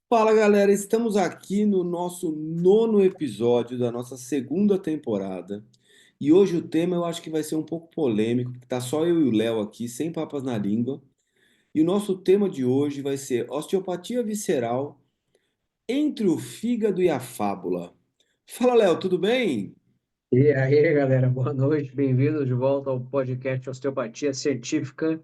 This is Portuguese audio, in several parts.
Fala galera, estamos aqui no nosso nono episódio da nossa segunda temporada. E hoje o tema eu acho que vai ser um pouco polêmico, porque tá só eu e o Léo aqui, sem papas na língua. E o nosso tema de hoje vai ser osteopatia visceral entre o fígado e a fábula. Fala Léo, tudo bem? E aí, galera, boa noite, bem-vindos de volta ao podcast Osteopatia Científica,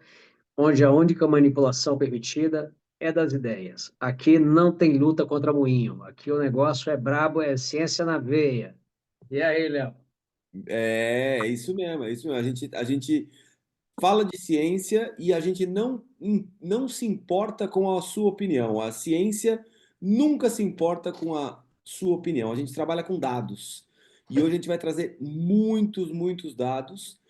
onde a única manipulação permitida é das ideias. Aqui não tem luta contra moinho, aqui o negócio é brabo, é ciência na veia. E aí, Léo? É isso mesmo, é isso mesmo. A gente fala de ciência e a gente não se importa com a sua opinião. A ciência nunca se importa com a sua opinião. A gente trabalha com dados. E hoje a gente vai trazer muitos dados.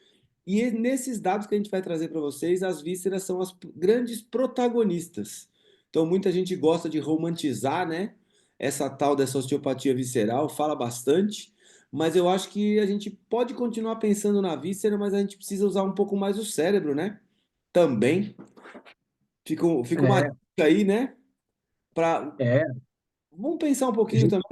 E nesses dados que a gente vai trazer para vocês, as vísceras são as grandes protagonistas. Então, muita gente gosta de romantizar, né? Essa tal dessa osteopatia visceral, fala bastante, mas eu acho que a gente pode continuar pensando na víscera, mas a gente precisa usar um pouco mais o cérebro, né? Também. Fica uma É, dica aí, né? Pra... é, Vamos pensar um pouquinho também.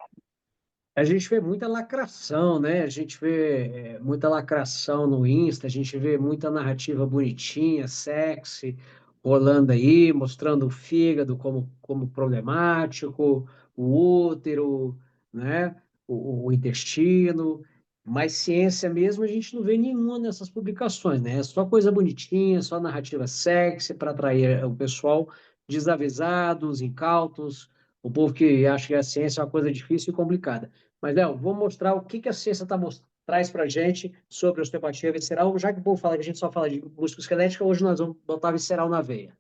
a gente vê muita lacração, né? A gente vê muita lacração no Insta, a gente vê muita narrativa bonitinha, sexy, rolando aí, mostrando o fígado como problemático, o útero, né? O intestino. Mas ciência mesmo a gente não vê nenhuma nessas publicações, né? É só coisa bonitinha, só narrativa sexy para atrair o pessoal desavisado, os incautos, o povo que acha que a ciência é uma coisa difícil e complicada. Mas, Léo, vou mostrar o que que a ciência traz para a gente sobre osteopatia visceral. Já que o povo fala que a gente só fala de músculo esquelética, hoje nós vamos botar visceral na veia.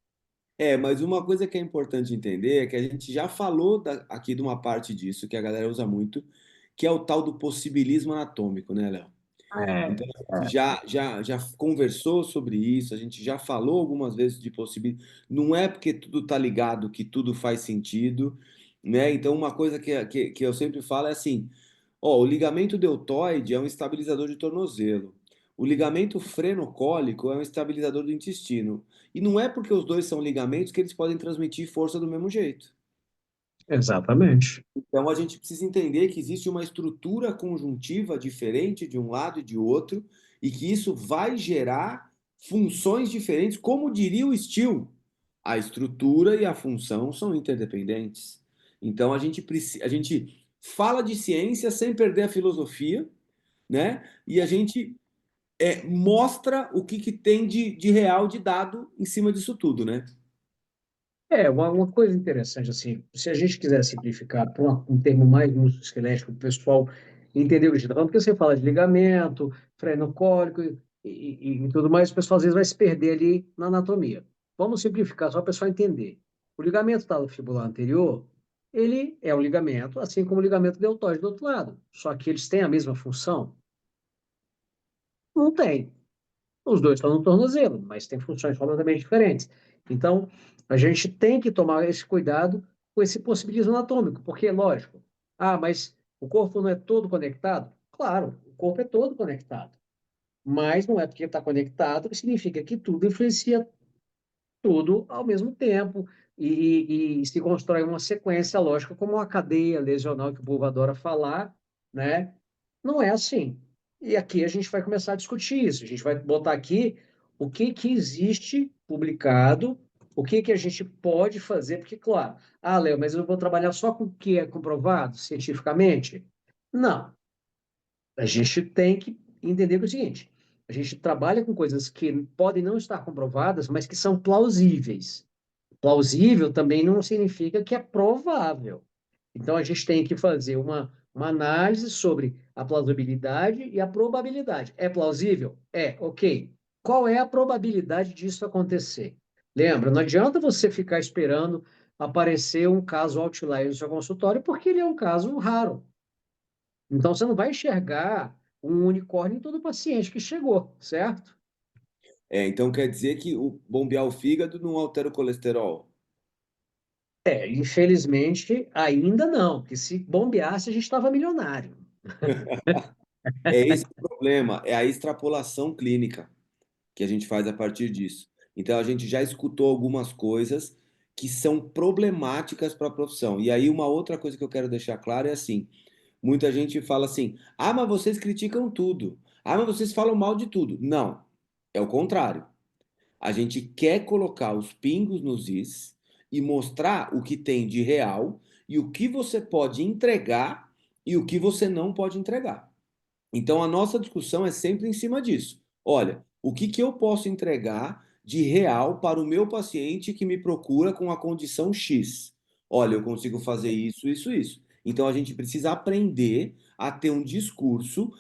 Mas uma coisa que é importante entender é que a gente já falou aqui de uma parte disso que a galera usa muito, que é o tal do possibilismo anatômico, né, Léo? É, Então, a gente já conversou sobre isso, a gente já falou algumas vezes de possibilidade. Não é porque tudo está ligado que tudo faz sentido, né? Então, uma coisa que eu sempre falo é assim: ó, o ligamento deltoide é um estabilizador de tornozelo. O ligamento frenocólico é um estabilizador do intestino. E não é porque os dois são ligamentos que eles podem transmitir força do mesmo jeito. exatamente. Então a gente precisa entender que existe uma estrutura conjuntiva diferente de um lado e de outro, e que isso vai gerar funções diferentes, como diria o Steele. A estrutura e a função são interdependentes. Então a gente fala de ciência sem perder a filosofia, né? E a gente mostra o que tem de real de dado em cima disso tudo, né? Uma coisa interessante, assim, se a gente quiser simplificar para um termo mais musculoesquelético, o pessoal entender o que a gente está falando, porque você fala de ligamento, frenocólico e tudo mais, o pessoal às vezes vai se perder ali na anatomia. Vamos simplificar só para o pessoal entender. O ligamento talofibular anterior, ele é um ligamento, assim como o ligamento deltoide do outro lado. Só que eles têm a mesma função? Não tem. Os dois estão no tornozelo, mas têm funções completamente diferentes. Então, a gente tem que tomar esse cuidado com esse possibilismo anatômico, porque, lógico, mas o corpo não é todo conectado? Claro, o corpo é todo conectado, mas não é porque está conectado que significa que tudo influencia tudo ao mesmo tempo e se constrói uma sequência lógica, como uma cadeia lesional que o povo adora falar, né? Não é assim. E aqui a gente vai começar a discutir isso. A gente vai botar aqui o que que existe publicado, o que que a gente pode fazer, porque, claro, Léo, mas eu vou trabalhar só com o que é comprovado cientificamente? Não. A gente tem que entender que é o seguinte: a gente trabalha com coisas que podem não estar comprovadas, mas que são plausíveis. Plausível também não significa que é provável. Então, a gente tem que fazer uma análise sobre a plausibilidade e a probabilidade. É plausível? É, ok. Qual é a probabilidade disso acontecer? Lembra, não adianta você ficar esperando aparecer um caso outlier no seu consultório, porque ele é um caso raro. Então, você não vai enxergar um unicórnio em todo paciente que chegou, certo? Então quer dizer que o bombear o fígado não altera o colesterol. Infelizmente, ainda não, porque se bombeasse, a gente estava milionário. É esse o problema, é a extrapolação clínica que a gente faz a partir disso. Então a gente já escutou algumas coisas que são problemáticas para a profissão. E aí, uma outra coisa que eu quero deixar claro é assim: muita gente fala assim, ah, mas vocês criticam tudo. Ah, mas vocês falam mal de tudo. Não, é o contrário. A gente quer colocar os pingos nos is e mostrar o que tem de real e o que você pode entregar e o que você não pode entregar. Então a nossa discussão é sempre em cima disso. Olha, o que que eu posso entregar de real para o meu paciente que me procura com a condição X? Olha, eu consigo fazer isso, isso, isso. Então a gente precisa aprender a ter um discurso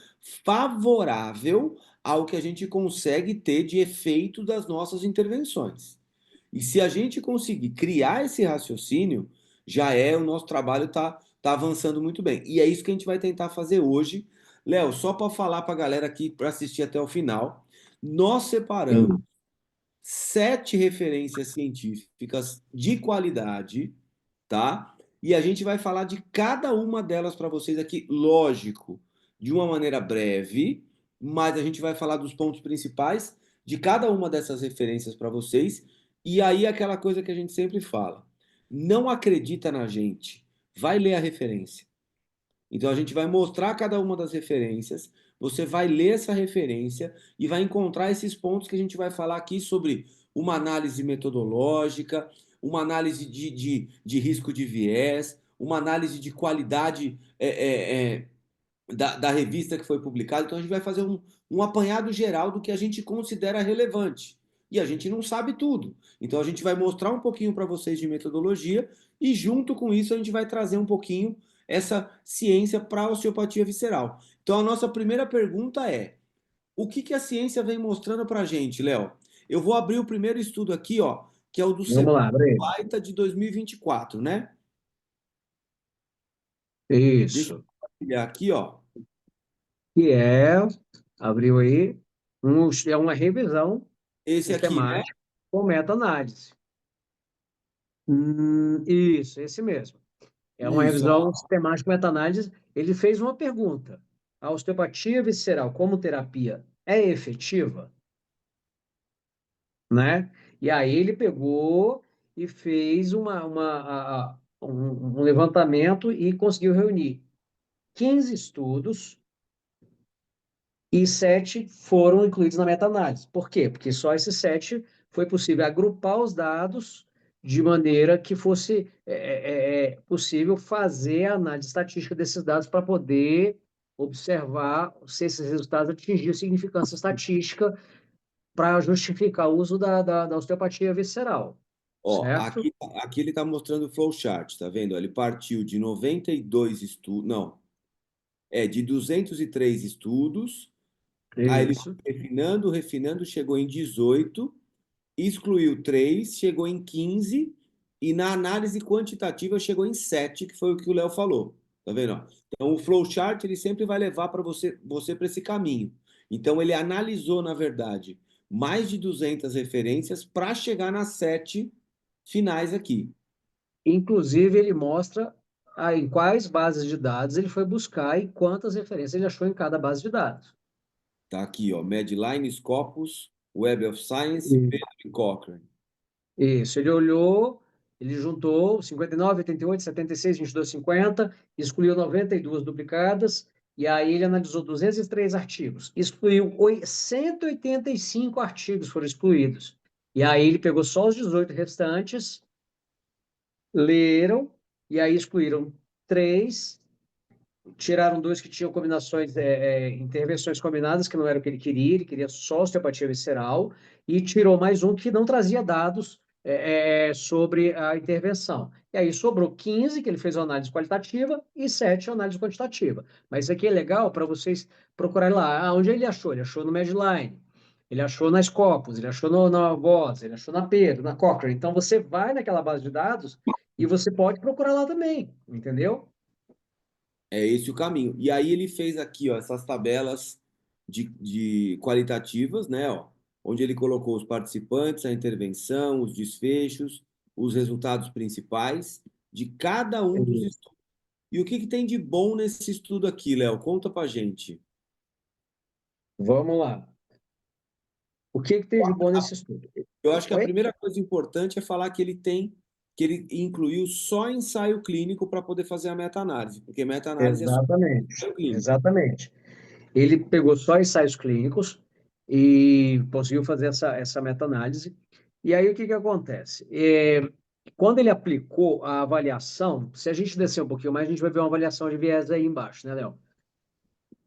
favorável ao que a gente consegue ter de efeito das nossas intervenções. E se a gente conseguir criar esse raciocínio, já é, o nosso trabalho tá avançando muito bem. E é isso que a gente vai tentar fazer hoje. Léo, só para falar para a galera aqui, para assistir até o final, nós separamos Sim. 7 referências científicas de qualidade, tá? E a gente vai falar de cada uma delas para vocês aqui, lógico, de uma maneira breve, mas a gente vai falar dos pontos principais de cada uma dessas referências para vocês. E aí aquela coisa que a gente sempre fala, não acredita na gente, vai ler a referência. Então a gente vai mostrar cada uma das referências, você vai ler essa referência e vai encontrar esses pontos que a gente vai falar aqui sobre uma análise metodológica, uma análise de risco de viés, uma análise de qualidade da revista que foi publicada. Então a gente vai fazer um apanhado geral do que a gente considera relevante. E a gente não sabe tudo. Então a gente vai mostrar um pouquinho para vocês de metodologia e junto com isso a gente vai trazer um pouquinho essa ciência para a osteopatia visceral. Então a nossa primeira pergunta é: o que que a ciência vem mostrando para a gente, Léo? Eu vou abrir o primeiro estudo aqui, ó, que é o do Vamos lá, Bre. Baita de 2024, né? Deixa eu Isso. compartilhar aqui, ó. Que é, abriu aí, é uma revisão Esse aqui, né? sistemática com meta-análise. Isso, esse mesmo. É uma Isso, revisão ó. sistemática com meta-análise. Ele fez uma pergunta: a osteopatia visceral como terapia é efetiva? Né? E aí ele pegou e fez um levantamento e conseguiu reunir 15 estudos e 7 foram incluídos na meta-análise. Por quê? Porque só esses 7 foi possível agrupar os dados de maneira que fosse possível fazer a análise estatística desses dados para poder observar se esses resultados atingiam significância estatística para justificar o uso da osteopatia visceral, Ó, certo? aqui ele está mostrando o flowchart, tá vendo? Ele partiu de 92 estudos, não, de 203 estudos, aí ele Isso. foi refinando, refinando, chegou em 18, excluiu 3, chegou em 15 e na análise quantitativa chegou em 7, que foi o que o Léo falou. Tá vendo? Ó? Então o flowchart ele sempre vai levar para você para esse caminho. Então ele analisou, na verdade, mais de 200 referências para chegar nas 7 finais aqui. Inclusive, ele mostra em quais bases de dados ele foi buscar e quantas referências ele achou em cada base de dados. Tá aqui, ó, Medline, Scopus, Web of Science, E- Pedro e Cochrane. Isso, ele olhou, ele juntou 59, 88, 76, 22, 50, excluiu 92 duplicadas, e aí ele analisou 203 artigos, excluiu 185 artigos foram excluídos. E aí ele pegou só os 18 restantes, leram, e aí excluíram três, tiraram dois que tinham combinações, intervenções combinadas, que não era o que ele queria só osteopatia visceral, e tirou mais um que não trazia dados sobre a intervenção. E aí sobrou 15, que ele fez uma análise qualitativa, e 7 análise quantitativa. Mas isso aqui é legal para vocês procurarem lá. Onde ele achou? Ele achou no Medline, ele achou na Scopus, ele achou na Voz, ele achou na Pedro, na Cochrane. Então você vai naquela base de dados e você pode procurar lá também, entendeu? É esse o caminho. E aí ele fez aqui, ó, essas tabelas de qualitativas, né, ó, onde ele colocou os participantes, a intervenção, os desfechos, os resultados principais de cada um dos estudos. E o que que tem de bom nesse estudo aqui, Léo? Conta pra gente. Vamos lá. O que que tem de bom nesse estudo? Eu acho que a Oi? primeira coisa importante é falar que ele tem que ele incluiu só ensaio clínico para poder fazer a meta-análise, porque meta-análise é só Exatamente, ensaio clínico. exatamente. Ele pegou só ensaios clínicos e conseguiu fazer essa meta-análise. E aí o que que acontece? Quando ele aplicou a avaliação, se a gente descer um pouquinho mais, a gente vai ver uma avaliação de viés aí embaixo, né, Léo?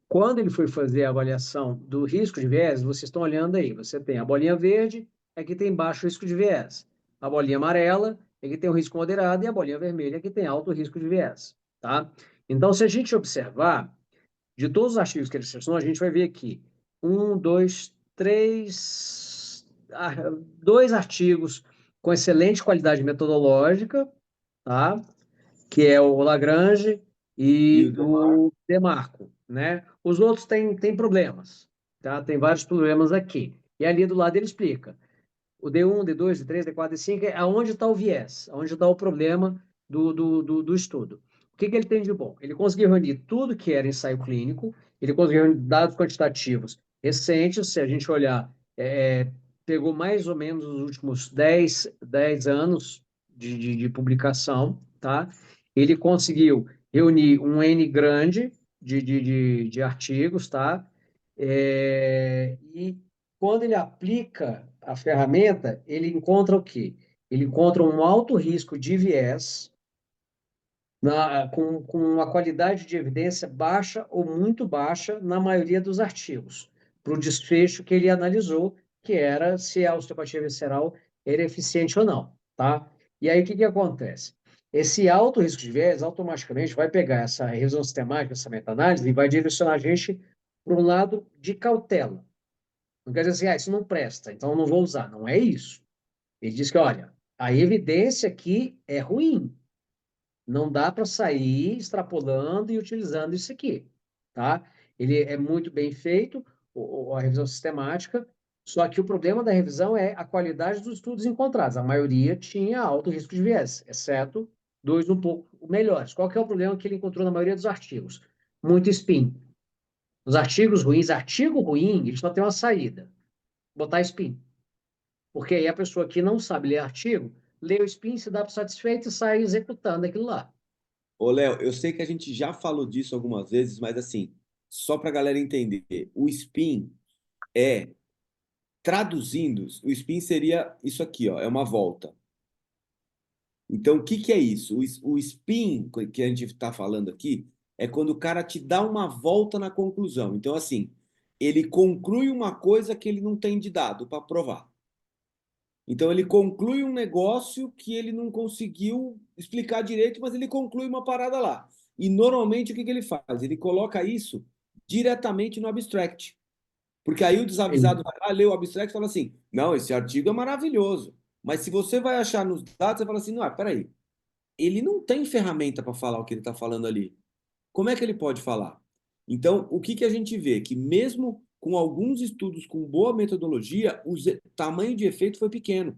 Quando ele foi fazer a avaliação do risco de viés, vocês estão olhando aí, você tem a bolinha verde, é que tem baixo risco de viés. A bolinha amarela é que tem um risco moderado e a bolinha vermelha é que tem alto risco de viés, tá? Então, se a gente observar, de todos os artigos que ele selecionou, a gente vai ver aqui um, dois, três, dois artigos com excelente qualidade metodológica, tá? Que é o Lagrange E o e Demar, o Demarco, né? Os outros têm problemas, tá? Tem vários problemas aqui. E ali do lado ele explica. O D1, D2, D3, D4, D5 é aonde está o viés, aonde está o problema do estudo. O que que ele tem de bom? Ele conseguiu reunir tudo que era ensaio clínico, ele conseguiu reunir dados quantitativos recentes, se a gente olhar, pegou mais ou menos os últimos 10 anos de publicação, tá? Ele conseguiu reunir um N grande de artigos, tá? E quando ele aplica a ferramenta, ele encontra o quê? Ele encontra um alto risco de viés com uma qualidade de evidência baixa ou muito baixa na maioria dos artigos, para o desfecho que ele analisou, que era se a osteopatia visceral era eficiente ou não, tá? E aí o que que acontece? Esse alto risco de viés automaticamente vai pegar essa revisão sistemática, essa meta-análise, e vai direcionar a gente para um lado de cautela. Não quer dizer assim, isso não presta, então eu não vou usar. Não é isso. Ele diz que, olha, a evidência aqui é ruim. Não dá para sair extrapolando e utilizando isso aqui, tá? Ele é muito bem feito, a revisão sistemática, só que o problema da revisão é a qualidade dos estudos encontrados. A maioria tinha alto risco de viés, exceto dois um pouco melhores. Qual que é o problema que ele encontrou na maioria dos artigos? Muito spin. Os artigos ruins, artigo ruim, ele só tem uma saída, botar spin. Porque aí a pessoa que não sabe ler artigo, lê o spin, se dá por satisfeito e sai executando aquilo lá. ô Léo, eu sei que a gente já falou disso algumas vezes, mas assim, só para a galera entender, o spin é, traduzindo, o spin seria isso aqui, ó, é uma volta. Então, o que que é isso? O spin que a gente está falando aqui é quando o cara te dá uma volta na conclusão. Então, assim, ele conclui uma coisa que ele não tem de dado para provar. Então, ele conclui um negócio que ele não conseguiu explicar direito, mas ele conclui uma parada lá. E normalmente o que que ele faz? Ele coloca isso diretamente no abstract. Porque aí o desavisado vai lá, lê o abstract e fala assim: não, esse artigo é maravilhoso. Mas se você vai achar nos dados, você fala assim: não, peraí, ele não tem ferramenta para falar o que ele está falando ali. Como é que ele pode falar? Então, o que que a gente vê? Que mesmo com alguns estudos com boa metodologia, o tamanho de efeito foi pequeno.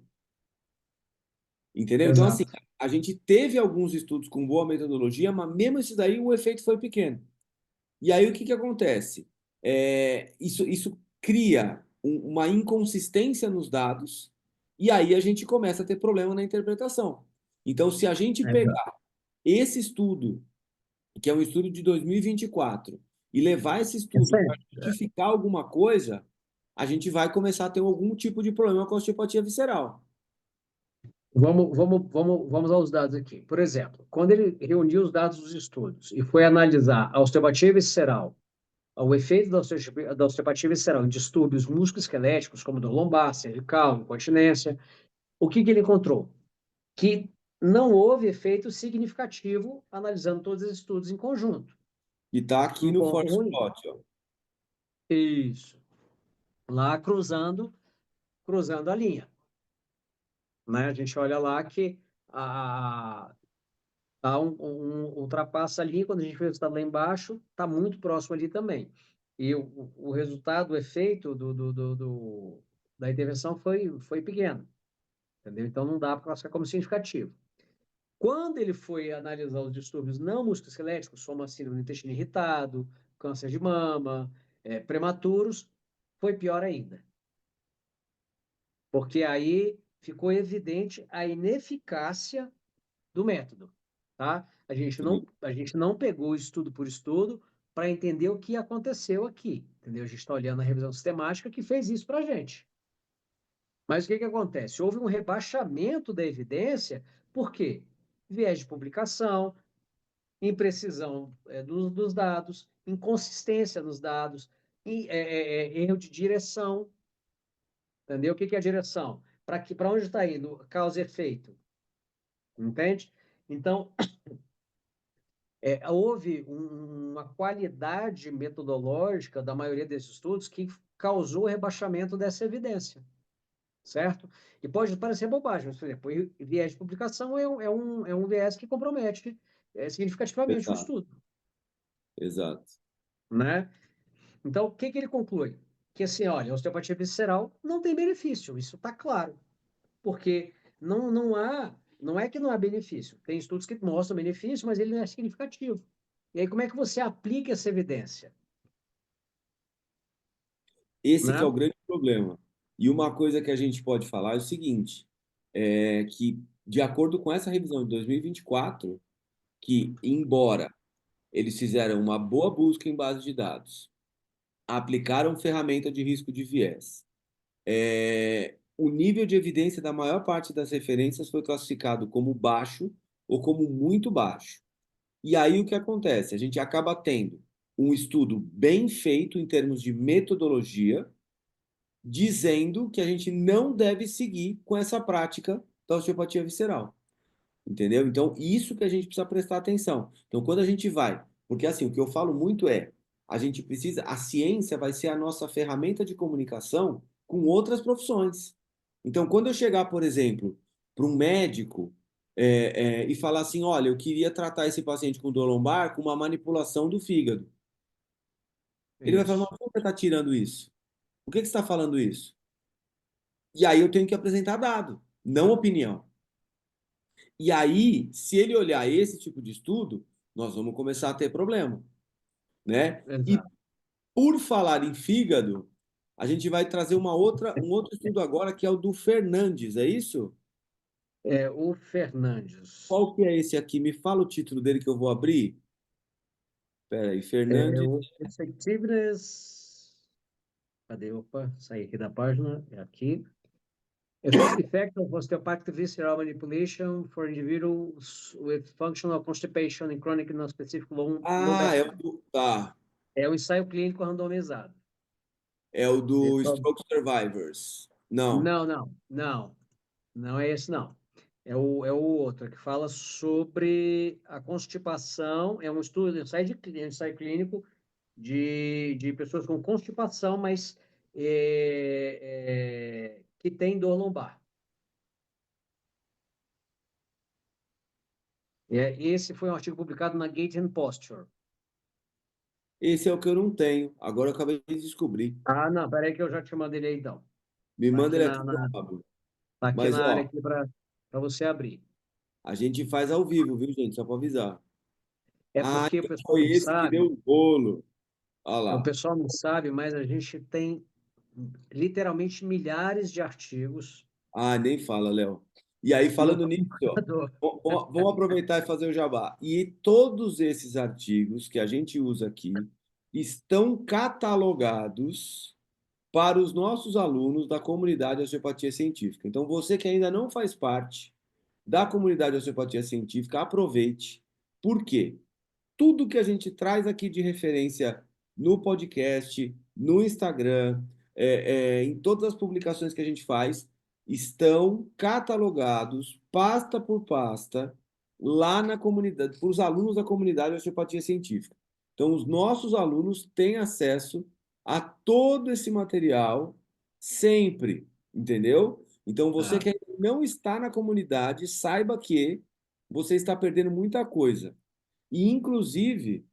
Entendeu? Então, assim, Exato, a gente teve alguns estudos com boa metodologia, mas mesmo esses daí o efeito foi pequeno. E aí o que que acontece? Isso cria uma inconsistência nos dados, e aí a gente começa a ter problema na interpretação. Então, se a gente exato. pegar esse estudo que é um estudo de 2024, e levar esse estudo Essa é. para justificar alguma coisa, a gente vai começar a ter algum tipo de problema com a osteopatia visceral. Vamos aos dados aqui. Por exemplo, quando ele reuniu os dados dos estudos e foi analisar a osteopatia visceral, o efeito da osteopatia visceral em distúrbios musculoesqueléticos, como dor lombar, cervical, incontinência, o que que ele encontrou? Que não houve efeito significativo analisando todos os estudos em conjunto. E está aqui Um no ponto Force ruim. Plot, ó. Isso. Lá cruzando a linha, né? A gente olha lá que a, tá ultrapassa ali, quando a gente vê o resultado lá embaixo, está muito próximo ali também. E o resultado, o efeito da intervenção foi pequeno, entendeu? Então não dá para classificar como significativo. Quando ele foi analisar os distúrbios não musculoesqueléticos, como a síndrome do intestino irritado, câncer de mama, prematuros, foi pior ainda, porque aí ficou evidente a ineficácia do método, tá? Sim, A gente não pegou estudo por estudo para entender o que aconteceu aqui, entendeu? A gente está olhando a revisão sistemática que fez isso para a gente. Mas o que que acontece? Houve um rebaixamento da evidência, por quê? Viés de publicação, imprecisão dos dados, inconsistência nos dados, erro de direção, entendeu? O que que é a direção? Para onde está indo? Causa e efeito, entende? Então, houve uma qualidade metodológica da maioria desses estudos que causou o rebaixamento dessa evidência, certo? E pode parecer bobagem, mas, por exemplo, o viés de publicação é um viés que compromete significativamente o exato, estudo, exato. né? Então, o que que ele conclui? Que assim, olha, a osteopatia visceral não tem benefício, isso está claro, porque não é que não há benefício. Tem estudos que mostram benefício, mas ele não é significativo. E aí, como é que você aplica essa evidência, Esse que é o né? grande problema. E uma coisa que a gente pode falar é o seguinte, é que, de acordo com essa revisão de 2024, que, embora eles fizeram uma boa busca em base de dados, aplicaram ferramenta de risco de viés, o nível de evidência da maior parte das referências foi classificado como baixo ou como muito baixo. E aí o que acontece? A gente acaba tendo um estudo bem feito em termos de metodologia, dizendo que a gente não deve seguir com essa prática da osteopatia visceral. Entendeu? Então, isso que a gente precisa prestar atenção. Então, quando a gente vai, porque assim, o que eu falo muito é, a gente precisa, a ciência vai ser a nossa ferramenta de comunicação com outras profissões. Então, quando eu chegar, por exemplo, para um médico e falar assim, olha, eu queria tratar esse paciente com dor lombar com uma manipulação do fígado. Ele vai falar, mas Isso. por que você está tirando isso? Por que você está falando isso? E aí eu tenho que apresentar dado, não opinião. E aí, se ele olhar esse tipo de estudo, nós vamos começar a ter problema, né? E Exato. por falar em fígado, a gente vai trazer um outro estudo agora que é o do Fernandes, é isso? É, o Fernandes. Qual que é esse aqui? Me fala o título dele que eu vou abrir. Pera aí, É, Fernandes. o Effectiveness. Cadê? Opa, saí aqui da página. É aqui. Effect of osteopathic visceral manipulation for individuals with functional constipation and chronic non-specific low Ah, back é o pain. do, tá. É um ensaio clínico randomizado. É o do Esse Stroke Survivors. Não. não. Não é esse, não. É o outro, que fala sobre a constipação. É um estudo, um ensaio clínico de pessoas com constipação, mas que tem dor lombar. Esse foi um artigo publicado na Gait and Posture. Esse é o que eu não tenho. Agora eu acabei de descobrir. Ah, não, peraí que eu já te mandei ele aí, então. Me Tá manda aqui ele aqui na, que eu na, abro. tá aqui Mas, na área ó, aqui para você abrir. a gente faz ao vivo, viu, gente? Só para avisar. É Ah, porque o então pessoal foi não esse que deu sabe, o bolo. Olha o lá. pessoal não sabe, mas a gente tem literalmente milhares de artigos Ah, nem fala, Léo. E aí, no falando nisso, ó, computador. vamos aproveitar e fazer o jabá. E todos esses artigos que a gente usa aqui estão catalogados para os nossos alunos da comunidade de osteopatia científica. Então, você que ainda não faz parte da comunidade de osteopatia científica, aproveite. Por quê? Tudo que a gente traz aqui de referência no podcast, no Instagram, em todas as publicações que a gente faz, estão catalogados, pasta por pasta, lá na comunidade, para os alunos da comunidade de osteopatia científica. Então, os nossos alunos têm acesso a todo esse material sempre, entendeu? Então, você Ah, que ainda não está na comunidade, saiba que você está perdendo muita coisa. E, inclusive,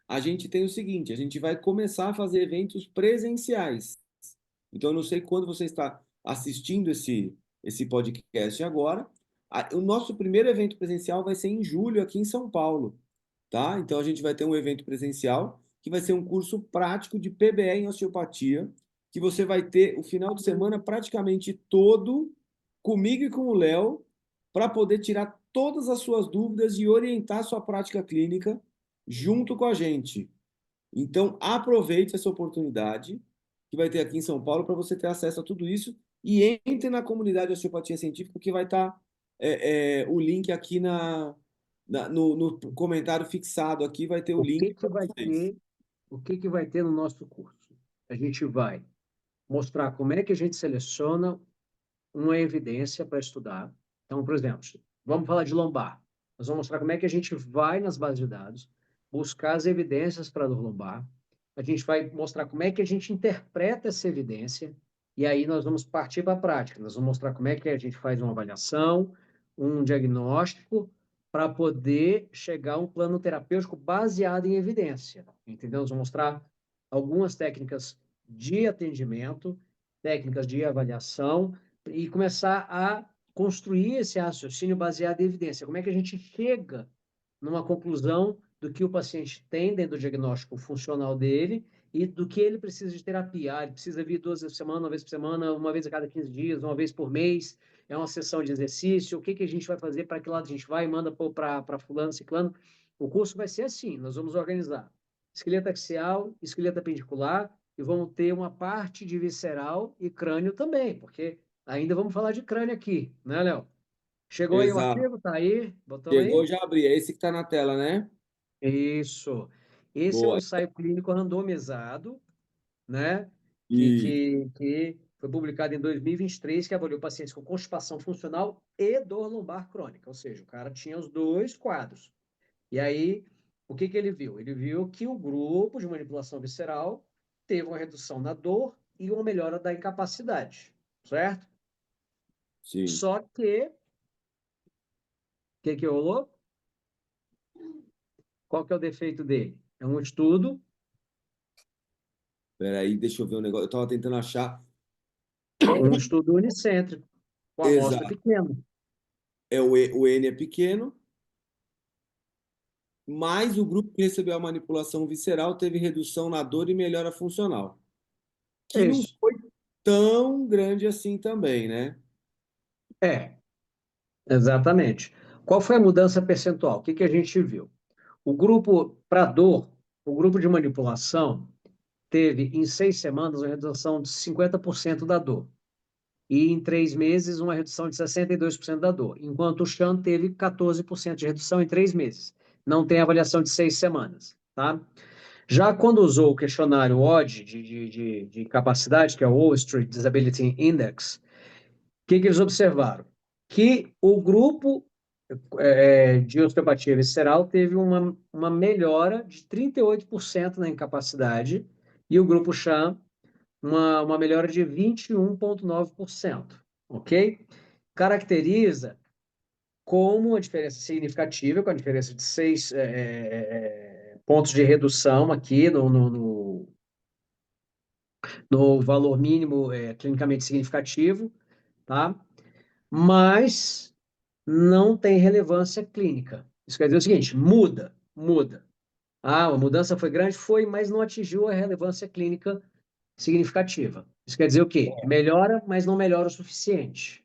a gente tem o seguinte: a gente vai começar a fazer eventos presenciais. Então, eu não sei quando você está assistindo esse podcast agora. O nosso primeiro evento presencial vai ser em julho, aqui em São Paulo, tá? Então, a gente vai ter um evento presencial que vai ser um curso prático de PBE em osteopatia, que você vai ter o final de semana praticamente todo comigo e com o Léo, para poder tirar todas as suas dúvidas e orientar a sua prática clínica junto com a gente. Então, aproveite essa oportunidade que vai ter aqui em São Paulo para você ter acesso a tudo isso e entre na comunidade de osteopatia científica, que vai estar o link aqui no comentário fixado aqui, vai ter o O que link que para vai vocês. ter, o que que vai ter no nosso curso? A gente vai mostrar como é que a gente seleciona uma evidência para estudar. Então, por exemplo, vamos falar de lombar. Nós vamos mostrar como é que a gente vai nas bases de dados, buscar as evidências para dor lombar. A gente vai mostrar como é que a gente interpreta essa evidência, e aí nós vamos partir para a prática. Nós vamos mostrar como é que a gente faz uma avaliação, um diagnóstico, para poder chegar a um plano terapêutico baseado em evidência. Entendeu? Nós vamos mostrar algumas técnicas de atendimento, técnicas de avaliação, e começar a construir esse raciocínio baseado em evidência. Como é que a gente chega numa conclusão do que o paciente tem dentro do diagnóstico funcional dele e do que ele precisa de terapia. Ah, ele precisa vir 2 vezes por semana, uma vez por semana, uma vez a cada 15 dias, uma vez por mês, é uma sessão de exercício, o que que a gente vai fazer, para que lado a gente vai, manda para fulano, ciclano. O curso vai ser assim, nós vamos organizar esqueleto axial, esqueleto apendicular, e vamos ter uma parte de visceral e crânio também, porque ainda vamos falar de crânio aqui, né, Léo? Chegou aí o Exato. artigo? Tá aí? Botamos Chegou, aí? já abri. É esse que está na tela, né? Isso. Esse é um Boa. ensaio clínico randomizado, né? Que, E que, que foi publicado em 2023, que avaliou pacientes com constipação funcional e dor lombar crônica. Ou seja, o cara tinha os dois quadros. E aí, o que que ele viu? Ele viu que o grupo de manipulação visceral teve uma redução na dor e uma melhora da incapacidade, certo? sim. Só que, o que que rolou? Qual que é o defeito dele? É um estudo, Espera aí, deixa eu ver um negócio. Eu estava tentando achar. um estudo unicêntrico, com amostra Exato. pequena. O N é pequeno, mas o grupo que recebeu a manipulação visceral teve redução na dor e melhora funcional, que não Isso. foi tão grande assim também, né? É, exatamente. Qual foi a mudança percentual? O que que a gente viu? O grupo para dor, o grupo de manipulação, teve em 6 semanas uma redução de 50% da dor. E em 3 meses, uma redução de 62% da dor, enquanto o Chan teve 14% de redução em 3 meses. Não tem avaliação de 6 semanas, tá? Já quando usou o questionário ODD de capacidade, que é o Wall Street Disability Index, o que que eles observaram? Que o grupo de osteopatia visceral teve uma melhora de 38% na incapacidade e o grupo Sham uma melhora de 21,9%, ok? Caracteriza como uma diferença significativa, com a diferença de 6 pontos de redução aqui no valor mínimo clinicamente significativo, tá? Mas não tem relevância clínica. Isso quer dizer o seguinte, muda. Ah, a mudança foi grande? Foi, mas não atingiu a relevância clínica significativa. Isso quer dizer o quê? Melhora, mas não melhora o suficiente.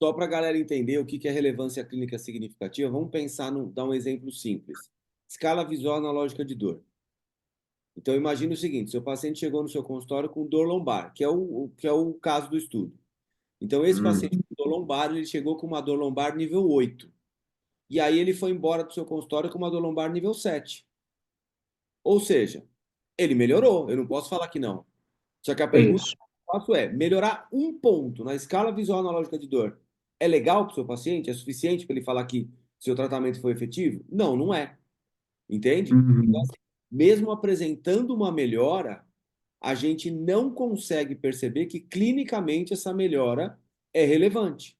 Só para a galera entender o que que é relevância clínica significativa, vamos pensar dar um exemplo simples. Escala visual analógica de dor. Então imagine o seguinte, seu paciente chegou no seu consultório com dor lombar, que é o caso do estudo. Então esse paciente Hum. com dor lombar, ele chegou com uma dor lombar nível 8. E aí ele foi embora do seu consultório com uma dor lombar nível 7. Ou seja, ele melhorou, eu não posso falar que não. Só que a pergunta Isso. que eu faço é: melhorar um ponto na escala visual analógica de dor é legal para o seu paciente? É suficiente para ele falar que seu tratamento foi efetivo? Não, não é. Entende? Então, Uhum. assim, mesmo apresentando uma melhora, a gente não consegue perceber que clinicamente essa melhora é relevante.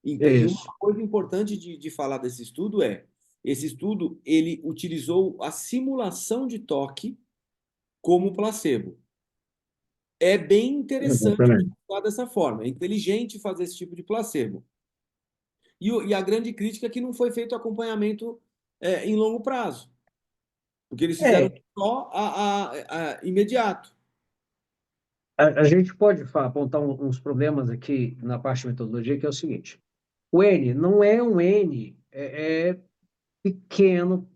Então, e uma Isso. coisa importante de falar desse estudo é, esse estudo ele utilizou a simulação de toque como placebo. É bem interessante Exatamente. utilizar dessa forma. É inteligente fazer esse tipo de placebo. E a grande crítica é que não foi feito acompanhamento em longo prazo, porque eles fizeram É, só imediato. a gente pode apontar uns problemas aqui na parte de metodologia, que é o seguinte: O N não é um N pequeno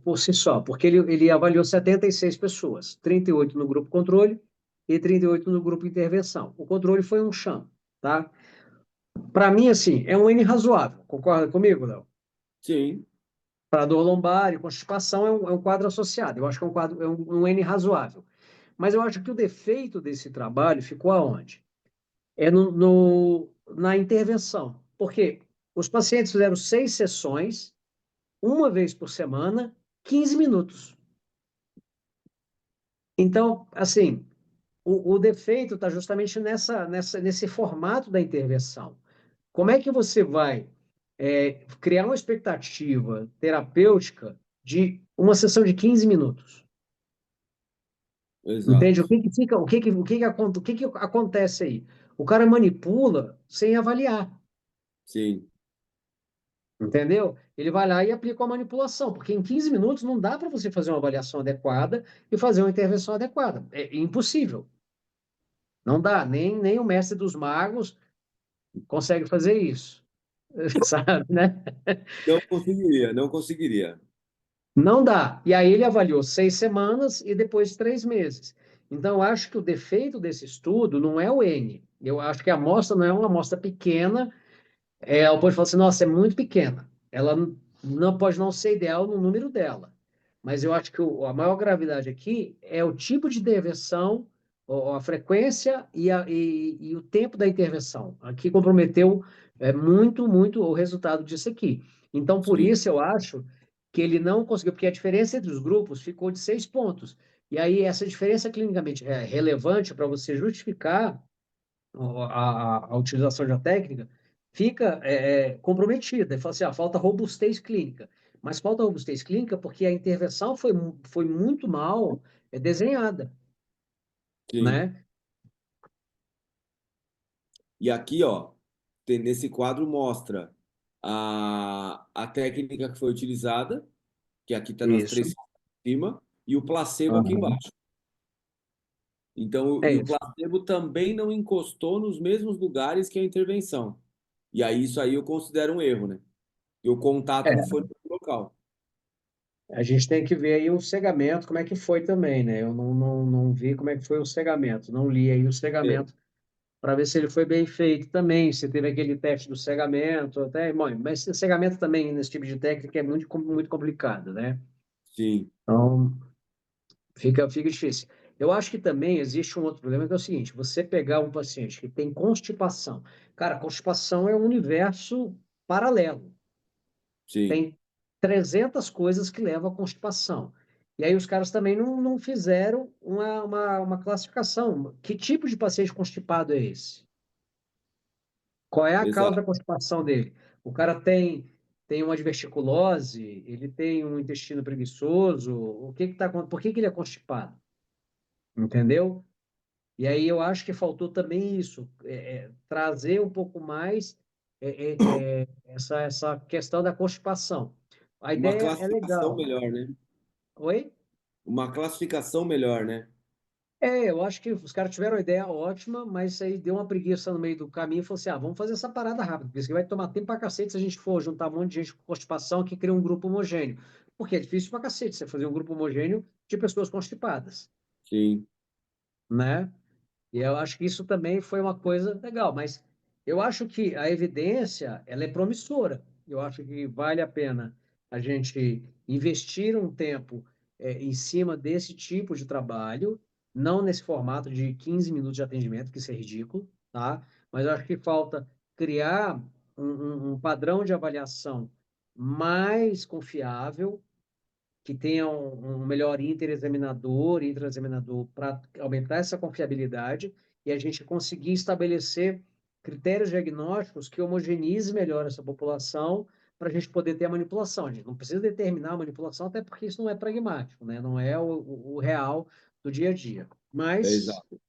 por si só, porque ele avaliou 76 pessoas, 38 no grupo controle e 38 no grupo intervenção. O controle foi um chão, tá? Para mim, assim, é um N razoável. Concorda comigo, Léo? Sim, Para dor lombar e constipação é um quadro associado. Eu acho que é um quadro, um N razoável. Mas eu acho que o defeito desse trabalho ficou aonde? É na intervenção. Porque os pacientes fizeram 6 sessões, uma vez por semana, 15 minutos. Então, assim, o defeito está justamente nesse formato da intervenção. Como é que você vai criar uma expectativa terapêutica de uma sessão de 15 minutos? Entende? exato. O que que acontece aí? O cara manipula sem avaliar, Sim, entendeu? Ele vai lá e aplica a manipulação, porque em 15 minutos não dá para você fazer uma avaliação adequada e fazer uma intervenção adequada. É impossível. Não dá. Nem o mestre dos magos consegue fazer isso, sabe, né? não conseguiria, não conseguiria. Não dá. E aí ele avaliou 6 semanas e depois 3 meses. Então, eu acho que o defeito desse estudo não é o N. Eu acho que a amostra não é uma amostra pequena. Ela pode falar assim, nossa, é muito pequena. Ela não pode não ser ideal no número dela. Mas eu acho que a maior gravidade aqui é o tipo de intervenção, a frequência e o tempo da intervenção. Aqui comprometeu muito o resultado disso aqui. Então, por Sim, isso eu acho que ele não conseguiu, porque a diferença entre os grupos ficou de 6 pontos. E aí, essa diferença clinicamente é relevante para você justificar a utilização da técnica fica comprometida. Ele fala assim, falta robustez clínica. Mas falta robustez clínica porque a intervenção foi muito mal desenhada, sim. né? E aqui, ó, nesse quadro mostra a técnica que foi utilizada, que aqui está nas Isso. três em cima, e o placebo aqui Aham. embaixo. Então, É e o isso. placebo também não encostou nos mesmos lugares que a intervenção. E aí, isso aí eu considero um erro, né? E o contato não É, foi no local. a gente tem que ver aí o cegamento, como é que foi também, né? Eu não vi como é que foi o cegamento, não li aí o É, cegamento para ver se ele foi bem feito também, se teve aquele teste do cegamento, até, bom, mas esse cegamento também nesse tipo de técnica é muito complicado, né? sim, Então, fica difícil. Eu acho que também existe um outro problema, que é o seguinte: você pegar um paciente que tem constipação. Cara, constipação é um universo paralelo. sim. Tem 300 coisas que levam à constipação. E aí os caras também não fizeram uma classificação. Que tipo de paciente constipado é esse? Qual é a causa da Exato. constipação dele? O cara tem uma diverticulose, ele tem um intestino preguiçoso, por que que ele é constipado? Entendeu? E aí eu acho que faltou também isso, trazer um pouco mais essa questão da constipação. A Uma ideia é classificação legal. melhor, né? Oi? Uma classificação melhor, né? Eu acho que os caras tiveram uma ideia ótima, mas aí deu uma preguiça no meio do caminho e falou assim: vamos fazer essa parada rápido, porque isso aqui vai tomar tempo pra cacete se a gente for juntar um monte de gente com constipação que cria um grupo homogêneo. Porque é difícil pra cacete você fazer um grupo homogêneo de pessoas constipadas, Sim. né? E eu acho que isso também foi uma coisa legal, mas eu acho que a evidência, ela é promissora. Eu acho que vale a pena a gente investir um tempo em cima desse tipo de trabalho, não nesse formato de 15 minutos de atendimento, que isso é ridículo, tá? Mas eu acho que falta criar um padrão de avaliação mais confiável, que tenha um melhor inter-examinador para aumentar essa confiabilidade e a gente conseguir estabelecer critérios diagnósticos que homogeneizem melhor essa população para a gente poder ter a manipulação. A gente não precisa determinar a manipulação, até porque isso não é pragmático, né? Não é o real do dia a dia. É Mas exato.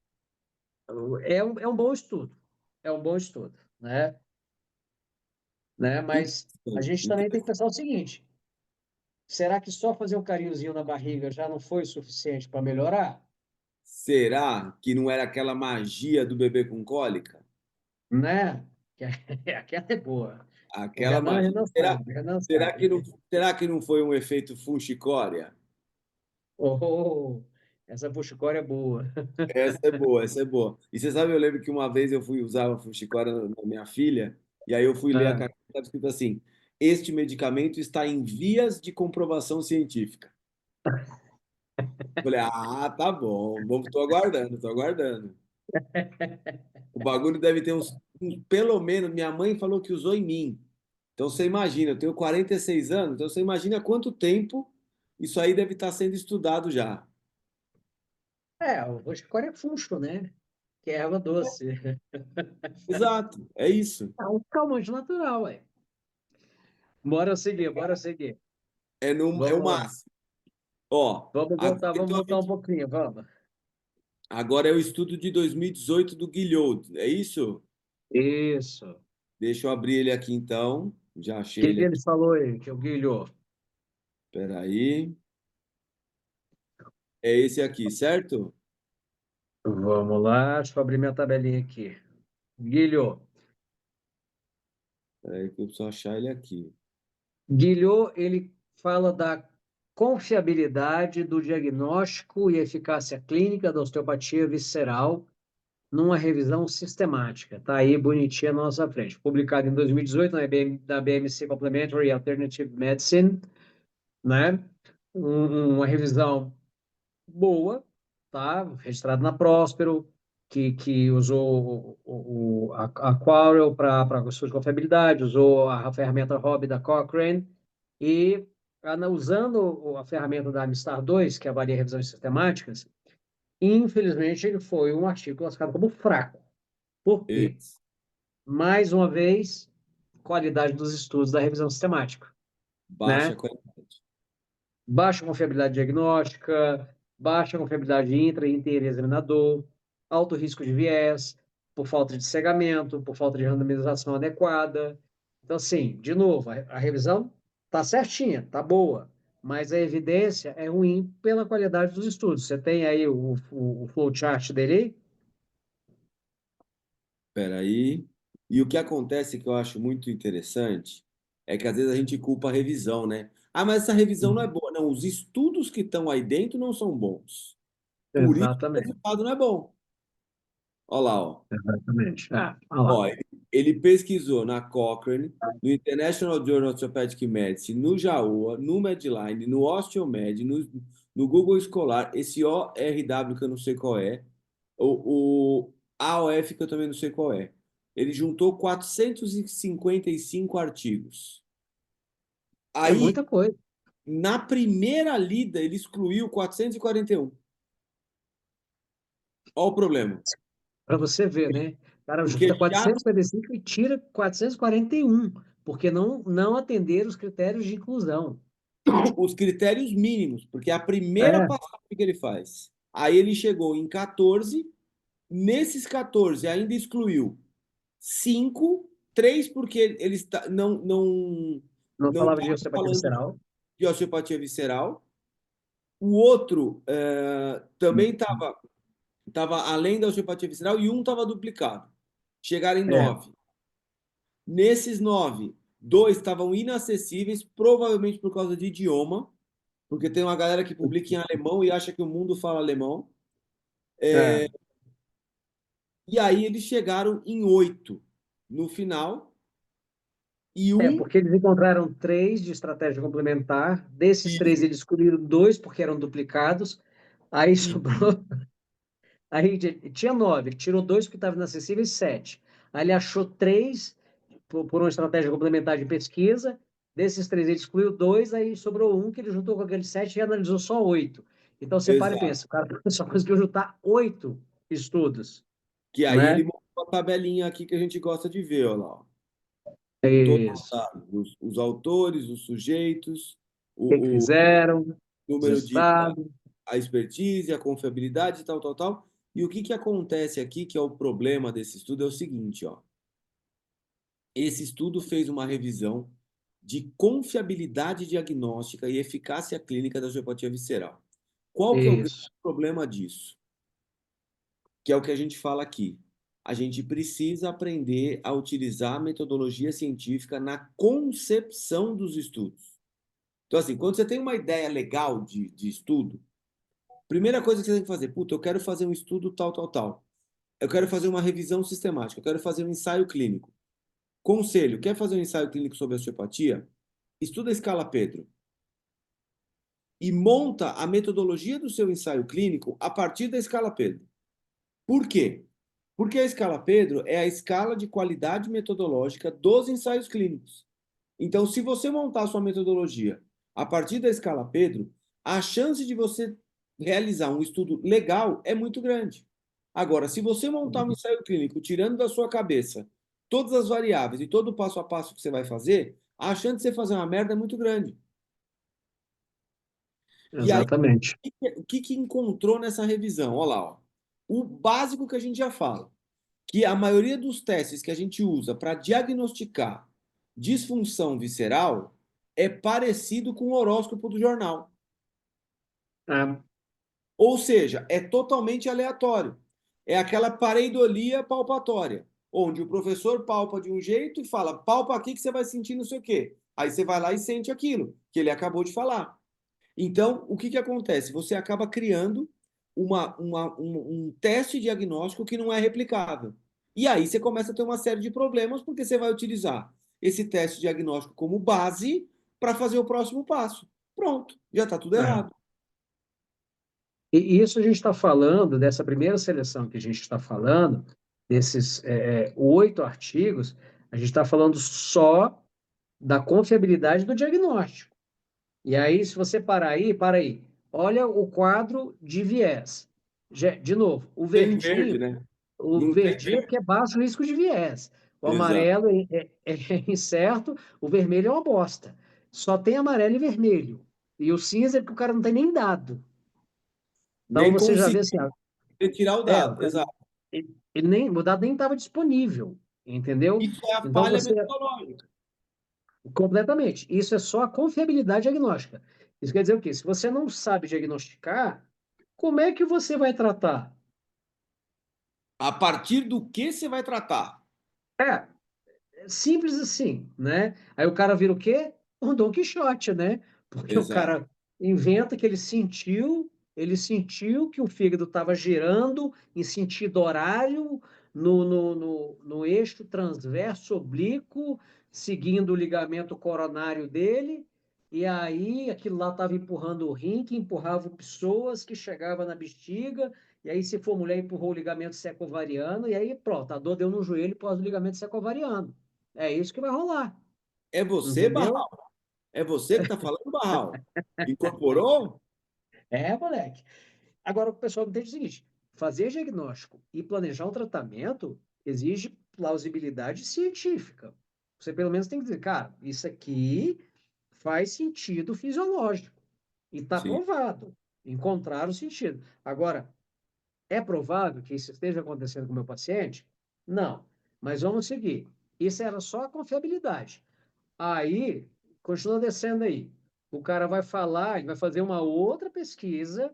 é um bom estudo. É um bom estudo, né? Mas a Interessante, gente também tem que interessante. pensar o seguinte: será que só fazer um carinhozinho na barriga já não foi suficiente para melhorar? Será que não era aquela magia do bebê com cólica? Né? Aquela é boa. O Aquela Renan, magia. Renan Será, sabe, o Renan será que sabe. não, será que não foi um efeito Funchicória? Oh, essa fuxicória é boa. Essa é boa, essa é boa. E você sabe, eu lembro que uma vez eu fui usar a Fujiquara na minha filha, e aí eu fui ler a Ah, carta, estava escrito assim: este medicamento está em vias de comprovação científica. Falei, ah, tá bom, tô aguardando, tô aguardando. O bagulho deve ter pelo menos, minha mãe falou que usou em mim. Então você imagina, eu tenho 46 anos, então você imagina quanto tempo isso aí deve estar sendo estudado já. o fuxicória é fuxo, né? Que é erva doce. Exato, é isso. É um calmante natural, ué. Bora seguir, bora seguir. É o Vamos lá. máximo. Ó, Vamos então voltar um pouquinho, vamos. agora é o estudo de 2018 do Guilhot, é isso? Isso. O Deixa eu abrir ele aqui então. Já achei que ele que ele aqui. falou aí, que o Guilherme? Espera aí. É esse aqui, certo? Vamos lá, deixa eu abrir minha tabelinha aqui. Guilherme. Espera aí que eu preciso achar ele aqui. Guilherme, ele fala da confiabilidade do diagnóstico e eficácia clínica da osteopatia visceral numa revisão sistemática. Está aí bonitinha na nossa frente. Publicado em 2018 na BMC Complementary Alternative Medicine, né? Uma revisão boa, tá? Registrado na Próspero, que usou a Quarel para sua confiabilidade, usou a ferramenta Hobby da Cochrane e usando a ferramenta da Amistar 2, que avalia revisões sistemáticas, infelizmente ele foi um artigo classificado como fraco. Por quê? Esse. Mais uma vez, qualidade dos estudos da revisão sistemática, Baixa né? qualidade. Baixa confiabilidade diagnóstica, baixa confiabilidade intra e interexaminador, alto risco de viés, por falta de cegamento, por falta de randomização adequada. Então, assim, de novo, a revisão está certinha, está boa, mas a evidência é ruim pela qualidade dos estudos. Você tem aí o flowchart dele aí? Espera aí. E o que acontece que eu acho muito interessante é que às vezes a gente culpa a revisão, né? Ah, mas essa revisão não é boa. Não, os estudos que estão aí dentro não são bons. Por isso o Exatamente, resultado não é bom. Olha lá, ó. exatamente. Olha lá. Ó, ele pesquisou na Cochrane, no International Journal of Orthopedic Medicine, no JAWA, no Medline, no Osteomed, no Google Escolar, esse ORW que eu não sei qual é, o AOF que eu também não sei qual é. Ele juntou 455 artigos. É Aí, muita coisa. na primeira lida, ele excluiu 441. Olha o problema. Para você ver, né? O cara Porque junta já 455 e tira 441, porque não atenderam os critérios de inclusão. os critérios mínimos, porque é a primeira É, passagem que ele faz. Aí ele chegou em 14, nesses 14 ainda excluiu 5, 3 porque ele está, não não falava de estava osteopatia falando visceral. de osteopatia visceral. O outro também estava além da osteopatia visceral e um estava duplicado. Chegaram em É, 9. Nesses 9, dois estavam inacessíveis, provavelmente por causa de idioma, porque tem uma galera que publica em alemão e acha que o mundo fala alemão. é, E aí eles chegaram em 8 no final e um porque eles encontraram três de estratégia complementar. Desses e, três, eles escolheram dois porque eram duplicados. Aí e sobrou. Aí tinha nove, ele tirou dois porque estavam inacessíveis, sete. Aí ele achou três por uma estratégia complementar de pesquisa. Desses três, ele excluiu dois, aí sobrou um que ele juntou com aqueles sete e analisou só oito. Então você para e exato. pensa, o cara só conseguiu juntar oito estudos, Que aí ele né? montou a tabelinha aqui que a gente gosta de ver, olha lá, ó. Com todos os Isso. dados, os autores, os sujeitos, O que que o fizeram, os número de resultados. a expertise, a confiabilidade, tal, tal, tal. E o que que acontece aqui, que é o problema desse estudo, é o seguinte, ó. Esse estudo fez uma revisão de confiabilidade diagnóstica e eficácia clínica da osteopatia visceral. Qual que é o grande Isso. problema disso? Que é o que a gente fala aqui. A gente precisa aprender a utilizar a metodologia científica na concepção dos estudos. Então, assim, quando você tem uma ideia legal de estudo, primeira coisa que você tem que fazer, puta, eu quero fazer um estudo tal, tal, tal. Eu quero fazer uma revisão sistemática, eu quero fazer um ensaio clínico. Conselho, quer fazer um ensaio clínico sobre osteopatia? Estuda a escala Pedro e monta a metodologia do seu ensaio clínico a partir da escala Pedro. Por quê? Porque a escala Pedro é a escala de qualidade metodológica dos ensaios clínicos. Então, se você montar a sua metodologia a partir da escala Pedro, a chance de você realizar um estudo legal é muito grande. Agora, se você montar um ensaio clínico tirando da sua cabeça todas as variáveis e todo o passo a passo que você vai fazer, a chance de você fazer uma merda é muito grande. E aí, Exatamente. o que que encontrou nessa revisão? Olha lá, ó. O básico que a gente já fala, que a maioria dos testes que a gente usa para diagnosticar disfunção visceral é parecido com o horóscopo do jornal. É, Ou seja, é totalmente aleatório. É aquela pareidolia palpatória, onde o professor palpa de um jeito e fala, palpa aqui que você vai sentir não sei o quê. Aí você vai lá e sente aquilo que ele acabou de falar. Então, o que que acontece? Você acaba criando um teste diagnóstico que não é replicável. E aí você começa a ter uma série de problemas, porque você vai utilizar esse teste diagnóstico como base para fazer o próximo passo. Pronto, já está tudo é. errado. E isso a gente está falando, dessa primeira seleção que a gente está falando, desses 8 artigos, a gente está falando só da confiabilidade do diagnóstico. E aí, se você parar aí, para aí, olha o quadro de viés. De novo, Tem verde, né? o Não tem verdinho é verde. porque é baixo risco de viés. O Exato. amarelo é incerto, o vermelho é uma bosta. Só tem amarelo e vermelho. E o cinza é porque o cara não tem nem dado. Então Nem você já vê consegui assim, retirar o é, dado. Exato. ele nem, o dado nem estava disponível, entendeu? Isso é a Então falha você, metodológica. completamente, isso é só a confiabilidade diagnóstica. Isso quer dizer o quê? Se você não sabe diagnosticar, como é que você vai tratar? A partir do que você vai tratar? É, simples assim, né? Aí o cara vira o quê? Um Dom Quixote, né? Porque o Exato. cara inventa que ele sentiu que o fígado estava girando em sentido horário no eixo transverso oblíquo, seguindo o ligamento coronário dele, e aí aquilo lá estava empurrando o rim, que empurrava pessoas, que chegava na bexiga, e aí, se for mulher, empurrou o ligamento secovariano, e aí pronto, a dor deu no joelho por causa do ligamento secovariano. É isso que vai rolar, É você, entendeu? Barral. É você que está falando, Barral. Incorporou? É, moleque. Agora, o pessoal entende o seguinte: fazer diagnóstico e planejar um tratamento exige plausibilidade científica. Você pelo menos tem que dizer, cara, isso aqui faz sentido fisiológico e está Sim. provado. Encontrar o sentido. Agora, é provável que isso esteja acontecendo com o meu paciente? Não. Mas vamos seguir. Isso era só a confiabilidade. Aí, continua descendo aí. O cara vai falar, ele vai fazer uma outra pesquisa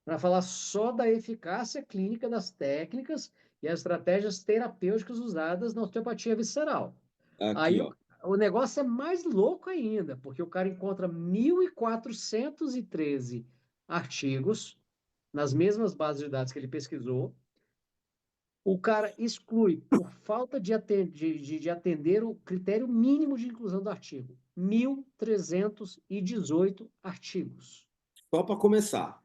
para falar só da eficácia clínica das técnicas e as estratégias terapêuticas usadas na osteopatia visceral. Aqui, Aí ó. o negócio é mais louco ainda, porque o cara encontra 1.413 artigos nas mesmas bases de dados que ele pesquisou. O cara exclui por falta de atender o critério mínimo de inclusão do artigo. 1.318 artigos. Só para começar.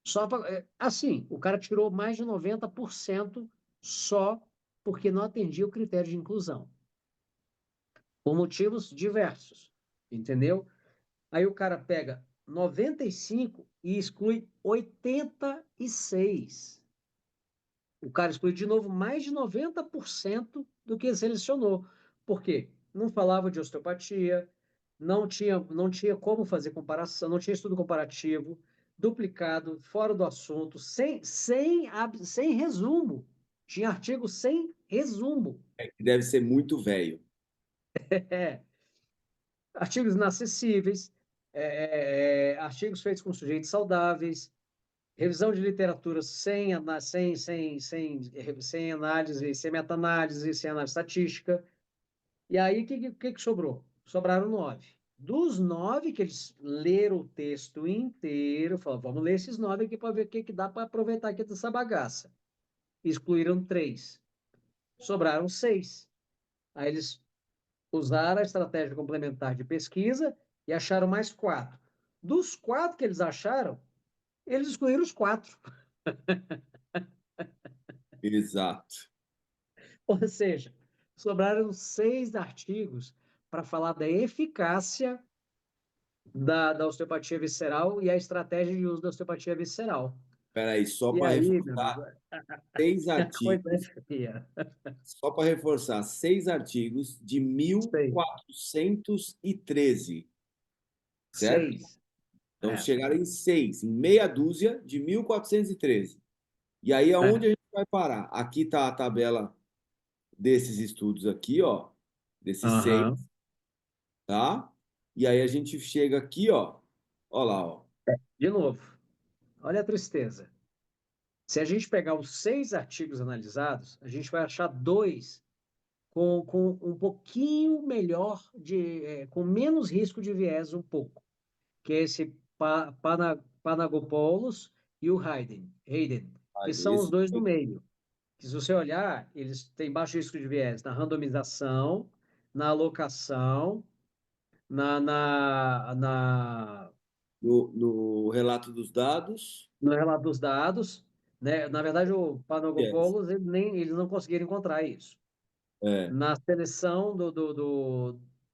Só pra, assim, o cara tirou mais de 90% só porque não atendia o critério de inclusão. Por motivos diversos, entendeu? Aí o cara pega 95 e exclui 86. O cara exclui de novo mais de 90% do que ele selecionou. Por quê? Não falava de osteopatia, não tinha como fazer comparação, não tinha estudo comparativo, duplicado, fora do assunto, sem resumo. Tinha artigo sem resumo. Deve ser muito velho. É, artigos inacessíveis, artigos feitos com sujeitos saudáveis, revisão de literatura sem análise, sem meta-análise, sem análise estatística. E aí, o que sobrou? Sobraram 9. Dos 9 que eles leram o texto inteiro, falaram, vamos ler esses 9 aqui para ver o que dá para aproveitar aqui dessa bagaça. Excluíram 3. Sobraram 6. Aí eles usaram a estratégia complementar de pesquisa e acharam mais 4. Dos 4 que eles acharam, eles excluíram os 4. Exato. Ou seja, sobraram 6 artigos para falar da eficácia da osteopatia visceral e a estratégia de uso da osteopatia visceral. Peraí, só E para aí, meu reforçar, amigo, seis a coisa é artigos, feia. só para reforçar, 6 artigos de mil Seis. quatrocentos e treze, certo? Seis. Então É, chegaram em 6, em meia dúzia de 1413. E aí, aonde a é. gente vai parar? Aqui está a tabela desses estudos aqui, ó, desses seis, Aham. tá? E aí a gente chega aqui, ó lá, ó. De novo, olha a tristeza. Se a gente pegar os 6 artigos analisados, a gente vai achar 2 com um pouquinho melhor com menos risco de viés um pouco, que é esse Panagopoulos e o Hayden, que são os Esse, dois do meio. Que se você olhar, eles têm baixo risco de viés na randomização, na alocação, na no relato dos dados, no relato dos dados, né? Na verdade, o yes. Panagopoulos, eles não conseguiram encontrar isso. É, Na seleção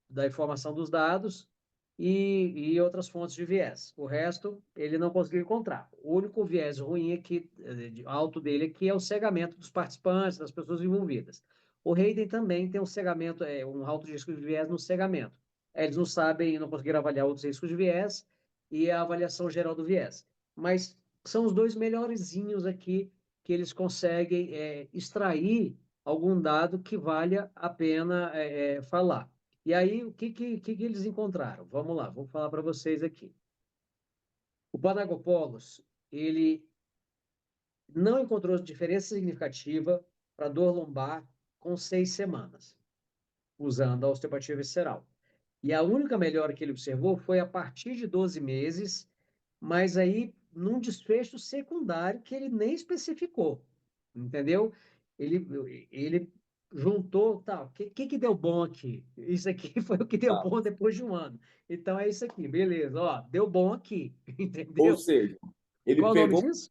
da informação dos dados e outras fontes de viés. O resto, ele não conseguiu encontrar. O único viés ruim aqui, alto dele aqui, é o cegamento dos participantes, das pessoas envolvidas. O Hayden também tem um cegamento, um alto risco de viés no cegamento. Eles não sabem, não conseguiram avaliar outros riscos de viés e a avaliação geral do viés. Mas são os dois melhorzinhos aqui que eles conseguem extrair algum dado que valha a pena falar. E aí, o que eles encontraram? Vamos lá, vou falar para vocês aqui. O Panagopoulos, ele não encontrou diferença significativa para dor lombar com 6 semanas, usando a osteopatia visceral. E a única melhora que ele observou foi a partir de 12 meses, mas aí num desfecho secundário que ele nem especificou, entendeu? Ele juntou, tá, o que deu bom aqui? Isso aqui foi o que deu tá. bom depois de um ano. Então é isso aqui, beleza, ó, deu bom aqui, Ou entendeu? seja, E ele qual é o nome pegou, disso?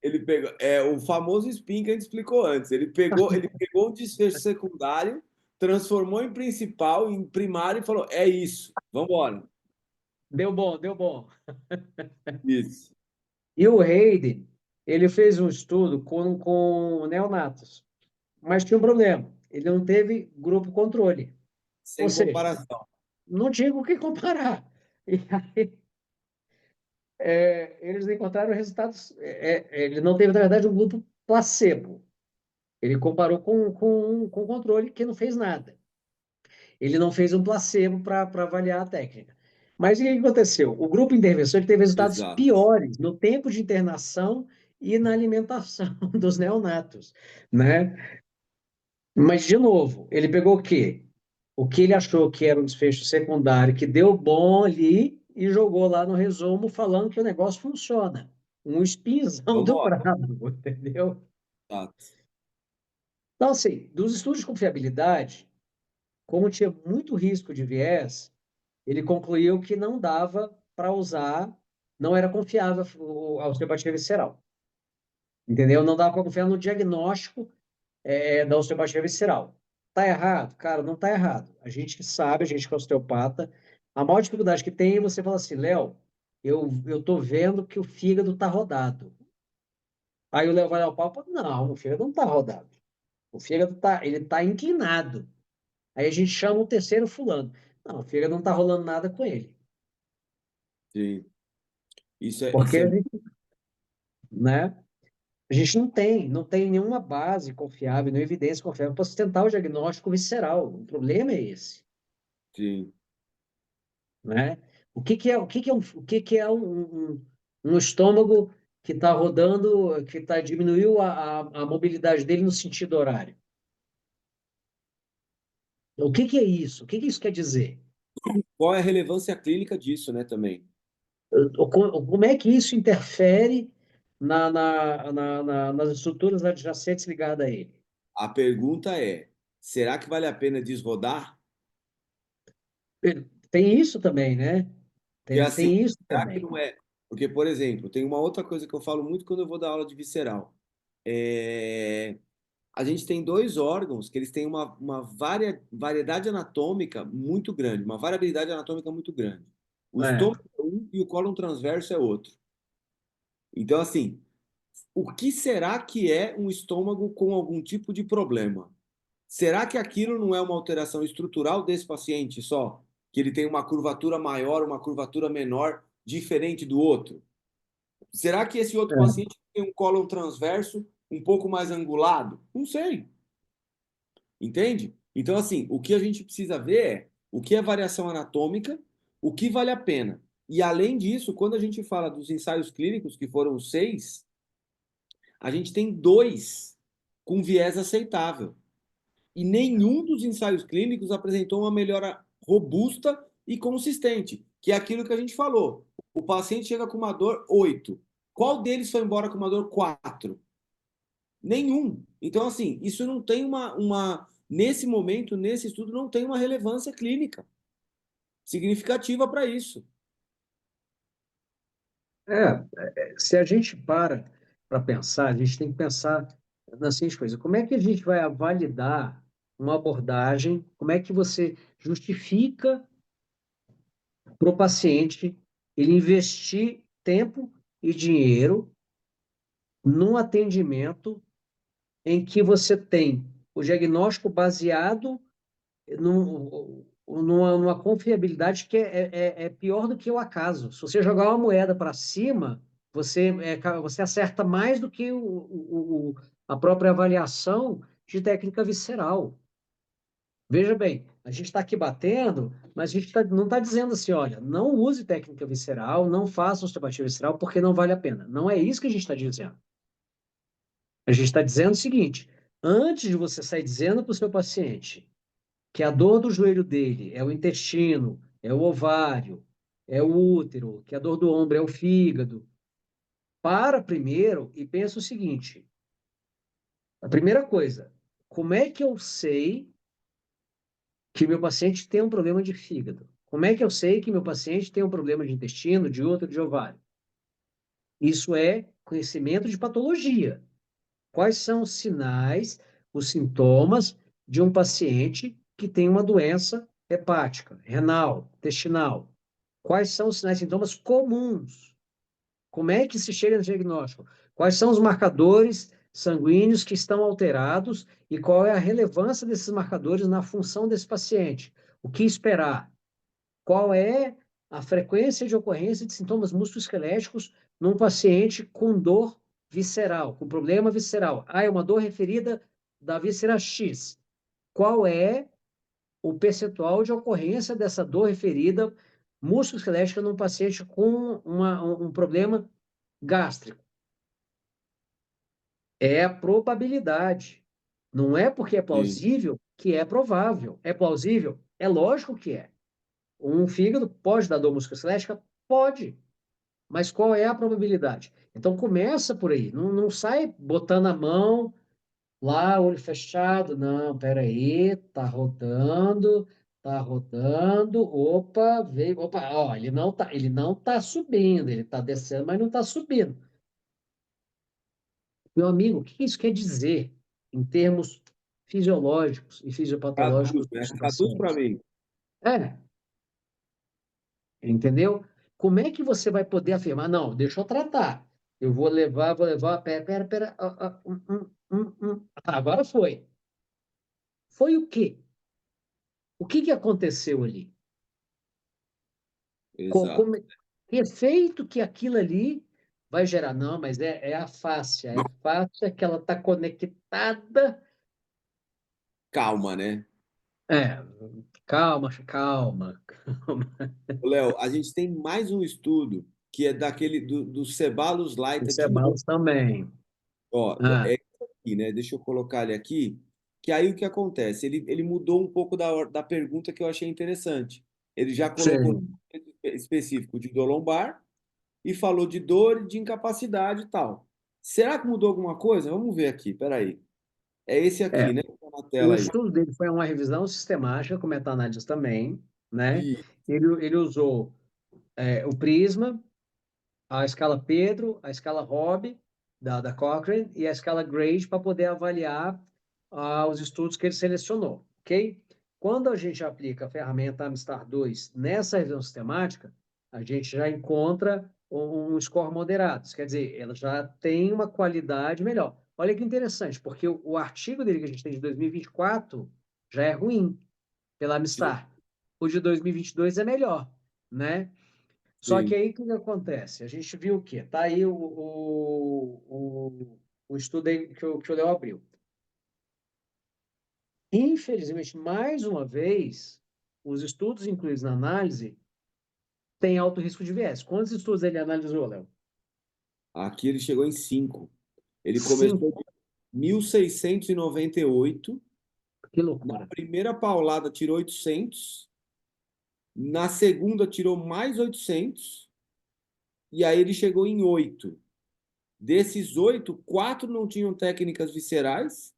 ele pegou, o famoso spin que a gente explicou antes. Ele pegou o desfecho secundário, transformou em principal, em primário e falou: é isso, vamos embora. Deu bom, deu bom. Isso. E o Hayden, ele fez um estudo com neonatos, mas tinha um problema, ele não teve grupo controle. Ou Sem seja, comparação. não tinha com o que comparar. E aí, eles encontraram resultados. Ele não teve, na verdade, um grupo placebo. Ele comparou com controle que não fez nada. Ele não fez um placebo para avaliar a técnica. Mas o que aconteceu? O grupo intervenção teve resultados Exato. piores no tempo de internação e na alimentação dos neonatos, né? Mas, de novo, ele pegou o quê? O que ele achou que era um desfecho secundário, que deu bom ali, e jogou lá no resumo falando que o negócio funciona. Um espinzão Vamos do embora. brabo, entendeu? Exato. Então, assim, dos estudos de confiabilidade, como tinha muito risco de viés, ele concluiu que não dava para usar, não era confiável a osteopatia visceral, entendeu? Não dava para confiar no diagnóstico da osteopatia visceral. Tá errado? Cara, não tá errado. A gente sabe, a gente que é osteopata, a maior dificuldade que tem é você falar assim, Léo, eu tô vendo que o fígado tá rodado. Aí o Léo vai dar o papo, não, o fígado não tá rodado. O fígado ele tá inclinado. Aí a gente chama o terceiro fulano. Não, o fígado não tá rolando nada com ele. Sim. Isso é, Porque isso é, né? A gente não tem nenhuma base confiável, nenhuma evidência confiável para sustentar o diagnóstico visceral. O problema é esse. sim. Né? O que que é um estômago que está rodando, que diminuiu a mobilidade dele no sentido horário. O que que é isso? O que que isso quer dizer? Qual é a relevância clínica disso, né, também? Como é que isso interfere nas estruturas adjacentes ligadas a ele? A pergunta é: será que vale a pena desrodar? Tem isso também, né? Porque assim, Tem isso será que também. não é? Porque, por exemplo, tem uma outra coisa que eu falo muito quando eu vou dar aula de visceral. É, a gente tem dois órgãos que eles têm uma variedade anatômica muito grande, uma variabilidade anatômica muito grande. O É, estômago é um e o cólon transverso é outro. Então, assim, o que será que é um estômago com algum tipo de problema? Será que aquilo não é uma alteração estrutural desse paciente só? Que ele tem uma curvatura maior, uma curvatura menor, diferente do outro? Será que esse outro é. paciente tem um cólon transverso um pouco mais angulado? Não sei. Entende? Então, assim, o que a gente precisa ver é o que é variação anatômica, o que vale a pena. E, além disso, quando a gente fala dos ensaios clínicos, que foram seis, a gente tem dois com viés aceitável. E nenhum dos ensaios clínicos apresentou uma melhora robusta e consistente, que é aquilo que a gente falou. O paciente chega com uma dor 8. Qual deles foi embora com uma dor 4? Nenhum. Então, assim, isso não tem nesse momento, nesse estudo, não tem uma relevância clínica significativa para isso. Se a gente para pensar, a gente tem que pensar nas seguintes coisas. Como é que a gente vai validar uma abordagem? Como é que você justifica para o paciente ele investir tempo e dinheiro num atendimento em que você tem o diagnóstico baseado numa confiabilidade que é pior do que o acaso. Se você jogar uma moeda para cima, você acerta mais do que a própria avaliação de técnica visceral. Veja bem, a gente está aqui batendo, mas a gente não está dizendo assim, olha, não use técnica visceral, não faça osteopatia visceral, porque não vale a pena. Não é isso que a gente está dizendo. A gente está dizendo o seguinte: antes de você sair dizendo para o seu paciente que a dor do joelho dele é o intestino, é o ovário, é o útero, que a dor do ombro é o fígado, para primeiro e pensa o seguinte: a primeira coisa, como é que eu sei que meu paciente tem um problema de fígado? Como é que eu sei que meu paciente tem um problema de intestino, de útero, de ovário? Isso é conhecimento de patologia. Quais são os sinais, os sintomas de um paciente que tem uma doença hepática, renal, intestinal? Quais são os sinais e sintomas comuns? Como é que se chega no diagnóstico? Quais são os marcadores sanguíneos que estão alterados e qual é a relevância desses marcadores na função desse paciente? O que esperar? Qual é a frequência de ocorrência de sintomas musculoesqueléticos num paciente com dor visceral, com problema visceral? Ah, é uma dor referida da víscera X. Qual é o percentual de ocorrência dessa dor referida musculoesquelética num paciente com um problema gástrico? É a probabilidade. Não é porque é Sim, plausível que é provável. É plausível? É lógico que é. Um fígado pode dar dor musculoesquelética? Pode. Mas qual é a probabilidade? Então começa por aí. Não sai botando a mão lá, olho fechado. Não, peraí, tá rodando. Opa, veio. Opa, ó, ele não tá subindo, ele tá descendo, mas não tá subindo. Meu amigo, o que isso quer dizer em termos fisiológicos e traduz, fisiopatológicos né? dos Traduz para pacientes? mim. É, entendeu? Como é que você vai poder afirmar, não, deixa eu tratar. Eu vou levar, pera, agora foi. Foi o quê? O que que aconteceu ali? Exato. Que efeito que aquilo ali vai gerar? Não, mas é a fáscia que ela está conectada. Calma, né? É, calma, calma, calma. Léo, a gente tem mais um estudo que é daquele do Ceballos O Leita de novo. Ceballos também. Ó, Ah, é esse aqui, né? Deixa eu colocar ele aqui. Que aí o que acontece? Ele mudou um pouco da pergunta que eu achei interessante. Ele já colocou sim. específico de dor lombar e falou de dor e de incapacidade e tal. Será que mudou alguma coisa? Vamos ver aqui, peraí. É esse É, aqui, né? Que tá na o tela aí. estudo dele foi uma revisão sistemática, com meta-análises também, né? E, Ele usou o Prisma, a escala Pedro, a escala Hobby, da Cochrane, e a escala Grade para poder avaliar os estudos que ele selecionou, ok? Quando a gente aplica a ferramenta Amistar 2 nessa revisão sistemática, a gente já encontra um score moderado, isso quer dizer, ela já tem uma qualidade melhor. Olha que interessante, porque o artigo dele que a gente tem de 2024 já é ruim pela sim, Amistar. O de 2022 é melhor, né? Só que sim. aí o que que acontece? A gente viu o quê? Tá aí o estudo aí que o Léo abriu. Infelizmente, mais uma vez, os estudos incluídos na análise têm alto risco de viés. Quantos estudos ele analisou, Léo? Aqui ele chegou em 5. Ele começou Cinco. em 1698. Que Na loucura. primeira paulada tirou 800. Na segunda tirou mais 800. E aí ele chegou em 8. Desses 8, 4 não tinham técnicas viscerais.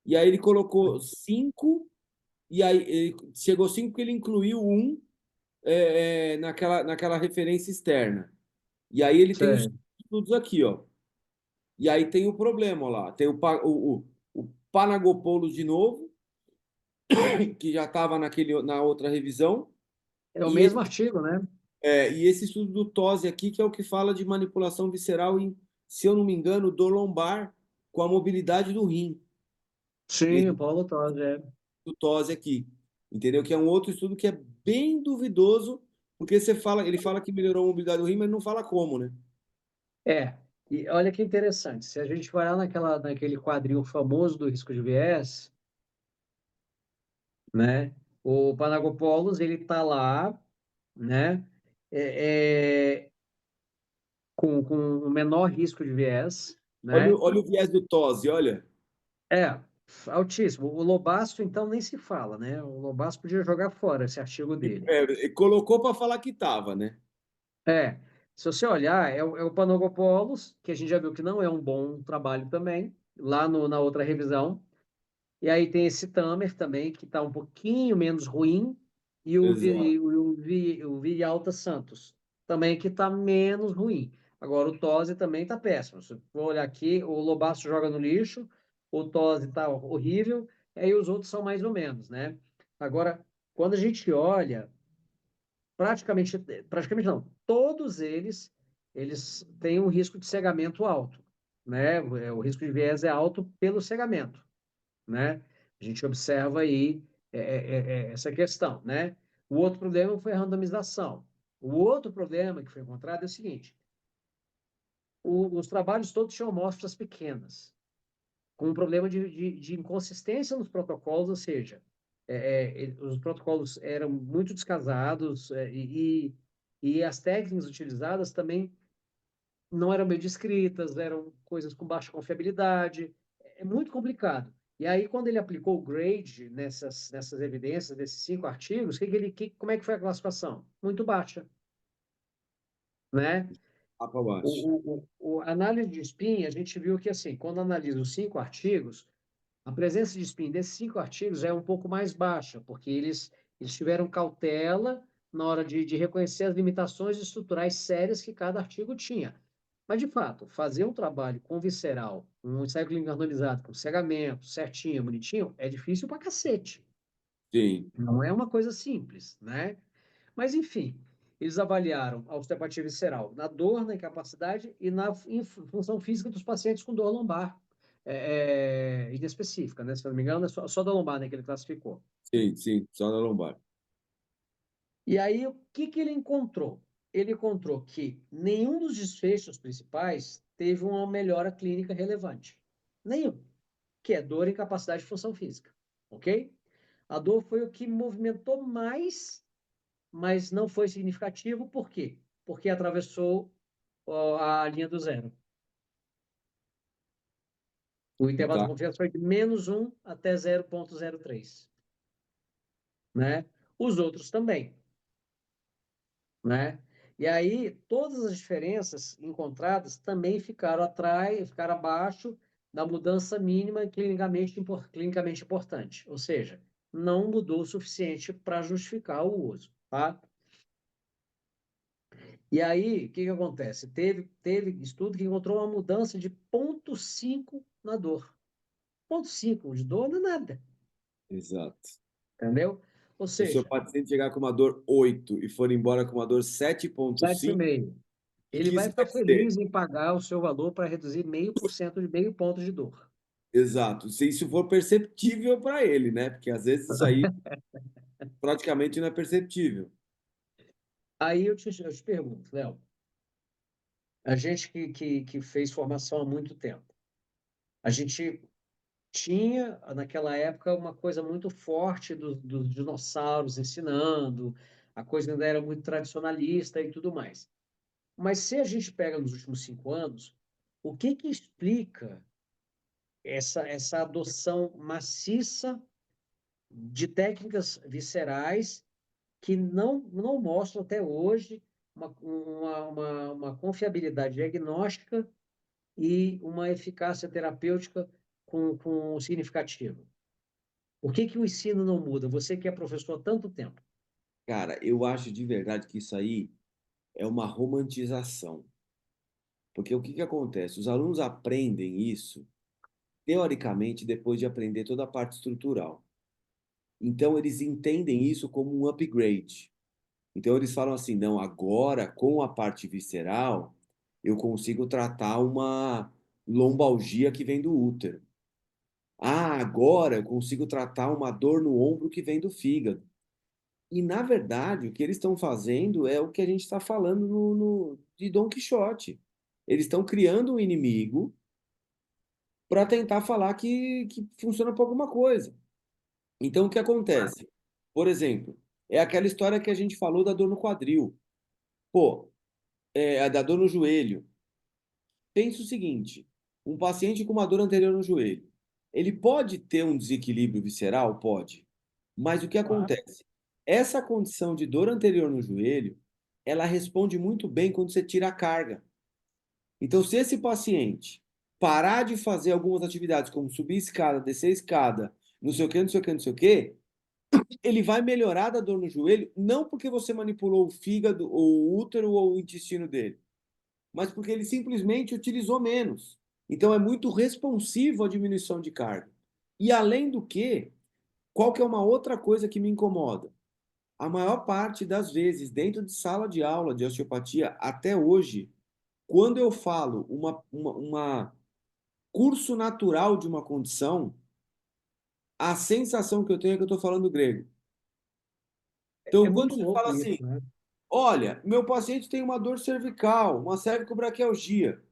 E aí ele colocou 5. E aí ele chegou 5 porque ele incluiu um naquela referência externa. E aí ele tem os Sério. estudos aqui, ó. E aí tem o problema ó lá. Tem o Panagopoulos de novo, que já estava na outra revisão. É o E mesmo esse, artigo, né? e esse estudo do Tosi aqui, que é o que fala de manipulação visceral em, se eu não me engano, dor lombar com a mobilidade do rim. Sim, o Esse Paulo Tosi, é. do Tosi aqui. Entendeu? Que é um outro estudo que é bem duvidoso, porque ele fala que melhorou a mobilidade do rim, mas não fala como, né? É. E olha que interessante. Se a gente vai lá naquele quadrinho famoso do risco de viés, né? O Panagopoulos, ele está lá, né? É, com o menor risco de viés, Olha, né? olha o viés do Tosi, olha. É, altíssimo. O Lobasto, então, nem se fala, né? O Lobasto podia jogar fora esse artigo dele. Colocou para falar que tava, né? É, se você olhar, é o Panagopoulos, que a gente já viu que não é um bom trabalho também, lá na outra revisão. E aí tem esse Tamer também, que está um pouquinho menos ruim, e Exato. o Virialta Santos, também que está menos ruim. Agora, o Tosi também está péssimo. Se for olhar aqui, o Lobato joga no lixo, o Tosi está horrível, e aí os outros são mais ou menos, né? Agora, quando a gente olha, praticamente não, todos eles têm um risco de cegamento alto, né? O risco de viés é alto pelo cegamento, né? A gente observa aí essa questão, né? O outro problema foi a randomização. O outro problema que foi encontrado é o seguinte: os trabalhos todos tinham amostras pequenas, com um problema de inconsistência nos protocolos, ou seja, os protocolos eram muito descasados e as técnicas utilizadas também não eram bem descritas, eram coisas com baixa confiabilidade, é muito complicado. E aí, quando ele aplicou o grade nessas evidências, desses 5 artigos, como é que foi a classificação? Muito baixa, né? Lá para baixo. A análise de spin, a gente viu que, assim, quando analisa os 5 artigos, a presença de spin desses 5 artigos é um pouco mais baixa, porque eles tiveram cautela na hora de reconhecer as limitações estruturais sérias que cada artigo tinha. Mas, de fato, fazer um trabalho com visceral, um ensaio clínico randomizado, com cegamento, certinho, bonitinho, é difícil pra cacete. Sim, Não é uma coisa simples, né? Mas, enfim, eles avaliaram a osteopatia visceral na dor, na incapacidade e na função física dos pacientes com dor lombar inespecífica, né? Se eu não me engano, é só da lombar, né, que ele classificou. sim, sim, só na lombar. E aí, o que ele encontrou? Ele encontrou que nenhum dos desfechos principais teve uma melhora clínica relevante. Nenhum. Que é dor, incapacidade de função física. Ok? A dor foi o que movimentou mais, mas não foi significativo. Por quê? porque atravessou a linha do zero. O intervalo de Tá. confiança foi de -1 até 0,03, né? Os outros também, né? E aí, todas as diferenças encontradas também ficaram atrás, ficaram abaixo da mudança mínima clinicamente importante. Ou seja, não mudou o suficiente para justificar o uso, tá? E aí, o que que acontece? Teve estudo que encontrou uma mudança de 0,5 na dor. 0,5 de dor não é nada, Exato. entendeu? Ou Se o seu seja, paciente chegar com uma dor 8 e for embora com uma dor 7,5, 7,5. o Ele que vai isso ficar quer dizer? feliz em pagar o seu valor para reduzir 0,5% de meio ponto de dor. Exato. Se isso for perceptível para ele, né? Porque às vezes isso aí praticamente não é perceptível. Aí eu te pergunto, Léo, a gente que fez formação há muito tempo, a gente tinha, naquela época, uma coisa muito forte dos dinossauros ensinando, a coisa ainda era muito tradicionalista e tudo mais. Mas se a gente pega nos últimos 5 anos, o que que explica essa adoção maciça de técnicas viscerais que não mostram até hoje uma confiabilidade diagnóstica e uma eficácia terapêutica com significativo? Por que que o ensino não muda? Você que é professor há tanto tempo. Cara, eu acho de verdade que isso aí é uma romantização. Porque o que que acontece? Os alunos aprendem isso, teoricamente, depois de aprender toda a parte estrutural. Então, eles entendem isso como um upgrade. Então, eles falam assim: não, agora, com a parte visceral, eu consigo tratar uma lombalgia que vem do útero. Ah, agora eu consigo tratar uma dor no ombro que vem do fígado. E, na verdade, o que eles estão fazendo é o que a gente está falando de Dom Quixote. Eles estão criando um inimigo para tentar falar que funciona para alguma coisa. Então, o que acontece? Por exemplo, é aquela história que a gente falou da dor no quadril. Pô, a da dor no joelho. Pensa o seguinte: um paciente com uma dor anterior no joelho, ele pode ter um desequilíbrio visceral? Pode. Mas o que Claro. acontece? Essa condição de dor anterior no joelho, ela responde muito bem quando você tira a carga. Então, se esse paciente parar de fazer algumas atividades, como subir escada, descer escada, não sei o que, não sei o que, não sei o que, ele vai melhorar da dor no joelho, não porque você manipulou o fígado, ou o útero, ou o intestino dele, mas porque ele simplesmente utilizou menos. Então, é muito responsivo à diminuição de carga. E além do que, qual que é uma outra coisa que me incomoda? A maior parte das vezes, dentro de sala de aula de osteopatia, até hoje, quando eu falo uma curso natural de uma condição, a sensação que eu tenho é que eu estou falando grego. É Então, quando muito você fala louco assim, isso, né? olha, meu paciente tem uma dor cervical, uma cervicobraquialgia.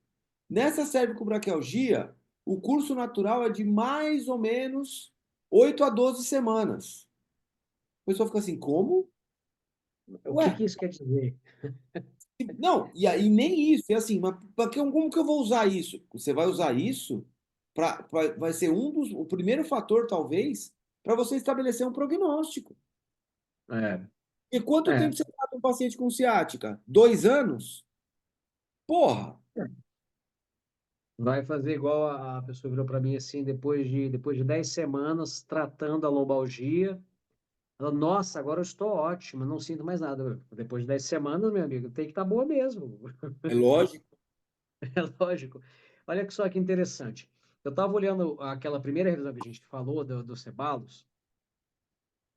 Nessa cervicobraquialgia, o curso natural é de mais ou menos 8 a 12 semanas. A pessoa fica assim, como? O Ué, que que isso quer dizer? não, e aí nem isso. É assim, mas como que eu vou usar isso? Você vai usar isso vai ser o primeiro fator, talvez, para você estabelecer um prognóstico. É, E quanto é. tempo você trata um paciente com ciática? 2 anos? Porra! Vai fazer igual a pessoa virou para mim assim, depois de 10 semanas tratando a lombalgia. Ela, nossa, agora eu estou ótima, não sinto mais nada. Depois de 10 semanas, meu amigo, tem que estar boa mesmo. É lógico. É lógico. Olha só que interessante. Eu estava olhando aquela primeira revisão que a gente falou do Ceballos,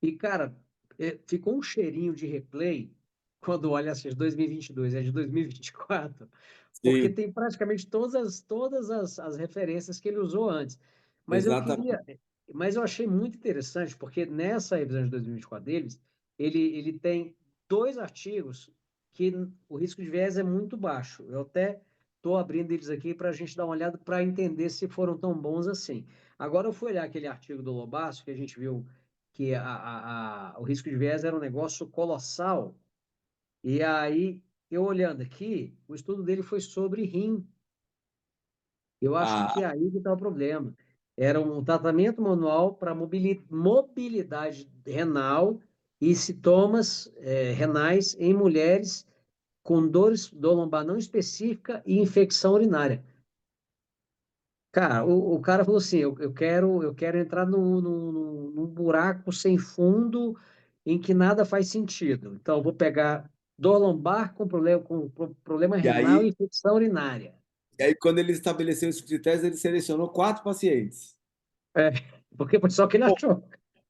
e, cara, ficou um cheirinho de replay quando olha assim, de 2022, é de 2024, porque Sim, tem praticamente todas as referências que ele usou antes. Mas eu exatamente. queria, mas eu achei muito interessante, porque nessa revisão de 2024 deles, ele tem dois artigos que o risco de viés é muito baixo. Eu até estou abrindo eles aqui para a gente dar uma olhada para entender se foram tão bons assim. Agora eu fui olhar aquele artigo do Lobasso, que a gente viu que o risco de viés era um negócio colossal, e aí eu olhando aqui, o estudo dele foi sobre rim. Eu acho Ah, que é aí que está o problema. Era um tratamento manual para mobilidade renal e sintomas renais em mulheres com dor lombar não específica e infecção urinária. Cara, o cara falou assim: eu quero entrar num buraco sem fundo em que nada faz sentido. Então, eu vou pegar dor lombar com problema e renal e aí, infecção urinária. e aí, quando ele estabeleceu esses critérios, ele selecionou 4 pacientes. É, porque foi só que ele achou.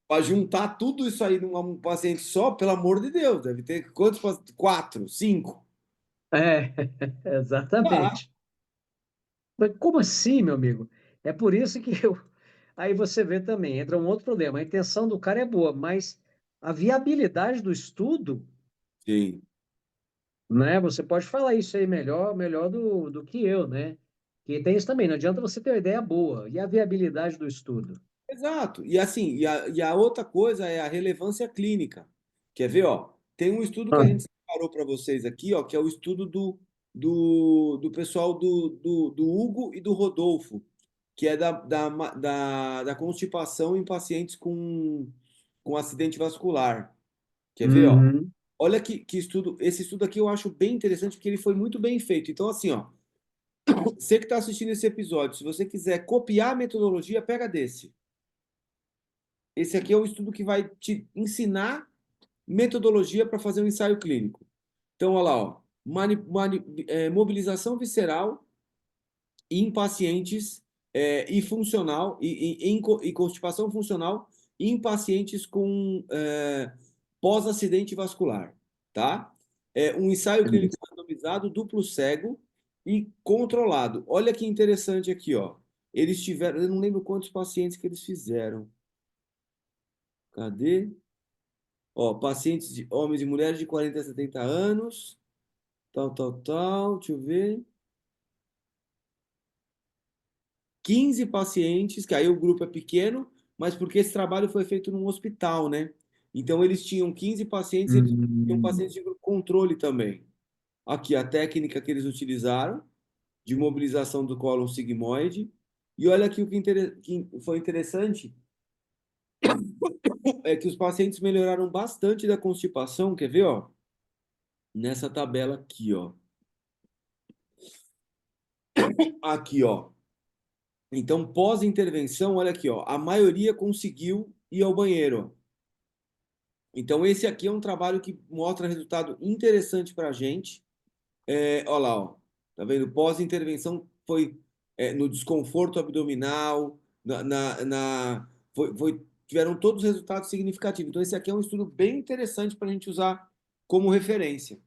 Para juntar tudo isso aí num um paciente só, pelo amor de Deus, deve ter quantos? 4, 5. É, exatamente. Mas como assim, meu amigo? É por isso que eu. Aí você vê também, entra um outro problema. A intenção do cara é boa, mas a viabilidade do estudo, Sim. né? Você pode falar isso aí melhor do que eu, né? Que tem isso também. Não adianta você ter uma ideia boa. E a viabilidade do estudo? Exato. E assim, e a outra coisa é a relevância clínica. Quer ver, ó? Tem um estudo que Ah. a gente separou para vocês aqui, ó, que é o estudo do pessoal do Hugo e do Rodolfo, que é da constipação em pacientes com acidente vascular. Quer ver, ó? Uhum. Olha que estudo. Esse estudo aqui eu acho bem interessante porque ele foi muito bem feito. Então, assim, ó, você que está assistindo esse episódio, se você quiser copiar a metodologia, pega desse. Esse aqui é o estudo que vai te ensinar metodologia para fazer um ensaio clínico. Então, olha lá, ó, mobilização visceral em pacientes e funcional e constipação funcional em pacientes com pós-acidente vascular, tá? É um ensaio clínico randomizado, duplo cego e controlado. Olha que interessante aqui, ó. Eles tiveram, eu não lembro quantos pacientes que eles fizeram. Cadê? Ó, pacientes de homens e mulheres de 40 a 70 anos, tal, deixa eu ver. 15 pacientes, que aí o grupo é pequeno, mas porque esse trabalho foi feito num hospital, né? Então eles tinham 15 pacientes e eles tinham Hum. pacientes de grupo controle também. Aqui a técnica que eles utilizaram de mobilização do cólon sigmoide. E olha aqui o que foi interessante é que os pacientes melhoraram bastante da constipação, quer ver, ó? Nessa tabela aqui, ó. Aqui, ó. Então, pós-intervenção, olha aqui, ó, a maioria conseguiu ir ao banheiro. Ó. Então, esse aqui é um trabalho que mostra resultado interessante para a gente. Olha lá, ó, tá vendo? Pós-intervenção foi no desconforto abdominal, tiveram todos os resultados significativos. Então, esse aqui é um estudo bem interessante para a gente usar como referência.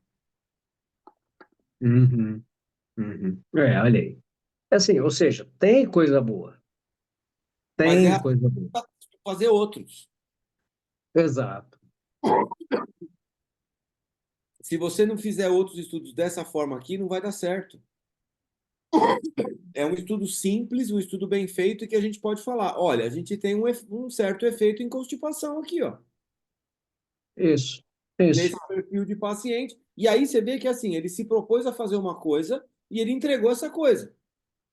Uhum. Uhum. Olha aí. Assim, ou seja, tem coisa boa. Mas é Tem coisa boa. fazer outros. Exato. Se você não fizer outros estudos dessa forma aqui, não vai dar certo. É um estudo simples, um estudo bem feito e que a gente pode falar, olha, a gente tem um certo efeito em constipação aqui, ó, Isso. Isso. nesse perfil de paciente. E aí você vê que assim, ele se propôs a fazer uma coisa e ele entregou essa coisa.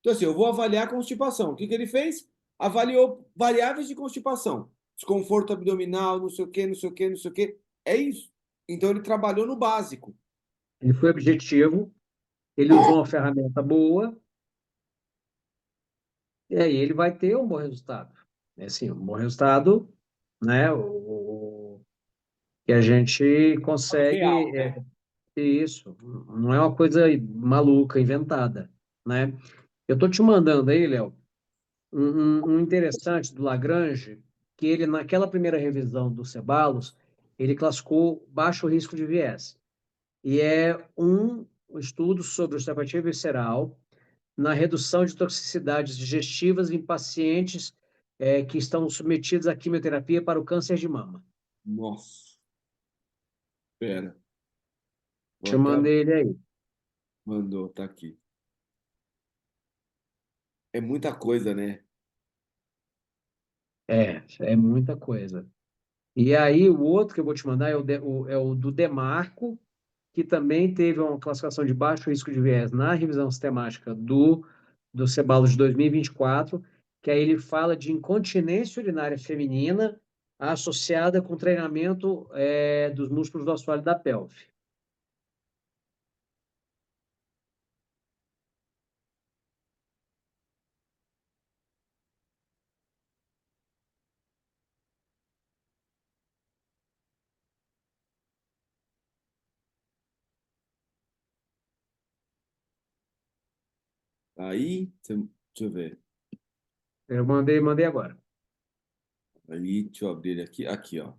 Então assim, eu vou avaliar a constipação. O que que ele fez? Avaliou variáveis de constipação. Desconforto abdominal, não sei o quê, não sei o quê, não sei o quê. É isso. Então ele trabalhou no básico. Ele foi objetivo, ele usou uma ferramenta boa, e aí ele vai ter um bom resultado. É assim, um bom resultado, né? Que a gente Real, consegue né? isso. Não é uma coisa maluca, inventada, né? Eu tô te mandando aí, Léo, um interessante do Lagrange, que ele, naquela primeira revisão do Ceballos, ele classificou baixo risco de viés. E é um estudo sobre osteopatia visceral na redução de toxicidades digestivas em pacientes que estão submetidos à quimioterapia para o câncer de mama. Nossa, pera. Vou Te até mandei ele aí. mandou, tá aqui. É muita coisa, né? É muita coisa. E aí, o outro que eu vou te mandar é o do Demarco, que também teve uma classificação de baixo risco de viés na revisão sistemática do CEBALO de 2024, que aí ele fala de incontinência urinária feminina associada com treinamento dos músculos do assoalho da pelve. Aí, deixa eu ver. Eu mandei agora. Aí, deixa eu abrir ele aqui. Aqui, ó.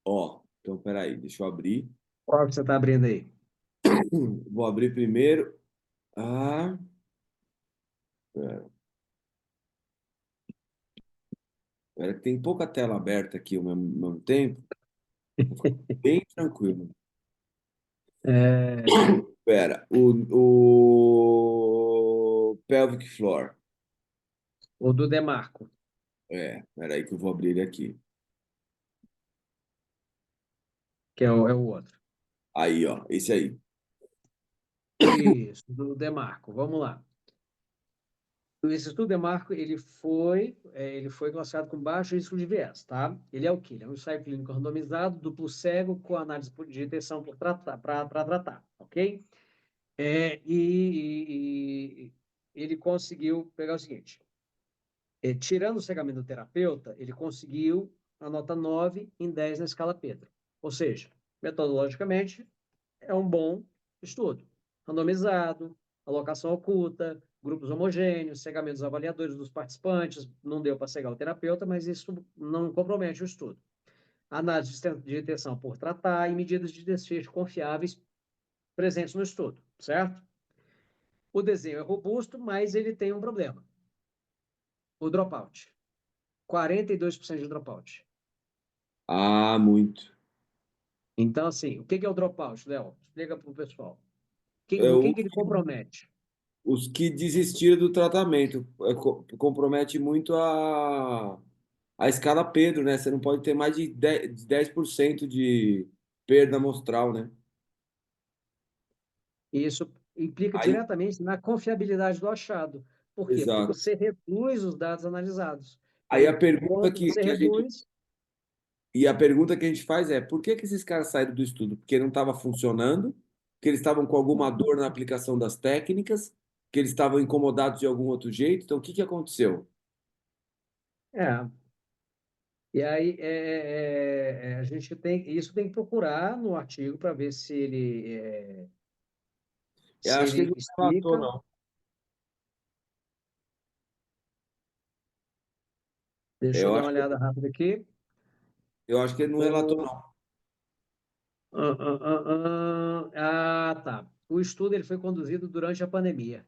Ó, então peraí, deixa eu abrir. Qual que você está abrindo aí? Vou abrir primeiro. Ah, pera, pera que tem pouca tela aberta aqui ao mesmo tempo. Vou ficar bem tranquilo. É, Pera, o pelvic floor. o do Demarco, Peraí que eu vou abrir ele aqui. que é o outro. Aí, ó, esse aí. Isso, do Demarco. Vamos lá. Esse estudo Demarco, ele foi classificado com baixo risco de viés, tá? Ele é o quê? Ele é um ensaio clínico randomizado, duplo cego, com análise de detecção para tratar, ok? E ele conseguiu pegar o seguinte: tirando o cegamento do terapeuta, ele conseguiu a nota 9 em 10 na escala Pedro. Ou seja, metodologicamente, é um bom estudo. Randomizado, alocação oculta, grupos homogêneos, cegamentos avaliadores dos participantes, não deu para cegar o terapeuta, mas isso não compromete o estudo. Análise de detecção por tratar e medidas de desfecho confiáveis presentes no estudo, certo? O desenho é robusto, mas ele tem um problema. O dropout. 42% de dropout. Ah, muito. Então, assim, o que é o dropout, Léo? Explica para o pessoal. É, No que ele compromete? os que desistiram do tratamento. Compromete muito a escala Pedro, né? Você não pode ter mais de 10% de perda amostral, né? Isso implica Aí, diretamente na confiabilidade do achado. Por quê? Porque exato. você reduz os dados analisados. E Aí a aí, pergunta quando que, você que a gente reduz, e a pergunta que a gente faz é: por que que esses caras saíram do estudo? Porque não estava funcionando, que eles estavam com alguma dor na aplicação das técnicas, que eles estavam incomodados de algum outro jeito. Então, o que que aconteceu? é. E aí a gente tem que procurar no artigo para ver se ele, Eu se acho que ele ele não relatou, explica. não. Deixa eu Eu dar uma acho, olhada rápida aqui. eu acho que ele não relatou, O, não. tá. O estudo ele foi conduzido durante a pandemia.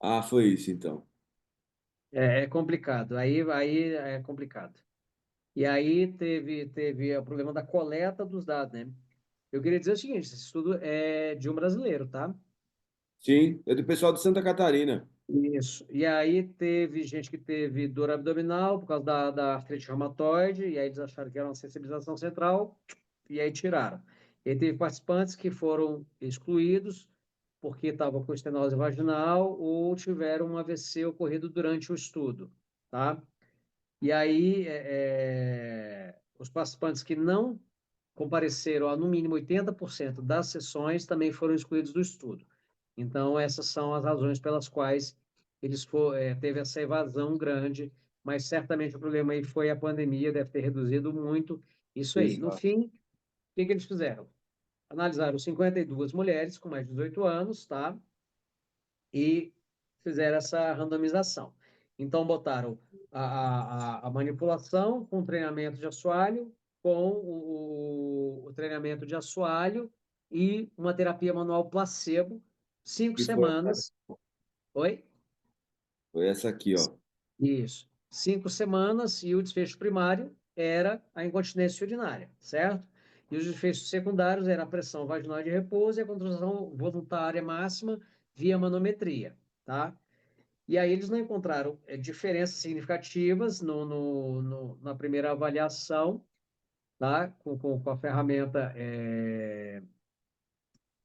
Ah, foi isso, então. É complicado. Aí é complicado. E aí teve o problema da coleta dos dados, né? Eu queria dizer o seguinte, esse estudo é de um brasileiro, tá? Sim, é do pessoal de Santa Catarina. Isso. E aí teve gente que teve dor abdominal por causa da artrite reumatoide, e aí eles acharam que era uma sensibilização central, e aí tiraram. E aí teve participantes que foram excluídos porque estavam com estenose vaginal ou tiveram um AVC ocorrido durante o estudo, tá? E aí, os participantes que não compareceram a no mínimo 80% das sessões também foram excluídos do estudo. Então, essas são as razões pelas quais teve essa evasão grande, mas certamente o problema aí foi a pandemia, deve ter reduzido muito isso aí. No Exato. fim, o que eles fizeram? Analisaram 52 mulheres com mais de 18 anos, tá? E fizeram essa randomização. Então, botaram a manipulação com treinamento de assoalho, com o treinamento de assoalho e uma terapia manual placebo, cinco Que semanas. Oi? foi essa aqui, ó. Isso. 5 semanas e o desfecho primário era a incontinência urinária, certo? E os desfechos secundários era a pressão vaginal de repouso e a contração voluntária máxima via manometria, tá? E aí eles não encontraram diferenças significativas na primeira avaliação, tá? Com a ferramenta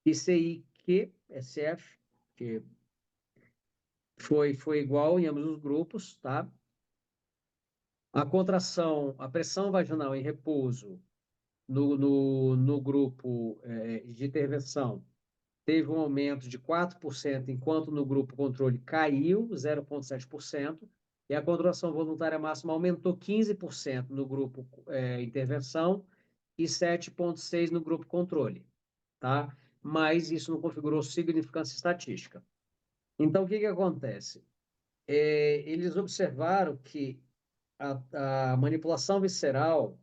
ICI-Q, SF, que foi igual em ambos os grupos, tá? A contração, a pressão vaginal em repouso no grupo de intervenção teve um aumento de 4%, enquanto no grupo controle caiu 0,7%, e a contração voluntária máxima aumentou 15% no grupo intervenção e 7,6% no grupo controle, tá? Mas isso não configurou significância estatística. Então, o que que acontece? Eles observaram que a manipulação visceral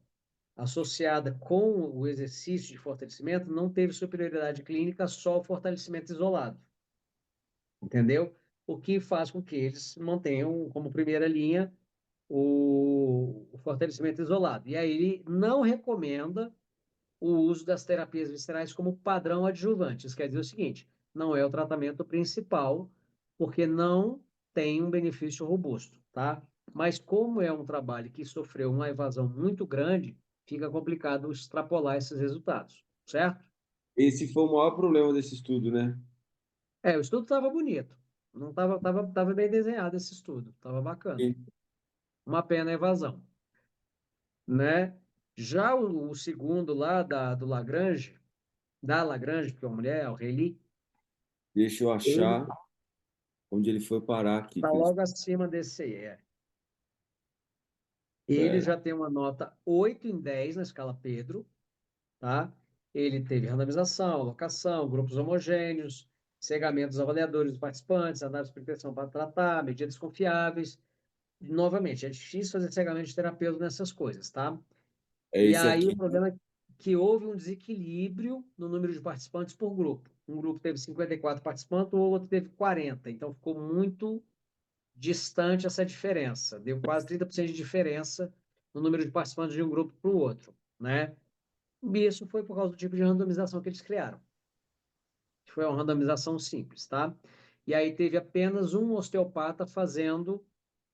associada com o exercício de fortalecimento não teve superioridade clínica, só o fortalecimento isolado, entendeu? O que faz com que eles mantenham como primeira linha o fortalecimento isolado. E aí ele não recomenda o uso das terapias viscerais como padrão adjuvante. Isso quer dizer o seguinte: não é o tratamento principal, porque não tem um benefício robusto, tá? Mas como é um trabalho que sofreu uma evasão muito grande, fica complicado extrapolar esses resultados, certo? Esse foi o maior problema desse estudo, né? O estudo estava bonito, não tava bem desenhado esse estudo, estava bacana. Uma pena a evasão, né? Já o segundo lá do Lagrange, da Lagrange, porque é uma mulher, é o Rayleigh, Deixa eu ele achar onde ele foi parar aqui. está logo acima desse aí. Ele Pera. já tem uma nota 8 em 10 na escala Pedro, tá? Ele teve randomização, alocação, grupos homogêneos, cegamentos avaliadores dos participantes, análise de pretensão para tratar, medidas confiáveis. Novamente, é difícil fazer cegamento de terapeuta nessas coisas, tá? É E esse aí o aqui. problema é que houve um desequilíbrio no número de participantes por grupo. Um grupo teve 54 participantes, o outro teve 40. Então ficou muito distante essa diferença. Deu quase 30% de diferença no número de participantes de um grupo para o outro, né? E isso foi por causa do tipo de randomização que eles criaram. Foi uma randomização simples, tá? E aí teve apenas um osteopata fazendo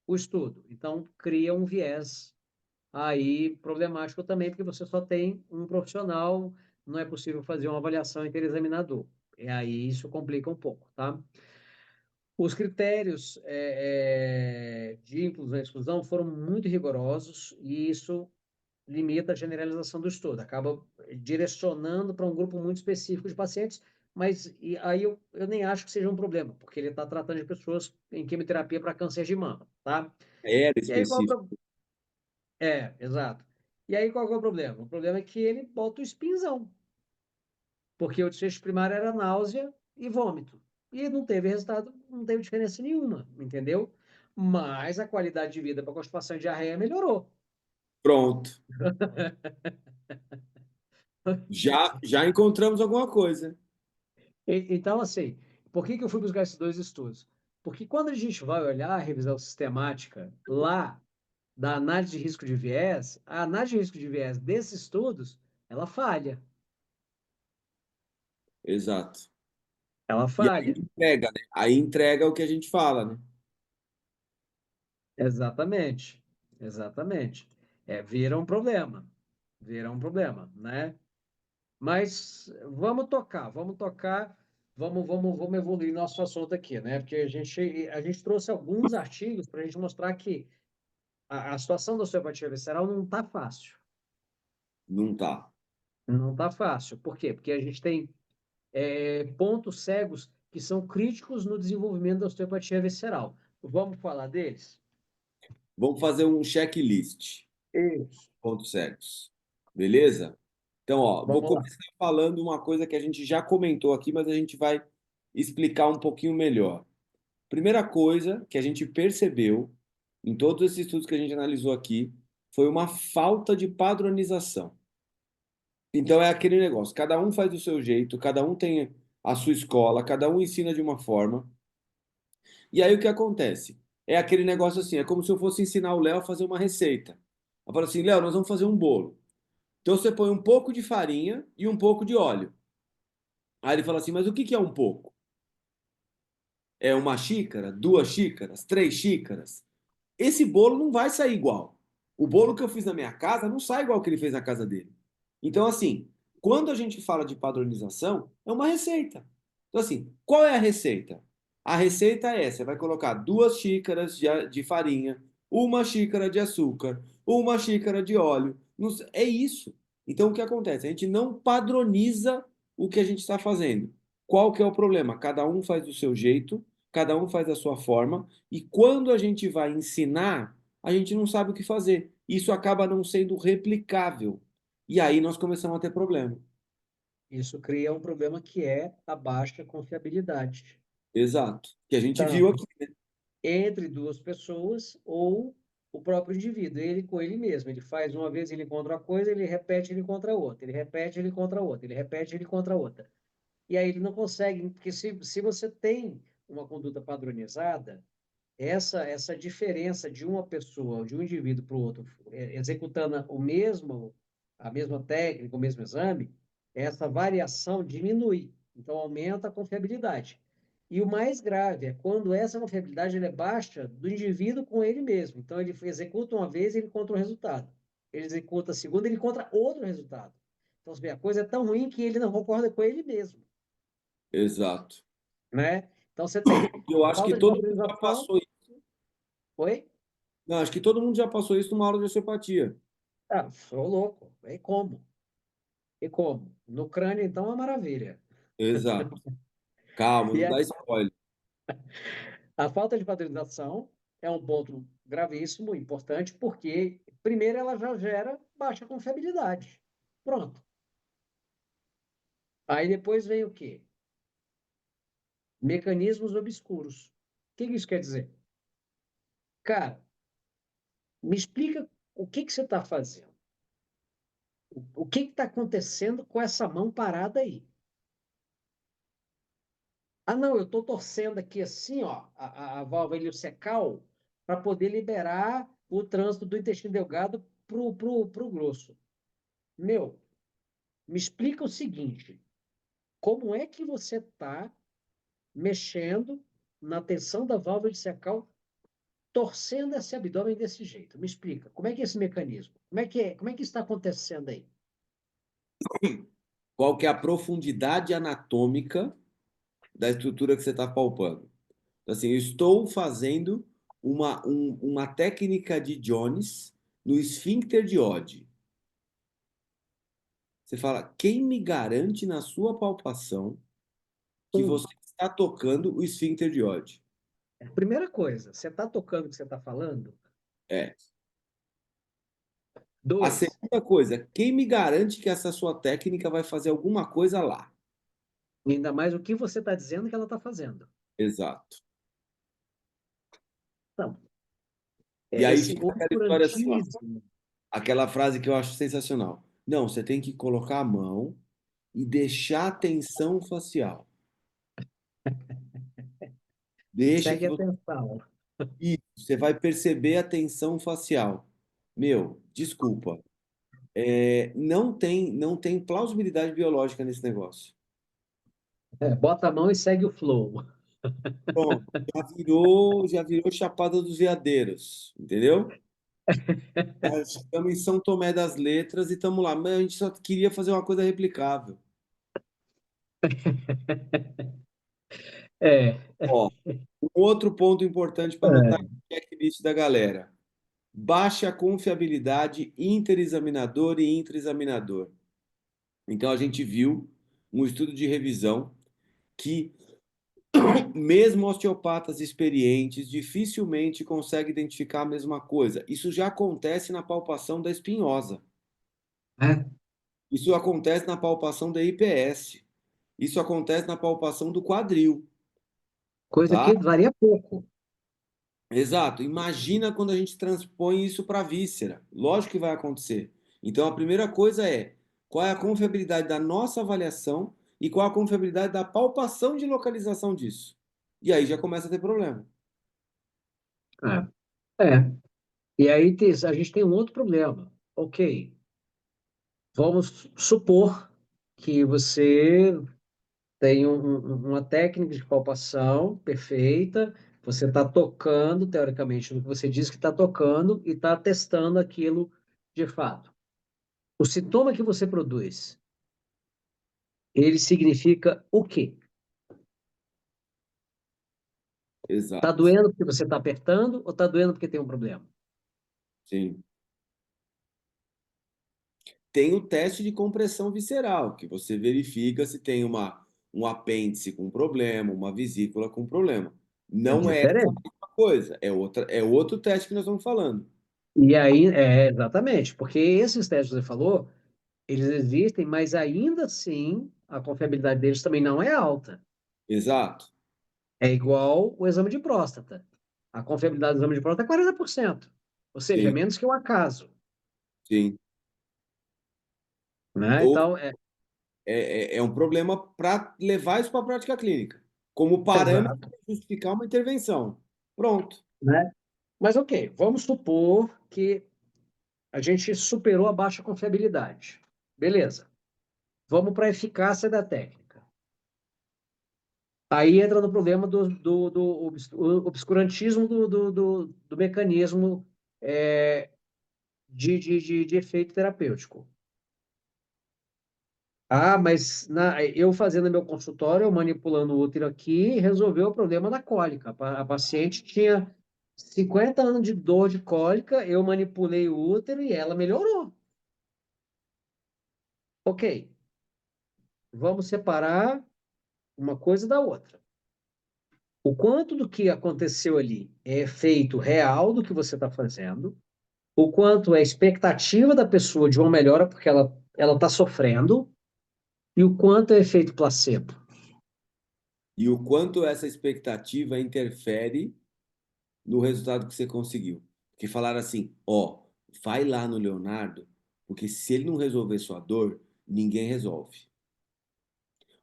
o estudo. Então cria um viés aí problemático também, porque você só tem um profissional, não é possível fazer uma avaliação interexaminador. E aí isso complica um pouco, tá? Os critérios de inclusão e exclusão foram muito rigorosos e isso limita a generalização do estudo, acaba direcionando para um grupo muito específico de pacientes, mas aí eu nem acho que seja um problema, porque ele está tratando de pessoas em quimioterapia para câncer de mama, tá? Era E aí qual que específico. exato. E aí qual que é o problema? O problema é que ele bota o spinzão, porque o desfecho primário era náusea e vômito. E não teve resultado, não teve diferença nenhuma, entendeu? Mas a qualidade de vida para constipação e diarreia melhorou. Pronto. Já encontramos alguma coisa. Então, assim, por que que eu fui buscar esses dois estudos? Porque quando a gente vai olhar a revisão sistemática lá da análise de risco de viés, a análise de risco de viés desses estudos, ela falha. Exato. Ela E aí falha. entrega, né? Aí entrega o que a gente fala, né? Exatamente. Exatamente. Vira um problema. Vira um problema, né? Mas vamos tocar, vamos evoluir nosso assunto aqui, né? Porque a gente trouxe alguns artigos para a gente mostrar que a situação da osteopatia visceral não está fácil. Não tá. Não está fácil. Por quê? Porque a gente tem pontos cegos que são críticos no desenvolvimento da osteopatia visceral. Vamos falar deles? Vamos fazer um checklist. Isso. Pontos cegos. Beleza? Então, ó, vou Vamos lá. começar falando uma coisa que a gente já comentou aqui, mas a gente vai explicar um pouquinho melhor. Primeira coisa que a gente percebeu em todos esses estudos que a gente analisou aqui foi uma falta de padronização. Então é aquele negócio, cada um faz do seu jeito, cada um tem a sua escola, cada um ensina de uma forma. E aí o que acontece? É aquele negócio assim, é como se eu fosse ensinar o Léo a fazer uma receita. Eu falo assim, Léo, nós vamos fazer um bolo. Então você põe um pouco de farinha e um pouco de óleo. Aí ele fala assim, mas o que que é um pouco? É uma xícara, duas xícaras, três xícaras? Esse bolo não vai sair igual. O bolo que eu fiz na minha casa não sai igual que ele fez na casa dele. Então, assim, Quando a gente fala de padronização, é uma receita. Então, assim, qual é a receita? A receita é: você vai colocar 2 xícaras de farinha, 1 xícara de açúcar, 1 xícara de óleo. É isso. Então, o que acontece? A gente não padroniza o que a gente está fazendo. Qual que é o problema? Cada um faz do seu jeito, cada um faz da sua forma, e quando a gente vai ensinar, a gente não sabe o que fazer. Isso acaba não sendo replicável. E aí nós começamos a ter problema. Isso cria um problema que é a baixa confiabilidade, Exato. Que a gente viu tanto aqui. entre duas pessoas ou o próprio indivíduo, ele com ele mesmo. Ele faz uma vez, ele encontra uma coisa, ele repete, ele encontra outra, ele repete, ele encontra outra, ele repete, ele encontra outra. E aí ele não consegue, porque se você tem uma conduta padronizada, essa diferença de uma pessoa, de um indivíduo para o outro, executando a mesma técnica, o mesmo exame, essa variação diminui. Então, aumenta a confiabilidade. E o mais grave é quando essa confiabilidade é baixa do indivíduo com ele mesmo. Então, ele executa uma vez e ele encontra um resultado. Ele executa a segunda e ele encontra outro resultado. Então, você vê, a coisa é tão ruim que ele não concorda com ele mesmo, Exato. né? Então, você tem Eu a acho que falta de todo mundo já valorização. passou isso. Oi? Não, acho que todo mundo já passou isso numa aula de osteopatia. Ah, sou louco. E como? E como? No crânio, então, é uma maravilha. Exato. Calma, E não a, dá spoiler. a falta de padronização é um ponto gravíssimo, importante, porque, primeiro, ela já gera baixa confiabilidade. Pronto. Aí depois vem o quê? Mecanismos obscuros. O que isso quer dizer? Cara, me explica o que você está fazendo. O que está acontecendo com essa mão parada aí? Ah, não, eu estou torcendo aqui assim, ó, a válvula iliocecal para poder liberar o trânsito do intestino delgado pro grosso. Meu, me explica o seguinte: como é que você está mexendo na tensão da válvula iliocecal, torcendo esse abdômen desse jeito? Me explica, como é que é esse mecanismo? Como é que está acontecendo aí? Qual que é a profundidade anatômica da estrutura que você está palpando? Então, assim, eu estou fazendo uma técnica de Jones no esfíncter de Oddi. Você fala, quem me garante na sua palpação que você está tocando o esfíncter de Oddi? Primeira coisa, você está tocando o que você está falando? É. A Dois, segunda coisa, quem me garante que essa sua técnica vai fazer alguma coisa lá? ainda mais o que você está dizendo que ela está fazendo. Exato. Não, E aí esse fica aquela história assim, ó, obscurantismo. aquela frase que eu acho sensacional. Não, você tem que colocar a mão e deixar a tensão facial. Deixa Segue que a você, atenção. isso, você vai perceber a tensão facial. Meu, desculpa. Não tem plausibilidade biológica nesse negócio. Bota a mão e segue o flow. Pronto, já virou Chapada dos Veadeiros, entendeu? Estamos em São Tomé das Letras e estamos lá. Mas a gente só queria fazer uma coisa replicável. É, Ó, um outro ponto importante para anotar é. no checklist da galera. Baixa confiabilidade interexaminador e intraexaminador. Então a gente viu um estudo de revisão que mesmo osteopatas experientes dificilmente conseguem identificar a mesma coisa. Isso já acontece na palpação da espinhosa. É, Isso acontece na palpação da IPS. Isso acontece na palpação do quadril, coisa tá? que varia pouco. Exato. Imagina quando a gente transpõe isso para a víscera. Lógico que vai acontecer. Então, a primeira coisa é qual é a confiabilidade da nossa avaliação e qual a confiabilidade da palpação de localização disso. E aí já começa a ter problema. É. E aí a gente tem um outro problema. Ok, vamos supor que você tem uma técnica de palpação perfeita, você está tocando, teoricamente, no que você diz que está tocando e está testando aquilo de fato. O sintoma que você produz ele significa o quê? Tá Exato. doendo porque você está apertando ou tá doendo porque tem um problema? Sim. Tem o teste de compressão visceral, que você verifica se tem um apêndice com problema, uma vesícula com problema. É Não é essa diferente. a coisa, é outro teste que nós estamos falando. E aí, exatamente, porque esses testes que você falou, eles existem, mas ainda assim a confiabilidade deles também não é alta. Exato. É igual o exame de próstata. A confiabilidade do exame de próstata é 40%. Ou seja, é Sim, menos que um acaso, sim. né? Ou Então, é um problema para levar isso para a prática clínica, como parâmetro exato, para justificar uma intervenção. Pronto. né? Mas ok, vamos supor que a gente superou a baixa confiabilidade. Beleza. Vamos para a eficácia da técnica. Aí entra no problema do obscurantismo do mecanismo de efeito terapêutico. Ah, mas eu fazendo meu consultório, eu manipulando o útero aqui, resolveu o problema da cólica. A paciente tinha 50 anos de dor de cólica, eu manipulei o útero e ela melhorou. Ok, vamos separar uma coisa da outra. O quanto do que aconteceu ali é efeito real do que você está fazendo, o quanto é expectativa da pessoa de uma melhora porque ela está sofrendo, e o quanto é efeito placebo. E o quanto essa expectativa interfere no resultado que você conseguiu. Porque falaram assim, ó, vai lá no Leonardo, porque se ele não resolver sua dor, ninguém resolve.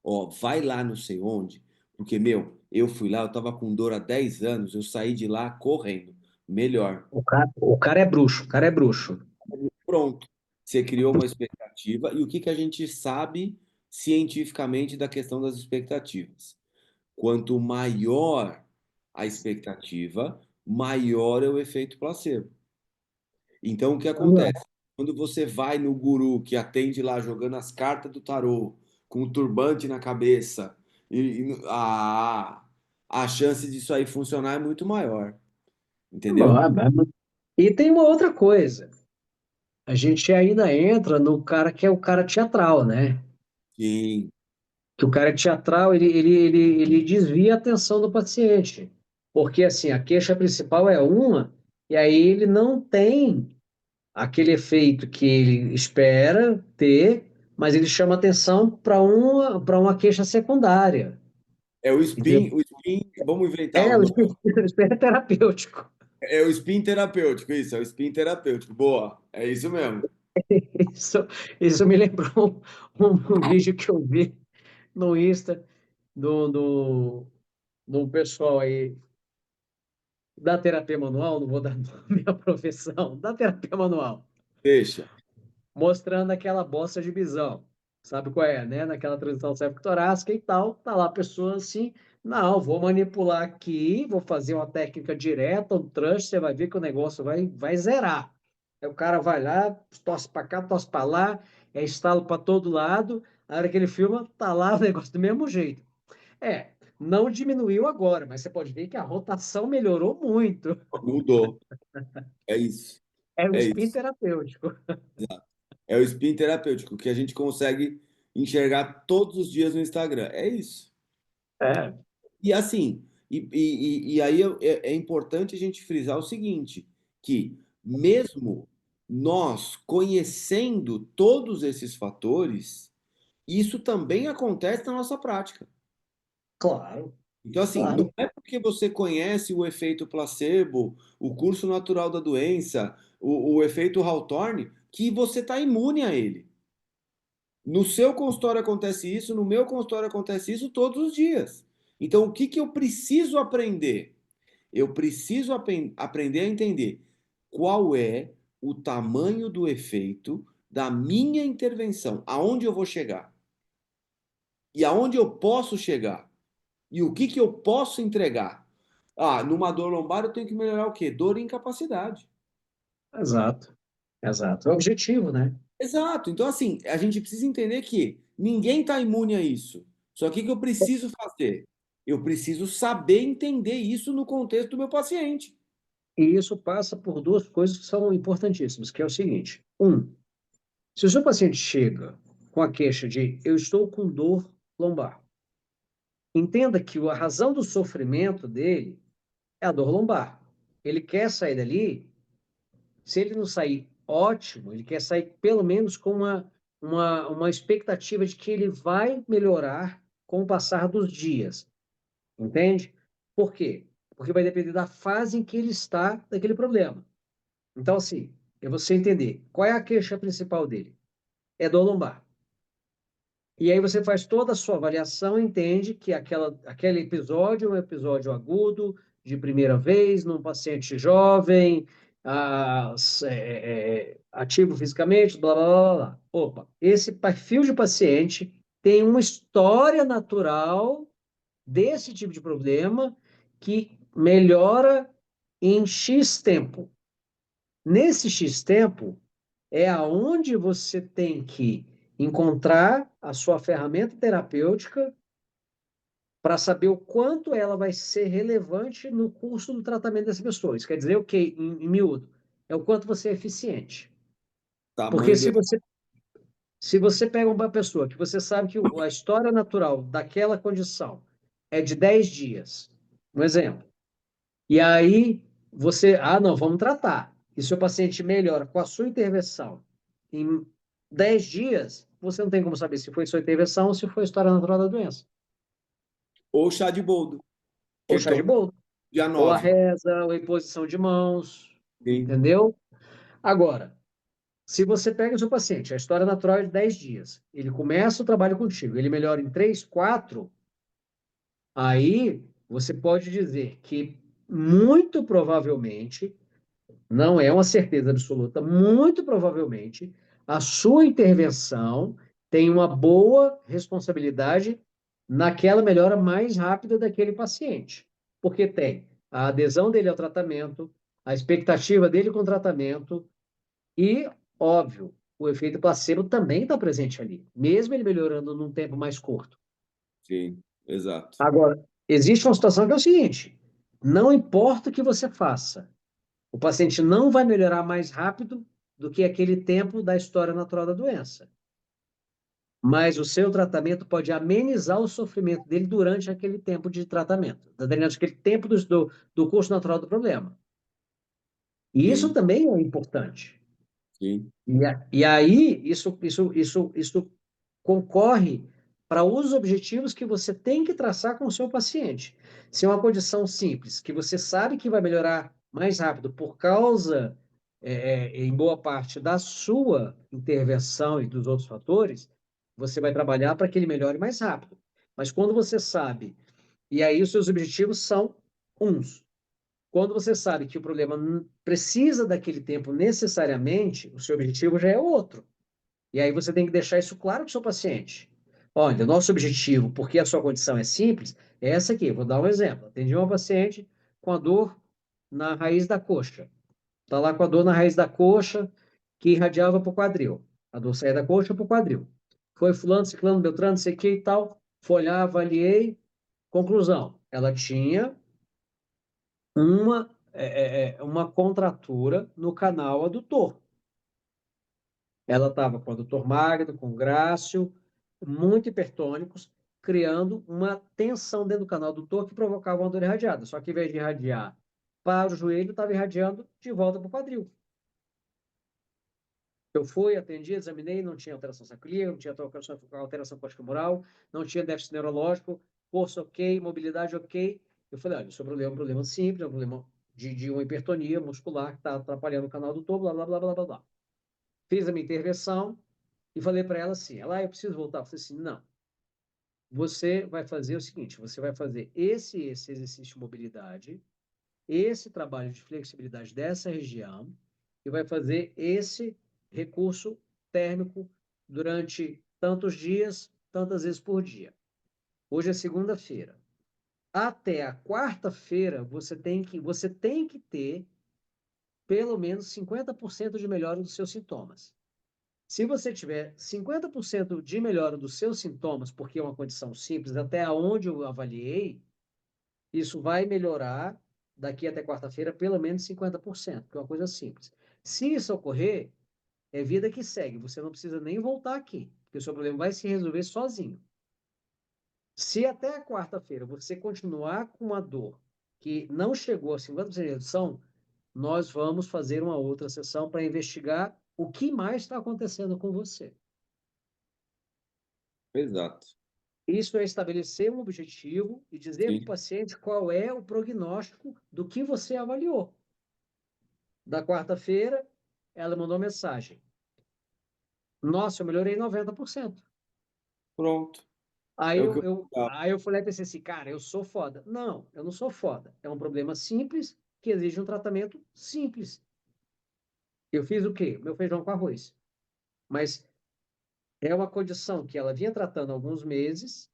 Ó, vai lá não sei onde, porque, meu, eu fui lá, eu tava com dor há 10 anos, eu saí de lá correndo. Melhor. O cara é bruxo, o cara é bruxo. Pronto. Você criou uma expectativa. E o que que a gente sabe cientificamente da questão das expectativas? Quanto maior a expectativa, maior é o efeito placebo. Então, o que acontece? Quando você vai no guru que atende lá jogando as cartas do tarô, com o turbante na cabeça, a chance disso aí funcionar é muito maior, Bom, entendeu? e tem uma outra coisa. A gente ainda entra no cara que é o cara teatral, né? Sim, Que o cara é teatral, ele desvia a atenção do paciente. Porque, assim, a queixa principal é uma, e aí ele não tem aquele efeito que ele espera ter, mas ele chama atenção para uma queixa secundária. Entendeu? o spin, vamos inventar É, um o novo. espelho terapêutico. É o spin terapêutico, isso, é o spin terapêutico. Boa, é isso mesmo. Isso, isso me lembrou um vídeo que eu vi no Insta do pessoal aí da terapia manual, não vou dar nome à profissão, da terapia manual, Deixa. mostrando aquela bosta de bisão. Sabe qual é, né? Naquela transição torácica e tal, tá lá a pessoa assim, não, vou manipular aqui, vou fazer uma técnica direta, um trust, você vai ver que o negócio vai zerar. Aí o cara vai lá, tosse para cá, tosse para lá, é estalo para todo lado, a hora que ele filma, tá lá o negócio do mesmo jeito. Não diminuiu agora, mas você pode ver que a rotação melhorou muito. Mudou. É isso. É o É spin isso. terapêutico. É o spin terapêutico que a gente consegue enxergar todos os dias no Instagram. É isso. É, E assim, e aí é importante a gente frisar o seguinte, que mesmo nós conhecendo todos esses fatores, isso também acontece na nossa prática. claro, Então, assim, não claro. é porque você conhece o efeito placebo, o curso natural da doença, o efeito Hawthorne, que você está imune a ele. No seu consultório acontece isso, no meu consultório acontece isso todos os dias. Então, o que que eu preciso aprender? Eu preciso aprender a entender qual é o tamanho do efeito da minha intervenção, aonde eu vou chegar e aonde eu posso chegar e o que que eu posso entregar. Ah, numa dor lombar eu tenho que melhorar o quê? Dor e incapacidade. Exato, exato. É o objetivo, né? Exato. Então, assim, a gente precisa entender que ninguém está imune a isso. Só que o que eu preciso fazer? Eu preciso saber entender isso no contexto do meu paciente. E isso passa por duas coisas que são importantíssimas, que é o seguinte: se o seu paciente chega com a queixa de eu estou com dor lombar, entenda que a razão do sofrimento dele é a dor lombar. Ele quer sair dali, se ele não sair ótimo, ele quer sair pelo menos com uma expectativa de que ele vai melhorar com o passar dos dias, entende? Por quê? Porque vai depender da fase em que ele está daquele problema. Então, assim, é você entender qual é a queixa principal dele. É dor lombar. E aí você faz toda a sua avaliação e entende que aquele episódio é um episódio agudo, de primeira vez, num paciente jovem, ativo fisicamente, blá, blá, blá, blá. Opa, esse perfil de paciente tem uma história natural desse tipo de problema que melhora em X tempo. Nesse X tempo, é aonde você tem que encontrar a sua ferramenta terapêutica para saber o quanto ela vai ser relevante no curso do tratamento dessa pessoa. Isso quer dizer o quê, em miúdo? É o quanto você é eficiente. Porque Tamanho do. se você pega uma pessoa que você sabe que a história natural daquela condição é de 10 dias, um exemplo, e aí você, não, vamos tratar. E seu paciente melhora com a sua intervenção em 10 dias, você não tem como saber se foi sua intervenção ou se foi a história natural da doença. Ou chá de boldo. Ou Ou chá de então boldo, dia ou a 9. reza, ou a imposição de mãos, Sim. entendeu? Agora, se você pega o seu paciente, a história natural é de 10 dias, ele começa o trabalho contigo, ele melhora em 3, 4, aí você pode dizer que muito provavelmente, não é uma certeza absoluta, muito provavelmente a sua intervenção tem uma boa responsabilidade naquela melhora mais rápida daquele paciente, porque tem a adesão dele ao tratamento, a expectativa dele com o tratamento e, óbvio, o efeito placebo também está presente ali, mesmo ele melhorando num tempo mais curto. Sim, exato. Agora, existe uma situação que é o seguinte: não importa o que você faça, o paciente não vai melhorar mais rápido do que aquele tempo da história natural da doença. Mas o seu tratamento pode amenizar o sofrimento dele durante aquele tempo de tratamento, durante aquele tempo do curso natural do problema. E isso Sim, também é importante. sim, E aí, isso concorre para os objetivos que você tem que traçar com o seu paciente. Se é uma condição simples, que você sabe que vai melhorar mais rápido por causa, em boa parte, da sua intervenção e dos outros fatores, você vai trabalhar para que ele melhore mais rápido. Mas quando você sabe, e aí os seus objetivos são uns. Quando você sabe que o problema precisa daquele tempo necessariamente, o seu objetivo já é outro. E aí você tem que deixar isso claro para o seu paciente. Olha, nosso objetivo, porque a sua condição é simples, é essa aqui. Vou dar um exemplo. Atendi uma paciente com a dor na raiz da coxa. Está lá com a dor na raiz da coxa que irradiava para o quadril. A dor saía da coxa para o quadril. Foi fulano, ciclano, beltrano, sei que e tal. Foi olhar, avaliei. Conclusão, ela tinha uma contratura no canal adutor. Ela estava com o adutor magno, com grácil, muito hipertônicos, criando uma tensão dentro do canal adutor que provocava uma dor irradiada. Só que, em vez de irradiar para o joelho, estava irradiando de volta para o quadril. Eu fui, atendi, examinei, não tinha alteração sacroiliaca, não tinha alteração corticomoral, não tinha déficit neurológico, força ok, mobilidade ok. Eu falei, olha, isso é um problema simples, é um problema de uma hipertonia muscular que está atrapalhando o canal do topo, blá, blá, blá, blá, blá, blá. Fiz a minha intervenção e falei para ela assim, eu preciso voltar. Eu falei assim, não, você vai fazer o seguinte, você vai fazer esse exercício de mobilidade, esse trabalho de flexibilidade dessa região e vai fazer esse recurso térmico durante tantos dias, tantas vezes por dia. Hoje é segunda-feira. Até a quarta-feira, você tem que ter pelo menos 50% de melhora dos seus sintomas. Se você tiver 50% de melhora dos seus sintomas, porque é uma condição simples, até onde eu avaliei, isso vai melhorar daqui até quarta-feira pelo menos 50%, que é uma coisa simples. Se isso ocorrer, é vida que segue. Você não precisa nem voltar aqui, porque o seu problema vai se resolver sozinho. Se até a quarta-feira você continuar com uma dor que não chegou a 50% de redução, nós vamos fazer uma outra sessão para investigar o que mais está acontecendo com você. Exato. Isso é estabelecer um objetivo e dizer para o Sim. paciente qual é o prognóstico do que você avaliou. Da quarta-feira, ela mandou mensagem. Nossa, eu melhorei 90%. Pronto. Aí É o que eu, eu eu, precisava. aí eu falei e pensei assim, cara, eu sou foda. Não, eu não sou foda. É um problema simples que exige um tratamento simples. Eu fiz o quê? Meu feijão com arroz. Mas é uma condição que ela vinha tratando há alguns meses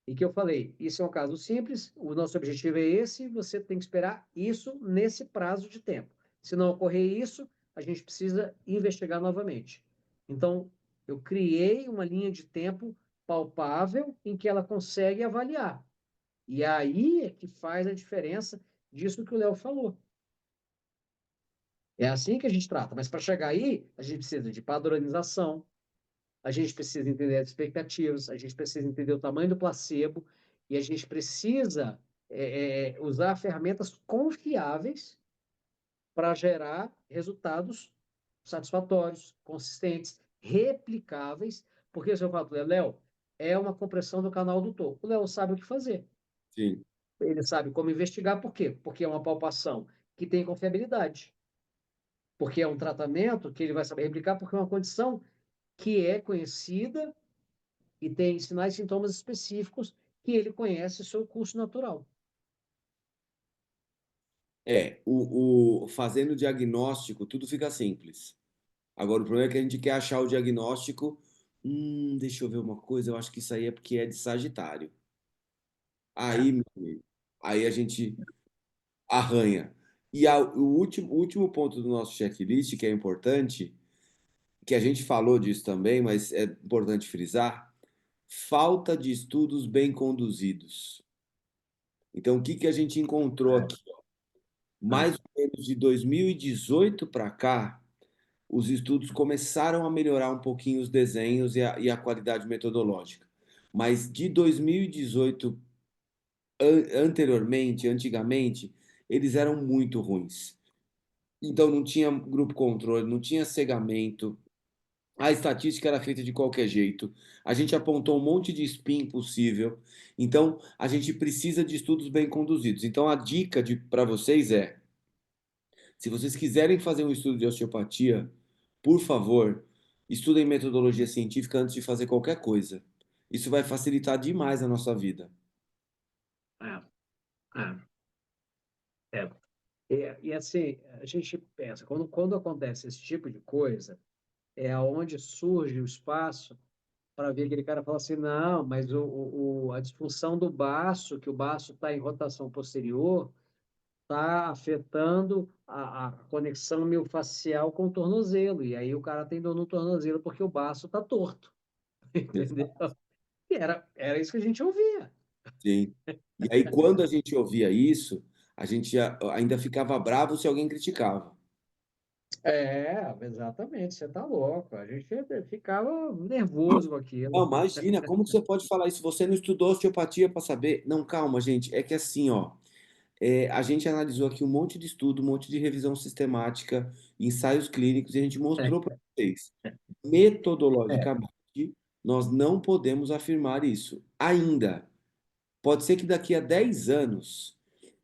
e que eu falei, isso é um caso simples, o nosso objetivo é esse, você tem que esperar isso nesse prazo de tempo. Se não ocorrer isso, a gente precisa investigar novamente. Então, eu criei uma linha de tempo palpável em que ela consegue avaliar. E aí é que faz a diferença disso que o Léo falou. É assim que a gente trata, mas para chegar aí, a gente precisa de padronização, a gente precisa entender as expectativas, a gente precisa entender o tamanho do placebo e a gente precisa usar ferramentas confiáveis para gerar resultados satisfatórios, consistentes, replicáveis, porque se eu falo, Léo, é uma compressão do canal do topo. O Léo sabe o que fazer. Sim. Ele sabe como investigar, por quê? Porque é uma palpação que tem confiabilidade. Porque é um tratamento que ele vai saber replicar, porque é uma condição que é conhecida e tem sinais e sintomas específicos que ele conhece o seu curso natural. Fazendo o diagnóstico, tudo fica simples. Agora, o problema é que a gente quer achar o diagnóstico. Deixa eu ver uma coisa, eu acho que isso aí é porque é de Sagitário. Aí, meu amigo, aí a gente arranha. O último ponto do nosso checklist, que é importante, que a gente falou disso também, mas é importante frisar, falta de estudos bem conduzidos. Então, o que que a gente encontrou aqui? Ah, Mais ou menos de 2018 para cá, os estudos começaram a melhorar um pouquinho os desenhos e a qualidade metodológica. Mas de 2018 antigamente, eles eram muito ruins. Então não tinha grupo controle, não tinha cegamento, a estatística era feita de qualquer jeito. A gente apontou um monte de spin possível. Então a gente precisa de estudos bem conduzidos. Então a dica para vocês é: se vocês quiserem fazer um estudo de osteopatia, por favor, estudem metodologia científica antes de fazer qualquer coisa. Isso vai facilitar demais a nossa vida. é, é. E assim, a gente pensa, quando acontece esse tipo de coisa, é aonde surge o espaço para ver aquele cara falar assim, não, mas a disfunção do baço, que o baço está em rotação posterior, está afetando a conexão miofascial com o tornozelo. E aí o cara tem dor no tornozelo porque o baço está torto, entendeu? Exato. E era isso que a gente ouvia. Sim. E aí, quando a gente ouvia isso, a gente ainda ficava bravo se alguém criticava. É, exatamente, você tá louco. A gente ficava nervoso com Não, aquilo. imagina, como que você pode falar isso? Você não estudou osteopatia para saber? Não, calma, gente. É que assim, ó, a gente analisou aqui um monte de estudo, um monte de revisão sistemática, ensaios clínicos, e a gente mostrou para vocês. É, Metodologicamente, nós não podemos afirmar isso ainda. Pode ser que daqui a 10 anos,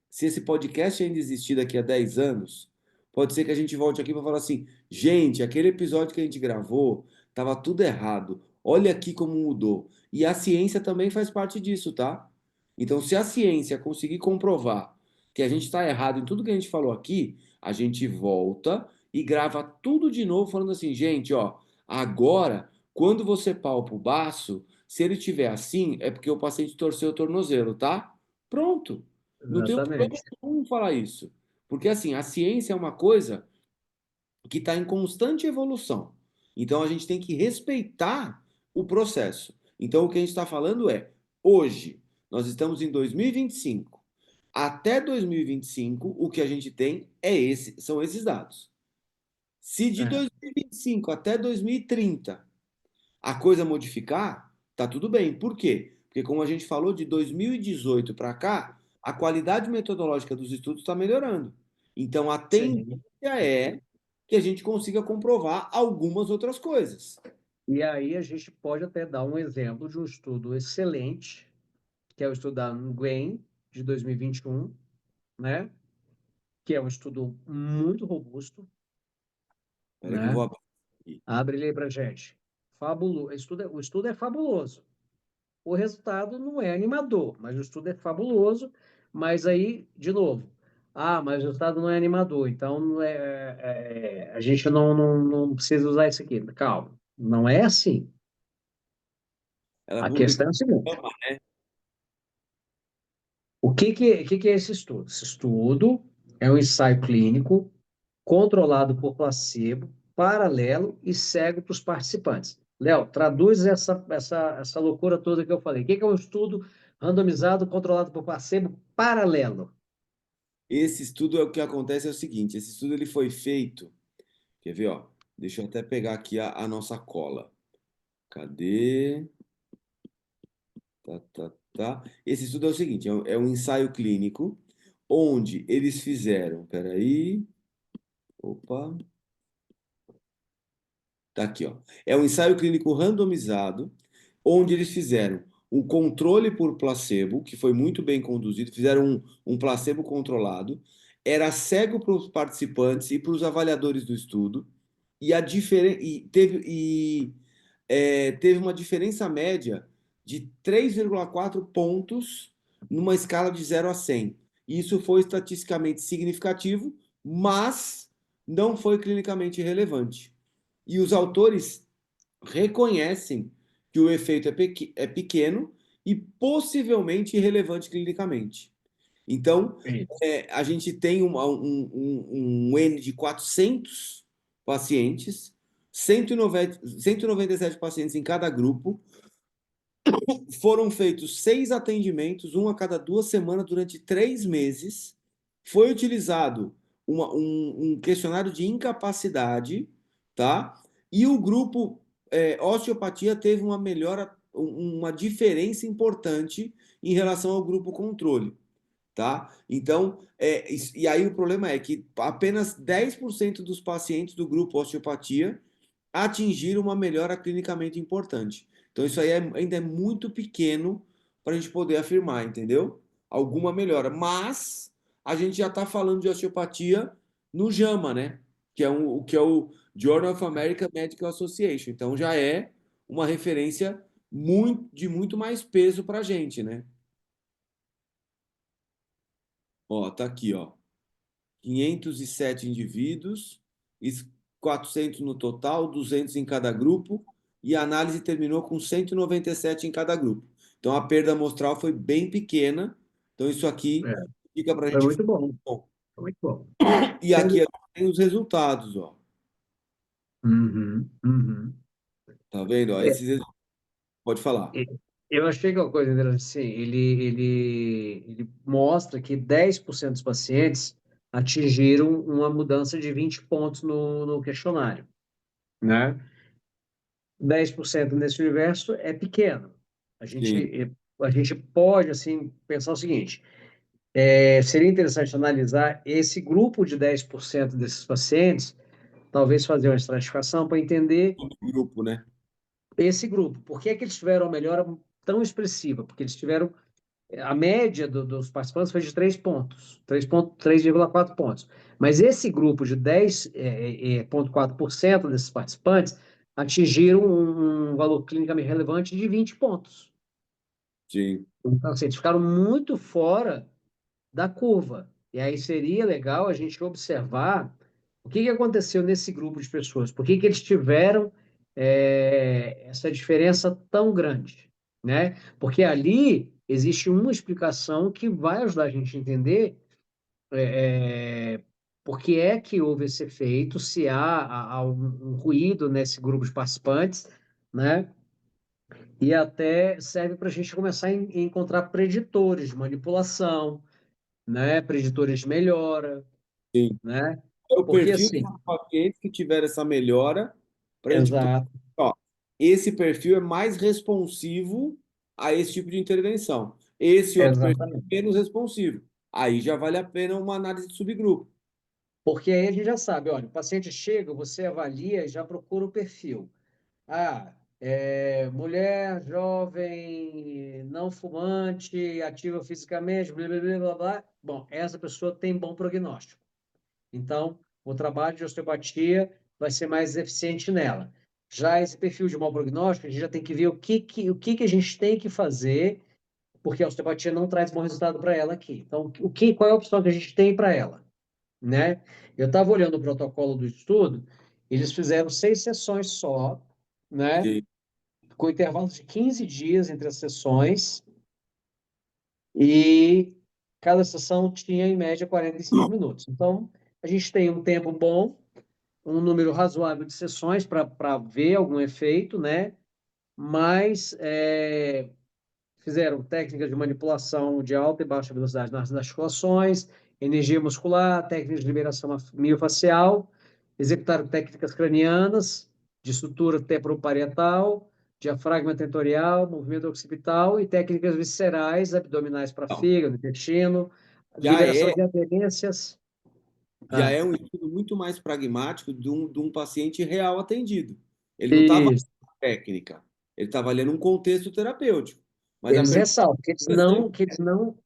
se esse podcast ainda existir daqui a 10 anos, pode ser que a gente volte aqui para falar assim: gente, aquele episódio que a gente gravou estava tudo errado. Olha aqui como mudou. E a ciência também faz parte disso, tá? Então, se a ciência conseguir comprovar que a gente está errado em tudo que a gente falou aqui, a gente volta e grava tudo de novo, falando assim: gente, ó, agora, quando você palpa o baço, se ele tiver assim, é porque o paciente torceu o tornozelo, tá? Pronto. Não tem problema exatamente. nenhum falar isso. Porque assim, a ciência é uma coisa que está em constante evolução. Então a gente tem que respeitar o processo. Então o que a gente está falando é, hoje, nós estamos em 2025. Até 2025, o que a gente tem são esses dados. Se de É, 2025 até 2030 a coisa modificar, tá tudo bem. Por quê? Porque, como a gente falou, de 2018 para cá, a qualidade metodológica dos estudos está melhorando. Então, a tendência sim. é que a gente consiga comprovar algumas outras coisas. E aí a gente pode até dar um exemplo de um estudo excelente, que é o estudo da Nguyen, de 2021, né? Que é um estudo muito robusto, Espera que eu vou né? abrir aqui. Abre ele aí para gente. Fabuloso. O estudo é fabuloso. O resultado não é animador, mas o estudo é fabuloso. Mas aí, de novo, mas o resultado não é animador, então a gente não precisa usar isso aqui. Calma, não é assim. Ela A publicou. questão é a seguinte: o que é esse estudo? Esse estudo é um ensaio clínico controlado por placebo, paralelo e cego para os participantes. Léo, traduz essa loucura toda que eu falei. O que é um estudo randomizado controlado por placebo paralelo? Esse estudo é o que acontece é o seguinte, esse estudo ele foi feito, quer ver, ó? Deixa eu até pegar aqui a nossa cola. Cadê? Tá, tá, tá. Esse estudo é o seguinte, é um ensaio clínico onde eles fizeram, peraí, opa, tá aqui, ó. É um ensaio clínico randomizado onde eles fizeram um controle por placebo, que foi muito bem conduzido, fizeram um placebo controlado, era cego para os participantes e para os avaliadores do estudo, e, a diferen... teve uma diferença média de 3,4 pontos numa escala de 0 a 100. Isso foi estatisticamente significativo, mas não foi clinicamente relevante. E os autores reconhecem que o efeito é pequeno e possivelmente irrelevante clinicamente. Então, Isso. a gente tem um N de 400 pacientes, 197 pacientes em cada grupo. Foram feitos 6 atendimentos, um a cada 2 semanas, durante 3 meses. Foi utilizado um questionário de incapacidade, tá? E o grupo osteopatia teve uma melhora, uma diferença importante em relação ao grupo controle, tá? Então, e aí o problema é que apenas 10% dos pacientes do grupo osteopatia atingiram uma melhora clinicamente importante. Então, isso aí ainda é muito pequeno para a gente poder afirmar, entendeu? Alguma melhora. Mas a gente já está falando de osteopatia no JAMA, né? Que é o Journal of American Medical Association. Então, já é uma referência de muito mais peso para a gente, né? Ó, tá aqui, ó. 507 indivíduos, 400 no total, 200 em cada grupo, e a análise terminou com 197 em cada grupo. Então a perda amostral foi bem pequena. Então isso aqui É, fica para a foi gente. muito bom. Bom, Foi muito bom. e aqui Sendo. a gente tem os resultados, ó. Uhum, uhum. Tá vendo? Ó, É, pode falar. e- eu achei que é uma coisa interessante, assim, ele mostra que 10% dos pacientes atingiram uma mudança de 20 pontos no questionário, né? 10% nesse universo é pequeno. A Sim. gente, a gente pode, assim, pensar o seguinte, seria interessante analisar esse grupo de 10% desses pacientes, talvez fazer uma estratificação para entender Grupo, né? esse grupo. Por que é que eles tiveram uma melhora tão expressiva? Porque eles tiveram a média dos participantes foi de 3 pontos, 3,4 pontos. Mas esse grupo de 10,4% desses participantes atingiram um valor clinicamente relevante de 20 pontos. Sim. Então, assim, eles ficaram muito fora da curva. E aí seria legal a gente observar o que aconteceu nesse grupo de pessoas, por que eles tiveram essa diferença tão grande, né? Porque ali existe uma explicação que vai ajudar a gente a entender por que é que houve esse efeito, se há um ruído nesse grupo de participantes, né? E até serve para a gente começar a encontrar preditores de manipulação, né? Preditores de melhora, Sim. né? É o Porque perfil assim, dos pacientes que tiveram essa melhora para a gente poder, exato, ó, esse perfil é mais responsivo a esse tipo de intervenção. Esse outro perfil é exatamente. menos responsivo. Aí já vale a pena uma análise de subgrupo. Porque aí a gente já sabe, olha, o paciente chega, você avalia e já procura o perfil. Ah, mulher, jovem, não fumante, ativa fisicamente, blá, blá, blá, blá, blá. Bom, essa pessoa tem bom prognóstico. Então, o trabalho de osteopatia vai ser mais eficiente nela. Já esse perfil de mau prognóstico, a gente já tem que ver o que a gente tem que fazer, porque a osteopatia não traz bom resultado para ela aqui. Então, qual é a opção que a gente tem para ela, né? Eu estava olhando o protocolo do estudo, eles fizeram 6 sessões só, né? Sim. Com intervalos de 15 dias entre as sessões, e cada sessão tinha, em média, 45 minutos. Então, a gente tem um tempo bom, um número razoável de sessões para ver algum efeito, né? Mas fizeram técnicas de manipulação de alta e baixa velocidade nas articulações, energia muscular, técnicas de liberação miofacial, executaram técnicas cranianas, de estrutura temporoparietal, diafragma tentorial, movimento occipital e técnicas viscerais, abdominais para Então, fígado, intestino, já liberação é, de aderências. já Ah, é um estudo muito mais pragmático de um paciente real atendido. Ele não estava isso. técnica, ele estava lendo um contexto terapêutico. Mas a Eles pergunta ressaltam que eles é não, sempre, que eles não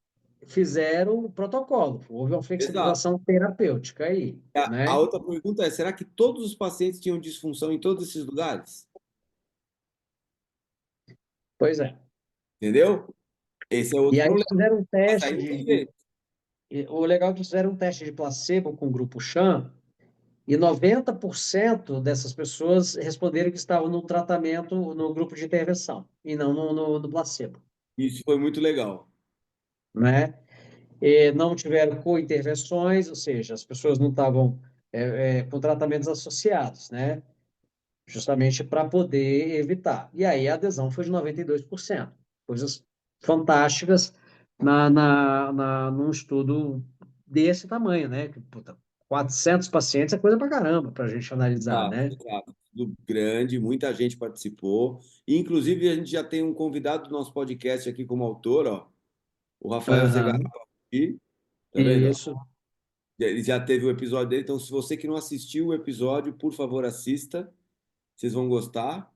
fizeram o protocolo. Houve uma exato. flexibilização terapêutica aí, A né? outra pergunta é: será que todos os pacientes tinham disfunção em todos esses lugares? Pois é. Entendeu? Esse é E outro aí problema. fizeram um Mas teste aí não tem de. jeito. O legal é que fizeram um teste de placebo com o grupo Sham, e 90% dessas pessoas responderam que estavam no tratamento, no grupo de intervenção, e não no placebo, Isso foi muito legal. né? E não tiveram co-intervenções, ou seja, as pessoas não estavam com tratamentos associados, né? Justamente para poder evitar. E aí a adesão foi de 92%. Coisas fantásticas num estudo desse tamanho, né? Que, puta, 400 pacientes é coisa para caramba para a gente analisar, Exato, né? exato. Tudo grande, muita gente participou. E, inclusive, a gente já tem um convidado do nosso podcast aqui como autor, ó, o Rafael Zegarra Aham. aqui, tá vendo? Isso. Ele já teve o episódio dele, então se você que não assistiu o episódio, por favor, assista, vocês vão gostar.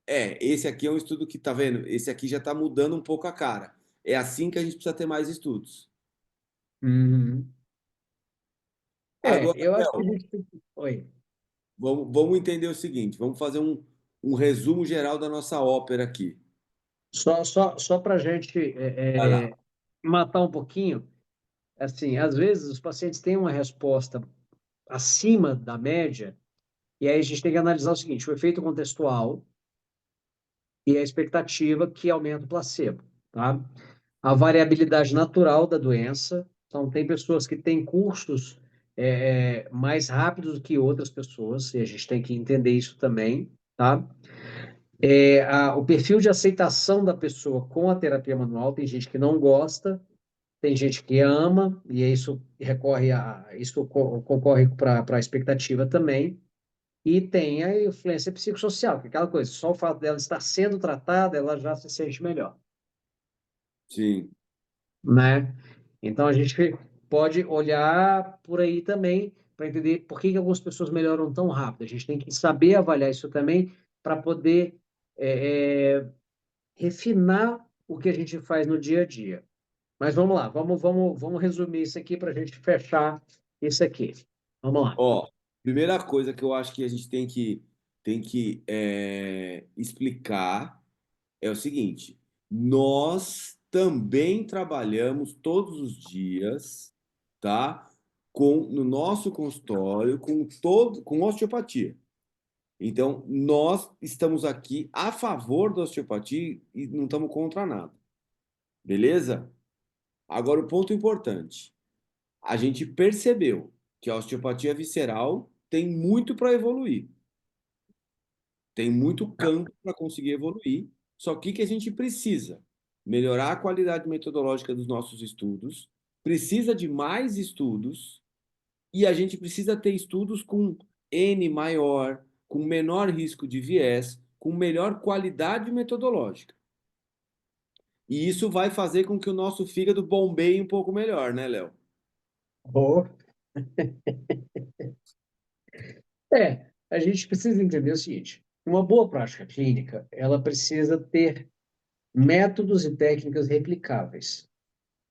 Esse aqui é um estudo que, tá vendo? Esse aqui já está mudando um pouco a cara. É assim que a gente precisa ter mais estudos. Uhum. Agora, Eu acho que a Léo, gente tem que. Oi. vamos entender o seguinte, vamos fazer um resumo geral da nossa ópera aqui. Só para a gente Vai lá. matar um pouquinho, assim, às vezes os pacientes têm uma resposta acima da média. E aí a gente tem que analisar o seguinte: o efeito contextual e a expectativa que aumenta o placebo, tá? A variabilidade natural da doença. Então, tem pessoas que têm cursos mais rápidos do que outras pessoas, e a gente tem que entender isso também, tá? O perfil de aceitação da pessoa com a terapia manual, tem gente que não gosta, tem gente que ama, e isso concorre para a expectativa também. E tem a influência psicossocial, que é aquela coisa, só o fato dela estar sendo tratada, ela já se sente melhor, Sim, né? Então a gente pode olhar por aí também para entender por que algumas pessoas melhoram tão rápido. A gente tem que saber avaliar isso também para poder é, é, refinar o que a gente faz no dia a dia. Mas vamos lá, vamos resumir isso aqui para a gente fechar isso aqui. Vamos lá. ó, primeira coisa que eu acho que a gente tem que explicar é o seguinte: nós também trabalhamos todos os dias, tá? No nosso consultório, com osteopatia. Então, nós estamos aqui a favor da osteopatia e não estamos contra nada, beleza? Agora, o ponto importante. a gente percebeu que a osteopatia visceral tem muito para evoluir, tem muito campo para conseguir evoluir. Só que o que a gente precisa? Melhorar a qualidade metodológica dos nossos estudos, precisa de mais estudos, e a gente precisa ter estudos com N maior, com menor risco de viés, com melhor qualidade metodológica. E isso vai fazer com que o nosso fígado bombeie um pouco melhor, né, Léo? Oh. A gente precisa entender o seguinte: uma boa prática clínica, ela precisa ter métodos e técnicas replicáveis.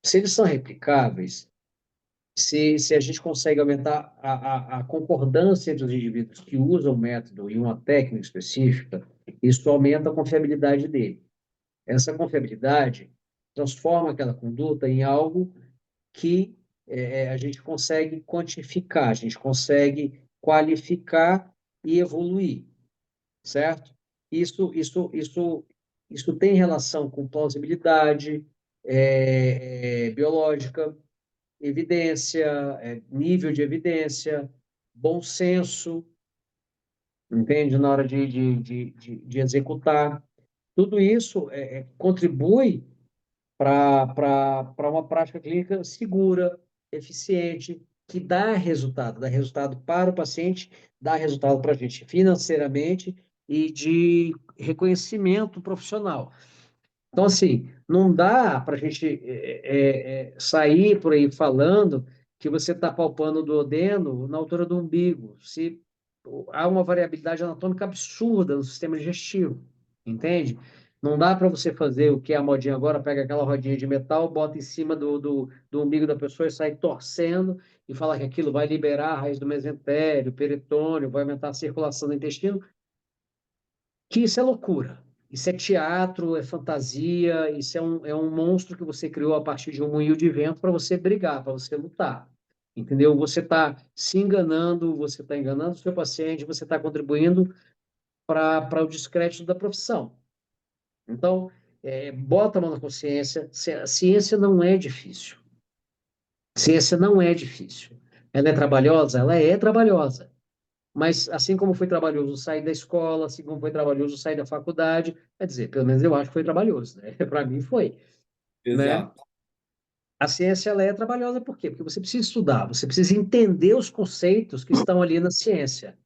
Se eles são replicáveis, se a gente consegue aumentar a concordância entre os indivíduos que usam o método e uma técnica específica, isso aumenta a confiabilidade dele. Essa confiabilidade transforma aquela conduta em algo que a gente consegue quantificar, a gente consegue qualificar e evoluir, certo? Isso tem relação com plausibilidade biológica, evidência, nível de evidência, bom senso, entende? Na hora de executar. Tudo isso contribui para uma prática clínica segura, eficiente, que dá resultado para o paciente, dá resultado para a gente financeiramente e de reconhecimento profissional. Então, assim, não dá para a gente sair por aí falando que você está palpando o duodeno na altura do umbigo, se há uma variabilidade anatômica absurda no sistema digestivo, entende? Não dá para você fazer o que é a modinha agora, pega aquela rodinha de metal, bota em cima do umbigo da pessoa e sai torcendo e falar que aquilo vai liberar a raiz do mesentério, peritônio, vai aumentar a circulação do intestino, que isso é loucura. Isso é teatro, é fantasia, isso é um monstro que você criou a partir de um moinho de vento para você brigar, para você lutar. Entendeu? Você está se enganando, você está enganando o seu paciente, você está contribuindo para o descrédito da profissão. Então, bota a mão na consciência. A ciência não é difícil. Ciência não é difícil. Ela é trabalhosa? Ela é trabalhosa. Mas assim como foi trabalhoso sair da escola, assim como foi trabalhoso sair da faculdade, quer dizer, pelo menos eu acho que foi trabalhoso, né? Para mim foi, né? Exato. A ciência ela é trabalhosa por quê? Porque você precisa estudar, você precisa entender os conceitos que estão ali na ciência,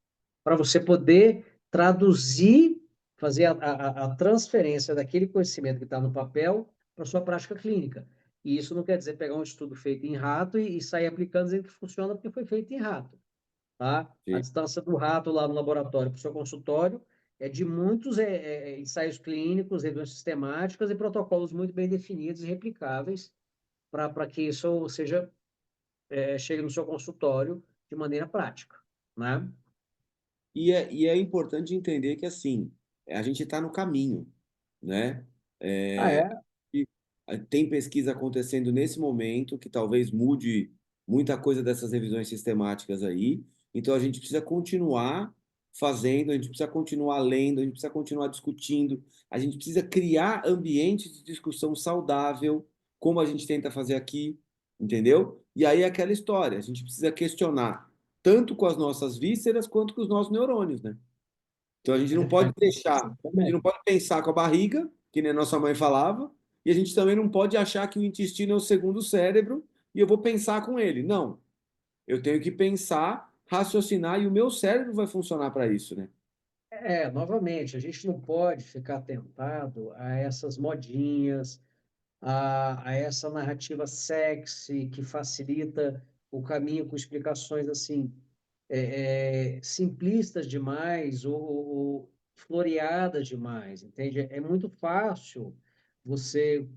para você poder traduzir, fazer a transferência daquele conhecimento que está no papel para a sua prática clínica. E isso não quer dizer pegar um estudo feito em rato e sair aplicando dizendo que funciona porque foi feito em rato, tá? A Sim. distância do rato lá no laboratório para o seu consultório é de muitos ensaios clínicos, revisões sistemáticas e protocolos muito bem definidos e replicáveis para que isso chegue no seu consultório de maneira prática, né? E é importante entender que, assim, a gente está no caminho, né? Ah, É, é? e tem pesquisa acontecendo nesse momento que talvez mude muita coisa dessas revisões sistemáticas aí. Então, a gente precisa continuar fazendo, a gente precisa continuar lendo, a gente precisa continuar discutindo, a gente precisa criar ambientes de discussão saudável, como a gente tenta fazer aqui, entendeu? E aí é aquela história, a gente precisa questionar tanto com as nossas vísceras quanto com os nossos neurônios, né? Então a gente não pode deixar, a gente não Exatamente. pode pensar com a barriga, que nem a nossa mãe falava, e a gente também não pode achar que o intestino é o segundo cérebro e eu vou pensar com ele. Não, eu tenho que pensar, raciocinar e o meu cérebro vai funcionar para isso, né? Novamente, a gente não pode ficar tentado a essas modinhas, a essa narrativa sexy que facilita o caminho com explicações assim simplistas demais ou floreadas demais, entende? É muito fácil você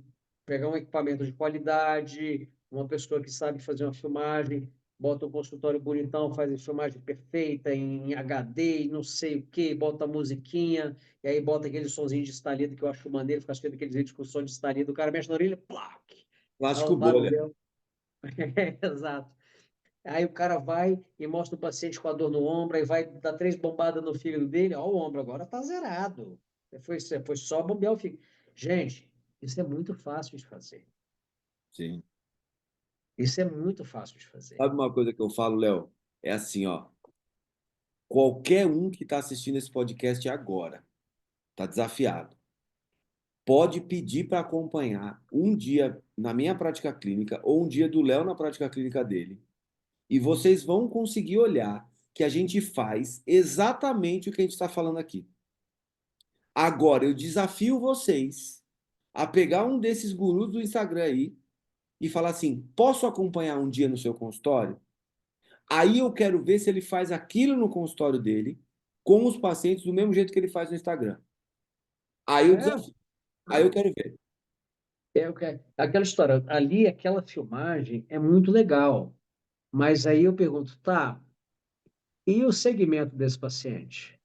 pegar um equipamento de qualidade, uma pessoa que sabe fazer uma filmagem, bota um consultório bonitão, faz a filmagem perfeita em HD e não sei o quê, bota a musiquinha, e aí bota aquele sonzinho de estalido que eu acho maneiro, fica assistindo aqueles vídeos com som de estalido, o cara mexe na orelha, plac! Dá Plástico um bolha. barulhão. Exato. Aí o cara vai e mostra o paciente com a dor no ombro, aí vai dar 3 bombadas no fígado dele, ó, o ombro agora tá zerado. Foi só bombear o fígado. Gente, isso é muito fácil de fazer. Sim. Isso é muito fácil de fazer. Sabe uma coisa que eu falo, Léo? É assim, ó. Qualquer um que está assistindo esse podcast agora, está desafiado. Pode pedir para acompanhar um dia na minha prática clínica ou um dia do Léo na prática clínica dele. E vocês vão conseguir olhar que a gente faz exatamente o que a gente está falando aqui. Agora, eu desafio vocês a pegar um desses gurus do Instagram aí e falar assim: posso acompanhar um dia no seu consultório? Aí eu quero ver se ele faz aquilo no consultório dele com os pacientes do mesmo jeito que ele faz no Instagram. Aí eu É, desafio. Aí eu quero ver. aquela história, ali, aquela filmagem é muito legal. Mas aí eu pergunto, tá, e o segmento desse paciente?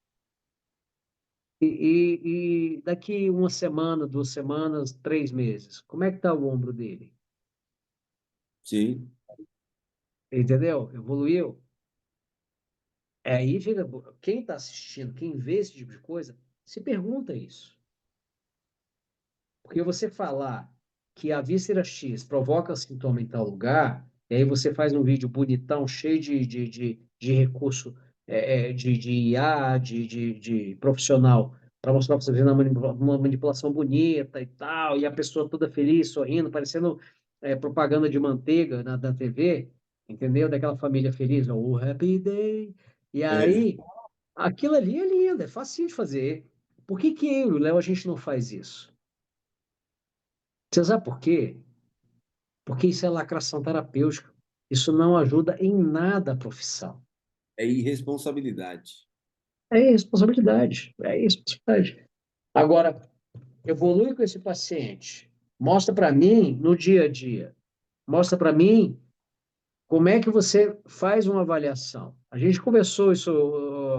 E daqui uma semana, 2 semanas, 3 meses, como é que está o ombro dele? Sim, Entendeu? Evoluiu? Aí fica, quem está assistindo, quem vê esse tipo de coisa, se pergunta isso. Porque você falar que a víscera X provoca sintoma em tal lugar, e aí você faz um vídeo bonitão, cheio de recurso de IA, de profissional, para mostrar para você ver uma manipulação bonita e tal, e a pessoa toda feliz, sorrindo, parecendo propaganda de manteiga na TV, entendeu? Daquela família feliz, o Happy Day. E é, aí, aquilo ali é lindo, é facinho de fazer. Por que que eu e o Léo a gente não faz isso? Você sabe por quê? Porque isso é lacração terapêutica. Isso não ajuda em nada a profissão. é irresponsabilidade. É responsabilidade. É responsabilidade. Agora, evolui com esse paciente. Mostra para mim no dia a dia. Mostra para mim como é que você faz uma avaliação? A gente conversou isso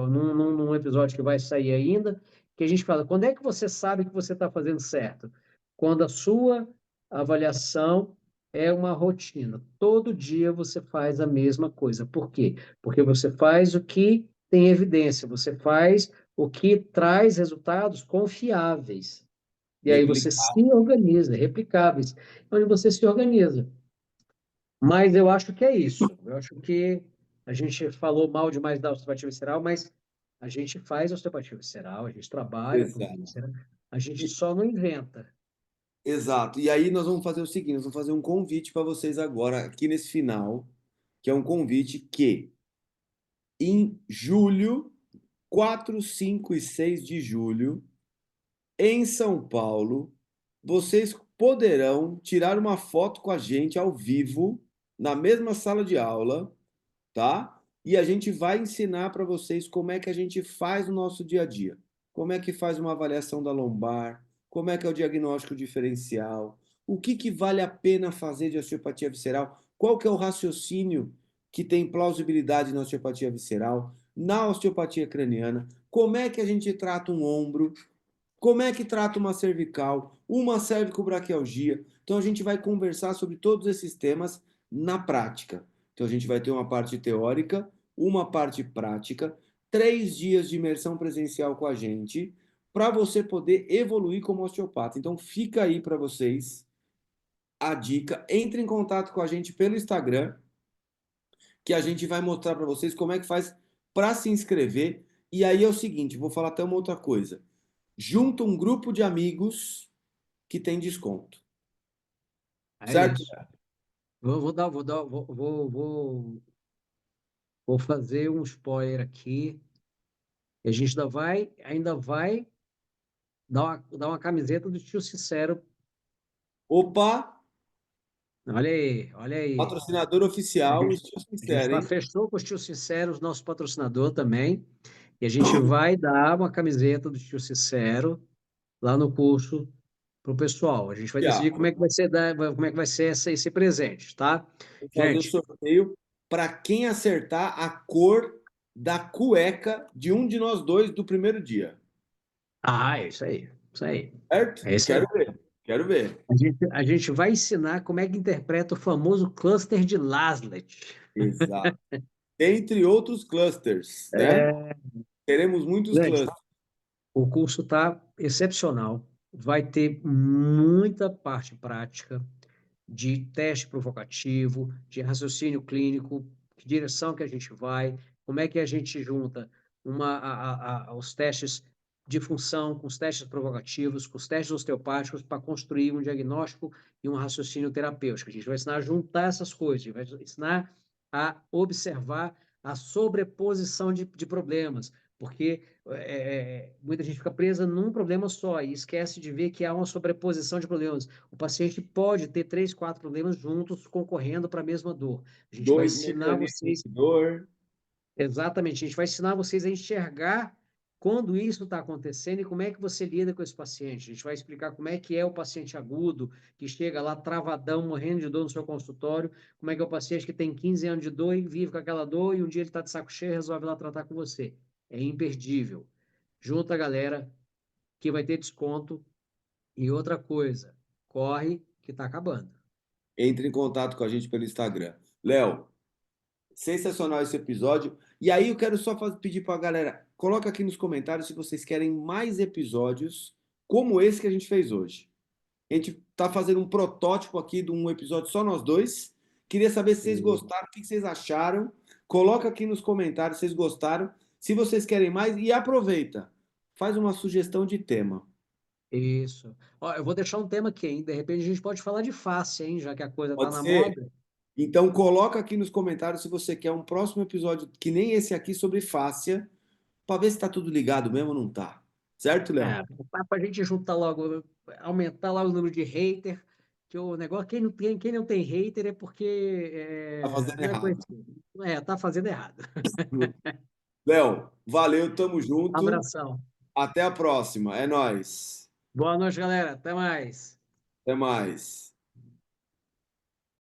num episódio que vai sair ainda, que a gente fala, quando é que você sabe que você está fazendo certo? Quando a sua avaliação é uma rotina. Todo dia você faz a mesma coisa. Por quê? Porque você faz o que tem evidência, você faz o que traz resultados confiáveis. E aí você se Replicar. organiza, replicáveis, onde você se organiza. Mas eu acho que é isso. Eu acho que a gente falou mal demais da osteopatia visceral, mas a gente faz osteopatia visceral, a gente trabalha com Exato. víscera, a gente E- só não inventa. Exato. E aí nós vamos fazer o seguinte, nós vamos fazer um convite para vocês agora, aqui nesse final, que é um convite que em julho, 4, 5 e 6 de julho, em São Paulo, vocês poderão tirar uma foto com a gente ao vivo, na mesma sala de aula, tá? E a gente vai ensinar para vocês como é que a gente faz o nosso dia a dia. Como é que faz uma avaliação da lombar, como é que é o diagnóstico diferencial, o que que vale a pena fazer de osteopatia visceral, qual que é o raciocínio que tem plausibilidade na osteopatia visceral, na osteopatia craniana, como é que a gente trata um ombro, como é que trata uma cervical, uma cervicobraquialgia. Então a gente vai conversar sobre todos esses temas na prática. Então a gente vai ter uma parte teórica, uma parte prática, 3 dias de imersão presencial com a gente, para você poder evoluir como osteopata. Então fica aí para vocês a dica. Entre em contato com a gente pelo Instagram, que a gente vai mostrar para vocês como é que faz para se inscrever. E aí é o seguinte, vou falar até uma outra coisa. Junta um grupo de amigos que tem desconto, É certo? isso. Vou fazer um spoiler aqui. E a gente ainda vai dar uma camiseta do Tio Sincero. Opa, Olha aí, olha aí. patrocinador A oficial, gente, estou a gente sincero, tá, hein? fechou com os Tio Sinceros, nosso patrocinador também. E a gente vai dar uma camiseta do Tio Sincero lá no curso para o pessoal. A gente vai decidir como Oficial. é que vai ser, como é que vai ser esse presente, tá? Vou fazer o Gente, sorteio para quem acertar a cor da cueca de um de nós dois do primeiro dia, é isso aí, isso aí. certo? É isso aí. Quero ver, quero ver. A gente vai ensinar como é que interpreta o famoso cluster de Laslet. Exato. Entre outros clusters, né? É, Teremos muitos gente, clusters. o curso está excepcional. Vai ter muita parte prática. de teste provocativo, de raciocínio clínico, que direção que a gente vai, como é que a gente junta os testes de função com os testes provocativos, com os testes osteopáticos, para construir um diagnóstico e um raciocínio terapêutico. A gente vai ensinar a juntar essas coisas, a gente vai ensinar a observar a sobreposição de problemas, porque muita gente fica presa num problema só e esquece de ver que há uma sobreposição de problemas. O paciente pode ter três, quatro problemas juntos concorrendo para a mesma dor. A gente vai Dois ensinar mecanismos vocês, de dor. exatamente, a gente vai ensinar vocês a enxergar quando isso está acontecendo e como é que você lida com esse paciente. A gente vai explicar como é que é o paciente agudo, que chega lá travadão, morrendo de dor no seu consultório, como é que é o paciente que tem 15 anos de dor e vive com aquela dor e um dia ele está de saco cheio e resolve lá tratar com você. É imperdível. Junta a galera que vai ter desconto. E outra coisa, corre que está acabando. Entre em contato com a gente pelo Instagram. Léo, sensacional esse episódio. E aí eu quero só pedir para a galera, coloca aqui nos comentários se vocês querem mais episódios como esse que a gente fez hoje. A gente está fazendo um protótipo aqui de um episódio só nós dois. Queria saber se vocês gostaram, o que vocês acharam. Coloca aqui nos comentários se vocês gostaram. Se vocês querem mais, e aproveita, faz uma sugestão de tema. Isso. Ó, eu vou deixar um tema aqui, hein? De repente a gente pode falar de face, hein? Já que a coisa está Pode na ser? moda. Então coloca aqui nos comentários se você quer um próximo episódio que nem esse aqui sobre fáscia, para ver se está tudo ligado mesmo ou não tá. Certo, Léo? Para a gente juntar logo, aumentar logo o número de hater, que o negócio, quem não tem hater é porque Tá fazendo não é errado. conhecido. Tá fazendo errado. Léo, valeu, tamo junto. Abração. Até a próxima. É nóis. Boa noite, galera. Até mais. Até mais.